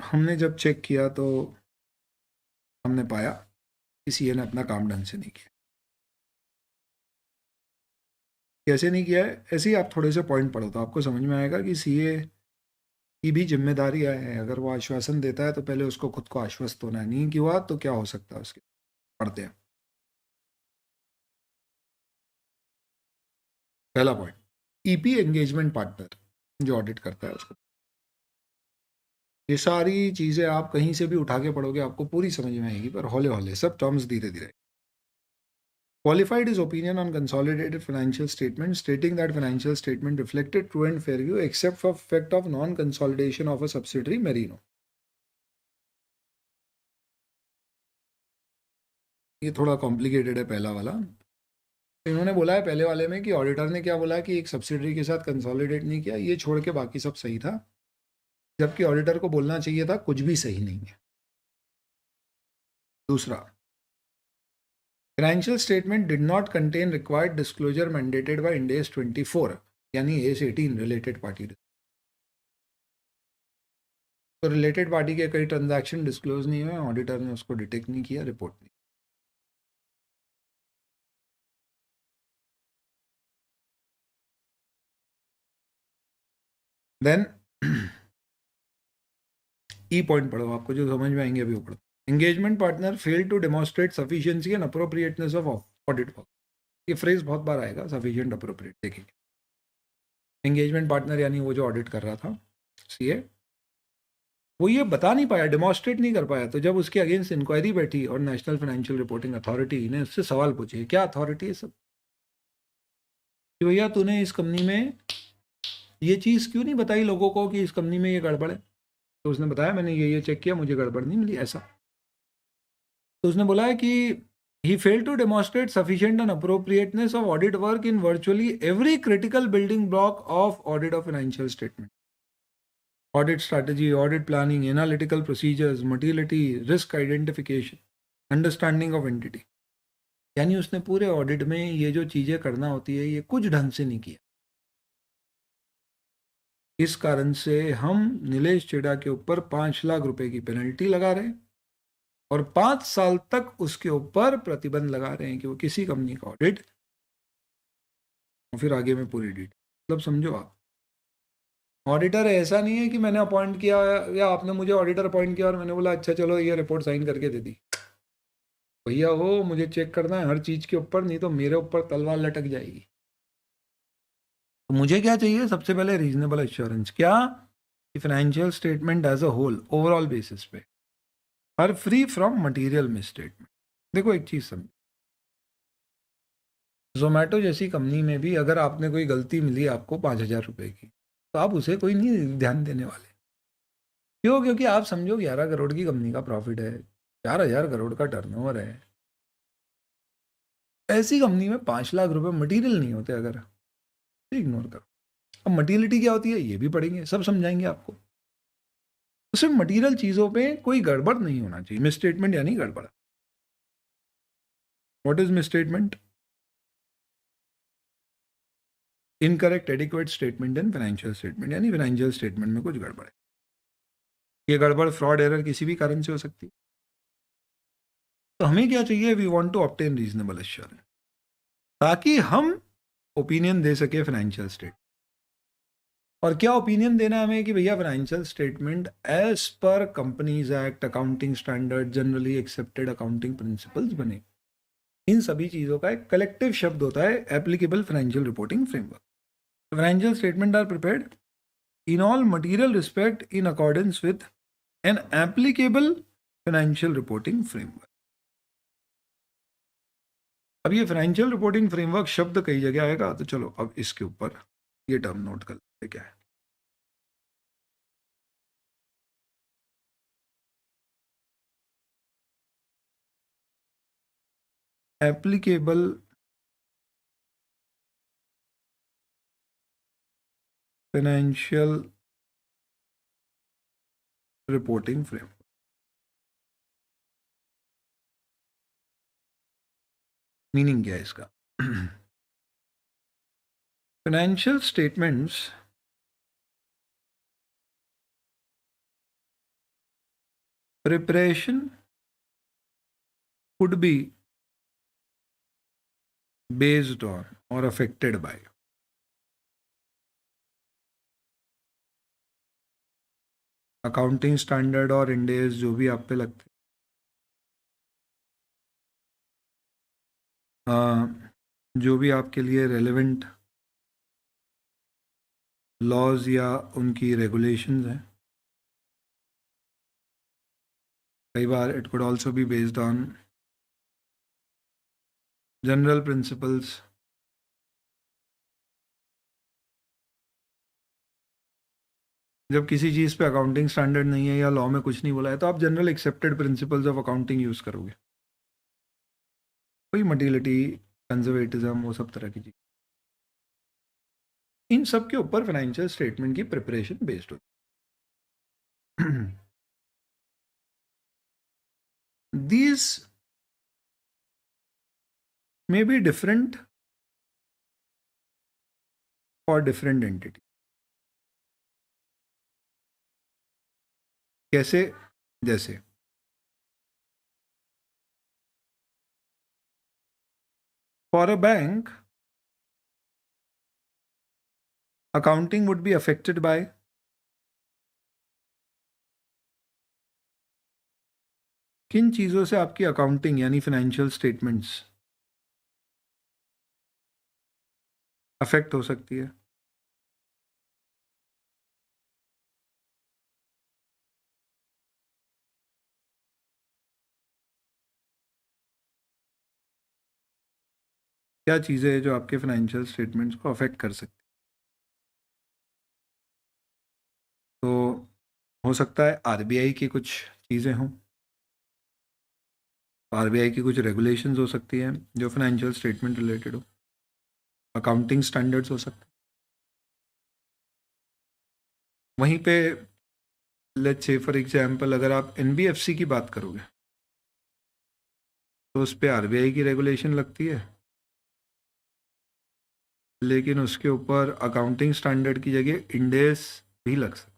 [SPEAKER 1] हमने जब चेक किया तो हमने पाया कि CA ने अपना काम ढंग से नहीं किया. कैसे नहीं किया है, ऐसे ही आप थोड़े से पॉइंट पढ़ो तो आपको समझ में आएगा कि CA की भी जिम्मेदारी है. अगर वो आश्वासन देता है तो पहले उसको खुद को आश्वस्त होना है. नहीं हुआ तो क्या हो सकता है उसके. पढ़ते हैं. पहला पॉइंट, EP एंगेजमेंट पार्टनर जो ऑडिट करता है उसको. ये सारी चीज़ें आप कहीं से भी उठा के पढ़ोगे आपको पूरी समझ में आएगी, पर हौले हौले सब टर्म्स धीरे धीरे. Qualified his opinion on consolidated financial statement, stating that financial statement reflected true and fair view except for effect of non-consolidation of a subsidiary Merino. ये थोड़ा कॉम्प्लिकेटेड है पहला वाला. इन्होंने बोला है पहले वाले में कि ऑडिटर ने क्या बोला कि एक सब्सिडरी के साथ कंसोलिडेट नहीं किया, ये छोड़ के बाकी सब सही था, जबकि ऑडिटर को बोलना चाहिए था कुछ भी सही नहीं है. दूसरा, financial statement did not contain required disclosure mandated by Ind AS 24 यानी AS 18 रिलेटेड पार्टी. तो रिलेटेड पार्टी के कई ट्रांजैक्शन डिस्क्लोज नहीं हुए, ऑडिटर ने उसको डिटेक्ट नहीं किया, रिपोर्ट नहीं. देन ई पॉइंट पढ़ो, आपको जो समझ में आएंगे अभी वो पढ़ो। Engagement partner fail to demonstrate sufficiency and appropriateness of audit work. ये फ्रेज बहुत बार आएगा, सफिशिएंट अप्रोप्रिएट। देखेंगे एंगेजमेंट पार्टनर यानी वो जो ऑडिट कर रहा था सीए, वो ये बता नहीं पाया, डेमोन्स्ट्रेट नहीं कर पाया। तो जब उसके अगेंस्ट इंक्वायरी बैठी और नेशनल फाइनेंशियल रिपोर्टिंग अथॉरिटी ने उससे सवाल पूछे, क्या अथॉरिटी है सब, कि भैया तूने इस कंपनी में ये चीज़ क्यों नहीं बताई लोगों को कि इस कंपनी में ये गड़बड़ है। तो उसने बताया मैंने ये चेक किया, मुझे गड़बड़ नहीं मिली ऐसा। तो उसने बोला है कि he failed to demonstrate sufficient and appropriateness of audit work in virtually every critical building block of audit of financial statement. Audit strategy, audit planning, analytical procedures, materiality, risk identification, understanding of entity. यानी उसने पूरे audit में ये जो चीज़ें करना होती है ये कुछ ढंग से नहीं किया। इस कारण से हम नीलेश चेड़ा के ऊपर 5 लाख रुपए की पेनल्टी लगा रहे हैं और 5 साल तक उसके ऊपर प्रतिबंध लगा रहे हैं कि वो किसी कंपनी का ऑडिट, और फिर आगे में पूरी डिटेल। मतलब समझो आप, ऑडिटर ऐसा नहीं है कि मैंने अपॉइंट किया या आपने मुझे ऑडिटर अपॉइंट किया और मैंने बोला अच्छा चलो ये रिपोर्ट साइन करके दे दी। भैया वो मुझे चेक करना है हर चीज़ के ऊपर, नहीं तो मेरे ऊपर तलवार लटक जाएगी। तो मुझे क्या चाहिए, सबसे पहले रीजनेबल एश्योरेंस। क्या, कि financial statement as a whole overall basis पे are free from material misstatement. देखो एक चीज़ समझो, जोमेटो जैसी कंपनी में भी अगर आपने कोई गलती मिली आपको 5,000 रुपए की, तो आप उसे कोई नहीं ध्यान देने वाले। क्यों? क्योंकि आप समझो 11 करोड़ की कंपनी का प्रॉफिट है, 4,000 करोड़ का टर्नओवर है। ऐसी कंपनी में 5 लाख रुपए मटेरियल नहीं होते, अगर इग्नोर करो। अब मटीरियलिटी क्या होती है ये भी पढ़ेंगे, सब समझाएंगे आपको। तो सिर्फ मटीरियल चीज़ों पे कोई गड़बड़ नहीं होना चाहिए। मिसस्टेटमेंट यानी गड़बड़। What is misstatement? Incorrect adequate statement in financial statement, यानी फाइनेंशियल स्टेटमेंट में कुछ गड़बड़ है। ये गड़बड़, फ्रॉड, एरर किसी भी कारण से हो सकती है। तो हमें क्या चाहिए, we want to obtain reasonable assurance, ताकि हम ओपिनियन दे सके फाइनेंशियल स्टेट। और क्या ओपिनियन देना हमें, कि भैया financial statement as per companies act, accounting standard, generally accepted accounting principles बने। इन सभी चीज़ों का एक कलेक्टिव शब्द होता है applicable financial reporting framework. Financial statement are prepared in all material respect in accordance with an applicable financial reporting framework. अब ये फाइनेंशियल रिपोर्टिंग फ्रेमवर्क शब्द कई जगह आएगा, तो चलो अब इसके ऊपर ये टर्म नोट कर लेते क्या है। Applicable financial reporting framework. Meaning क्या है इसका? Financial statements preparation could be based on or affected by accounting standard और इंडेस जो भी आप पे लगते जो भी आपके लिए रेलेवेंट लॉज या उनकी रेगुलेशंस हैं। कई बार it could also be based on general principles. जब किसी चीज़ पे अकाउंटिंग स्टैंडर्ड नहीं है या लॉ में कुछ नहीं बोला है, तो आप general accepted principles of accounting use करोगे। कोई मटीरियलिटी, कंजर्वेटिज्म, वो सब तरह की चीज़, इन सब के ऊपर फाइनेंशियल स्टेटमेंट की प्रिपरेशन बेस्ड होती है। These may be different for different entity. कैसे? जैसे for a bank, accounting would be affected by किन चीज़ों से आपकी अकाउंटिंग यानी फाइनेंशियल स्टेटमेंट्स अफेक्ट हो सकती है? क्या चीज़ें हैं जो आपके फाइनेंशियल स्टेटमेंट्स को अफेक्ट कर सकती हैं? तो हो सकता है आरबीआई की कुछ चीज़ें हों, आरबीआई की कुछ रेगुलेशंस हो सकती हैं जो फाइनेंशियल स्टेटमेंट रिलेटेड हो, अकाउंटिंग स्टैंडर्ड्स हो सकते हैं। वहीं पे लेट्स से फॉर एग्जांपल अगर आप एनबीएफसी की बात करोगे तो उस पर आरबीआई की रेगुलेशन लगती है, लेकिन उसके ऊपर अकाउंटिंग स्टैंडर्ड की जगह इंडेस भी लग सकते,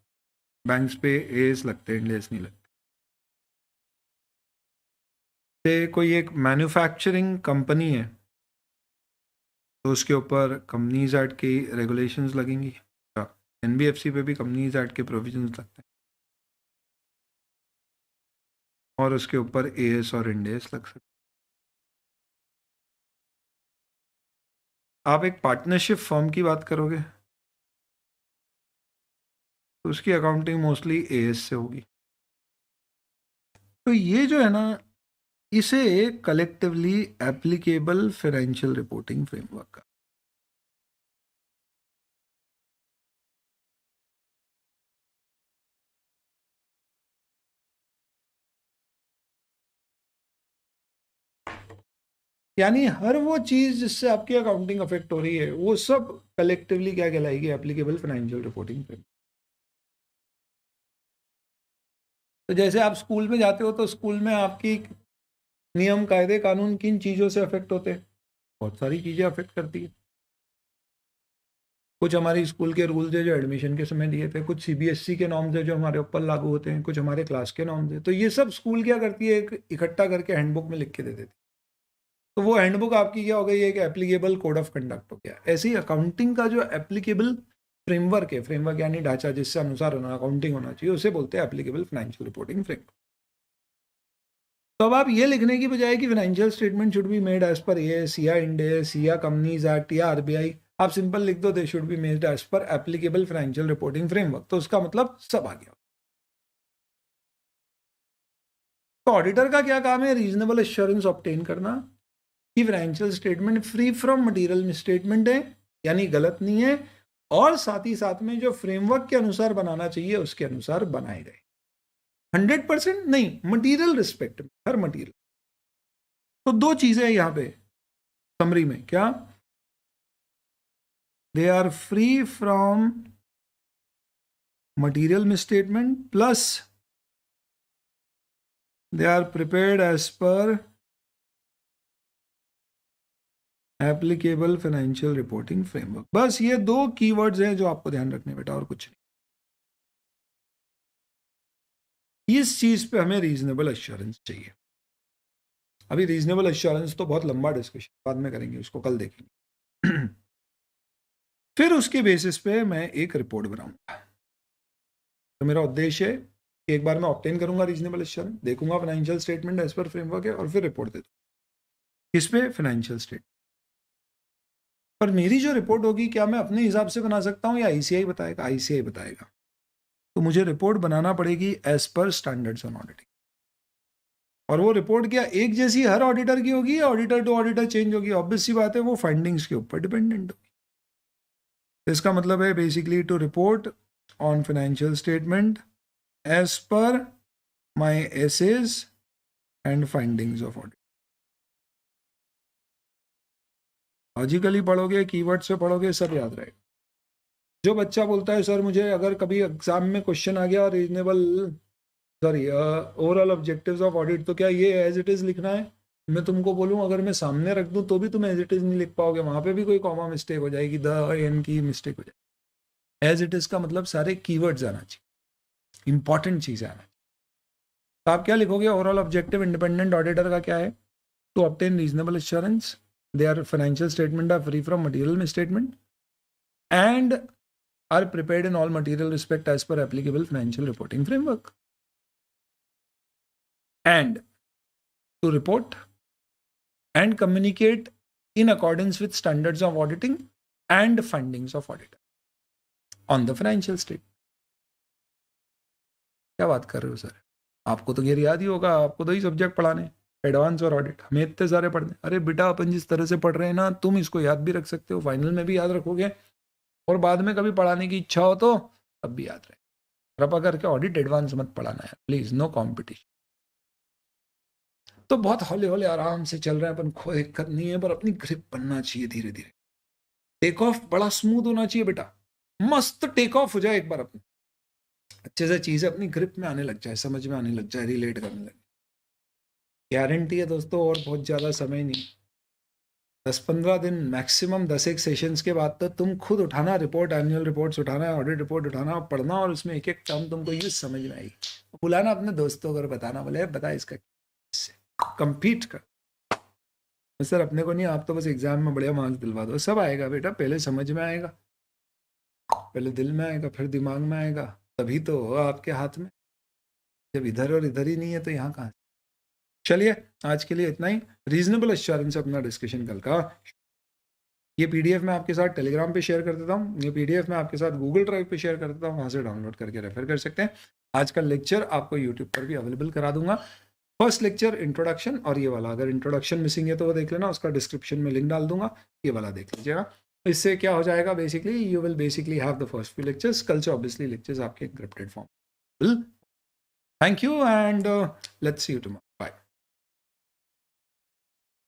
[SPEAKER 1] बैंक्स पे एस लगते हैं, इंडेस नहीं लगते। कोई एक मैन्युफैक्चरिंग कंपनी है तो उसके ऊपर कंपनीज एक्ट की रेगुलेशंस लगेंगी, एनबीएफसी पे भी कंपनीज एक्ट के प्रोविजंस लगते हैं और उसके ऊपर एएस और इंडेस लग सकते हैं। आप एक पार्टनरशिप फर्म की बात करोगे तो उसकी अकाउंटिंग मोस्टली एएस से होगी। तो ये जो है ना, इसे collectively applicable financial reporting framework का, यानी हर वो चीज जिससे आपकी अकाउंटिंग अफेक्ट हो रही है वो सब कलेक्टिवली क्या कहलाएगी? Applicable financial reporting framework. तो जैसे आप स्कूल में जाते हो तो स्कूल में आपकी नियम कायदे कानून किन चीज़ों से अफेक्ट होते हैं? बहुत सारी चीज़ें अफेक्ट करती है। कुछ हमारी स्कूल के रूल्स है जो एडमिशन के समय दिए थे, कुछ सीबीएसई के नॉर्म्स है जो हमारे ऊपर लागू होते हैं, कुछ हमारे क्लास के नॉर्म्स है। तो ये सब स्कूल क्या करती है, एक इकट्ठा करके हैंडबुक में लिख के दे देती है। तो वो हैंडबुक आपकी क्या हो गई? एक एप्लीकेबल कोड ऑफ कंडक्ट हो गया। ऐसे ही अकाउंटिंग का जो एप्लीकेबल फ्रेमवर्क है, फ्रेमवर्क यानी ढांचा जिससे अनुसार अकाउंटिंग होना चाहिए, उसे बोलते हैं एप्लीकेबल फाइनेंशियल रिपोर्टिंग फ्रेमवर्क। तो अब आप ये लिखने की बजाय कि financial statement should be made as per AS या इंडेस या कंपनीज एक्ट या आरबीआई, आप सिंपल लिख दो they should be made as per applicable financial reporting framework. तो उसका मतलब सब आ गया। तो ऑडिटर का क्या काम है? रीजनेबल एश्योरेंस ऑब्टेन करना कि financial statement free from material misstatement है, यानी गलत नहीं है, और साथ ही साथ में जो फ्रेमवर्क के अनुसार बनाना चाहिए उसके अनुसार बनाए गए। 100% नहीं, मटीरियल रिस्पेक्ट में, हर मटीरियल। तो दो चीजें हैं यहां पे समरी में, क्या? They are free from material misstatement plus they are prepared as per applicable financial reporting framework. बस ये दो कीवर्ड्स हैं जो आपको ध्यान रखने बेटा, और कुछ नहीं। इस चीज पे हमें रीजनेबल एश्योरेंस चाहिए। अभी रीजनेबल एश्योरेंस तो बहुत लंबा डिस्कशन बाद में करेंगे, उसको कल देखेंगे। फिर उसके बेसिस पे मैं एक रिपोर्ट बनाऊंगा। तो मेरा उद्देश्य है कि एक बार मैं ऑब्टेन करूंगा रीजनेबल एश्योरेंस, देखूंगा financial statement as per framework है, और फिर रिपोर्ट दे दूंगा। किस पे? Financial statement. पर मेरी जो रिपोर्ट होगी, क्या मैं अपने हिसाब से बना सकता हूं या आईसीआई बताएगा? आईसीआई बताएगा। तो मुझे रिपोर्ट बनाना पड़ेगी as per standards on auditing. और वो रिपोर्ट क्या एक जैसी हर ऑडिटर की होगी या ऑडिटर टू ऑडिटर चेंज होगी? ऑब्वियस सी बात है, वो फाइंडिंग्स के ऊपर डिपेंडेंट होगी। तो इसका मतलब है basically to report on financial statement as per my essays and findings of audit. Logically पढ़ोगे, कीवर्ड से पढ़ोगे, सब याद रहेगा। जो बच्चा बोलता है सर मुझे अगर कभी एग्जाम में क्वेश्चन आ गया reasonable overall objectives of audit, तो क्या ये एज इट इज लिखना है? मैं तुमको बोलूं अगर मैं सामने रख दूं तो भी तुम एज इट इज नहीं लिख पाओगे, वहां पे भी कोई कॉमा मिस्टेक हो जाएगी, द एन की मिस्टेक हो जाएगी। एज इट इज का मतलब सारे कीवर्ड्स आना चाहिए, इंपॉर्टेंट चीज आना चाहिए। तो आप क्या लिखोगे? ओवरऑल ऑब्जेक्टिव इंडिपेंडेंट ऑडिटर का क्या है? To obtain reasonable assurance their financial statement are free from material misstatement and are prepared in all material respect as per applicable financial reporting framework. And to report and communicate in accordance with standards of auditing and findings of auditor on the financial statement. क्या बात कर रहे हो sir? आपको तो ये याद ही होगा, आपको तो ही सब्जेक्ट पढ़ाने, एडवांस और ऑडिट, हमें इतने सारे पढ़ने. अरे बेटा, अपन जिस तरह से पढ़ रहे हैं ना, तुम इसको याद भी रख सकते हो, फाइनल में भी याद रखोगे, और बाद में कभी पढ़ाने की इच्छा हो तो तब भी याद रहे. कृपा करके ऑडिट एडवांस मत पढ़ाना है प्लीज, नो कॉम्पिटिशन. तो बहुत हौले हौले आराम से चल रहे हैं अपन, कोई दिक्कत नहीं है, पर अपनी ग्रिप बनना चाहिए धीरे धीरे. टेक ऑफ बड़ा स्मूथ होना चाहिए बेटा, मस्त टेक ऑफ हो जाए एक बार, अपनी अच्छे से चीजें अपनी ग्रिप में आने लग जाए, समझ में आने लग जाए, रिलेट करने लगे. गारंटी है दोस्तों, और बहुत ज्यादा समय नहीं, 10-15 दिन मैक्सिमम, 10-1 सेशंस के बाद तो तुम खुद उठाना, रिपोर्ट, एनुअल रिपोर्ट्स उठाना, ऑडिट रिपोर्ट उठाना, पढ़ना, और उसमें एक एक टर्म तुमको यूज समझ में आएगी. बुलाना अपने दोस्तों को, बताना, बोले बता इसका, कंपीट कर. सर अपने को नहीं, आप तो बस एग्जाम में बढ़िया मार्क्स दिलवा दो. सब आएगा बेटा, पहले समझ में आएगा, पहले दिल में आएगा, फिर दिमाग में आएगा, तभी तो हो आपके हाथ में. जब इधर और इधर ही नहीं है तो यहाँ कहाँ. चलिए आज के लिए इतना ही. रीजनेबल एश्योरेंस अपना डिस्कशन कल का. ये पीडीएफ मैं आपके साथ टेलीग्राम पे शेयर कर देता हूँ, ये पीडीएफ मैं आपके साथ गूगल ड्राइव पे शेयर कर देता हूँ, वहाँ से डाउनलोड करके रेफर कर सकते हैं. आज का लेक्चर आपको यूट्यूब पर भी अवेलेबल करा दूंगा. फर्स्ट लेक्चर इंट्रोडक्शन, और ये वाला अगर इंट्रोडक्शन मिसिंग है तो वो देख लेना, उसका डिस्क्रिप्शन में लिंक डाल दूंगा, ये वाला देख लीजिएगा. इससे क्या हो जाएगा, basically you will basically have the first few lectures. कल से ऑब्वियसली लेक्चर्स आपके encrypted form. Thank you and let's see you tomorrow.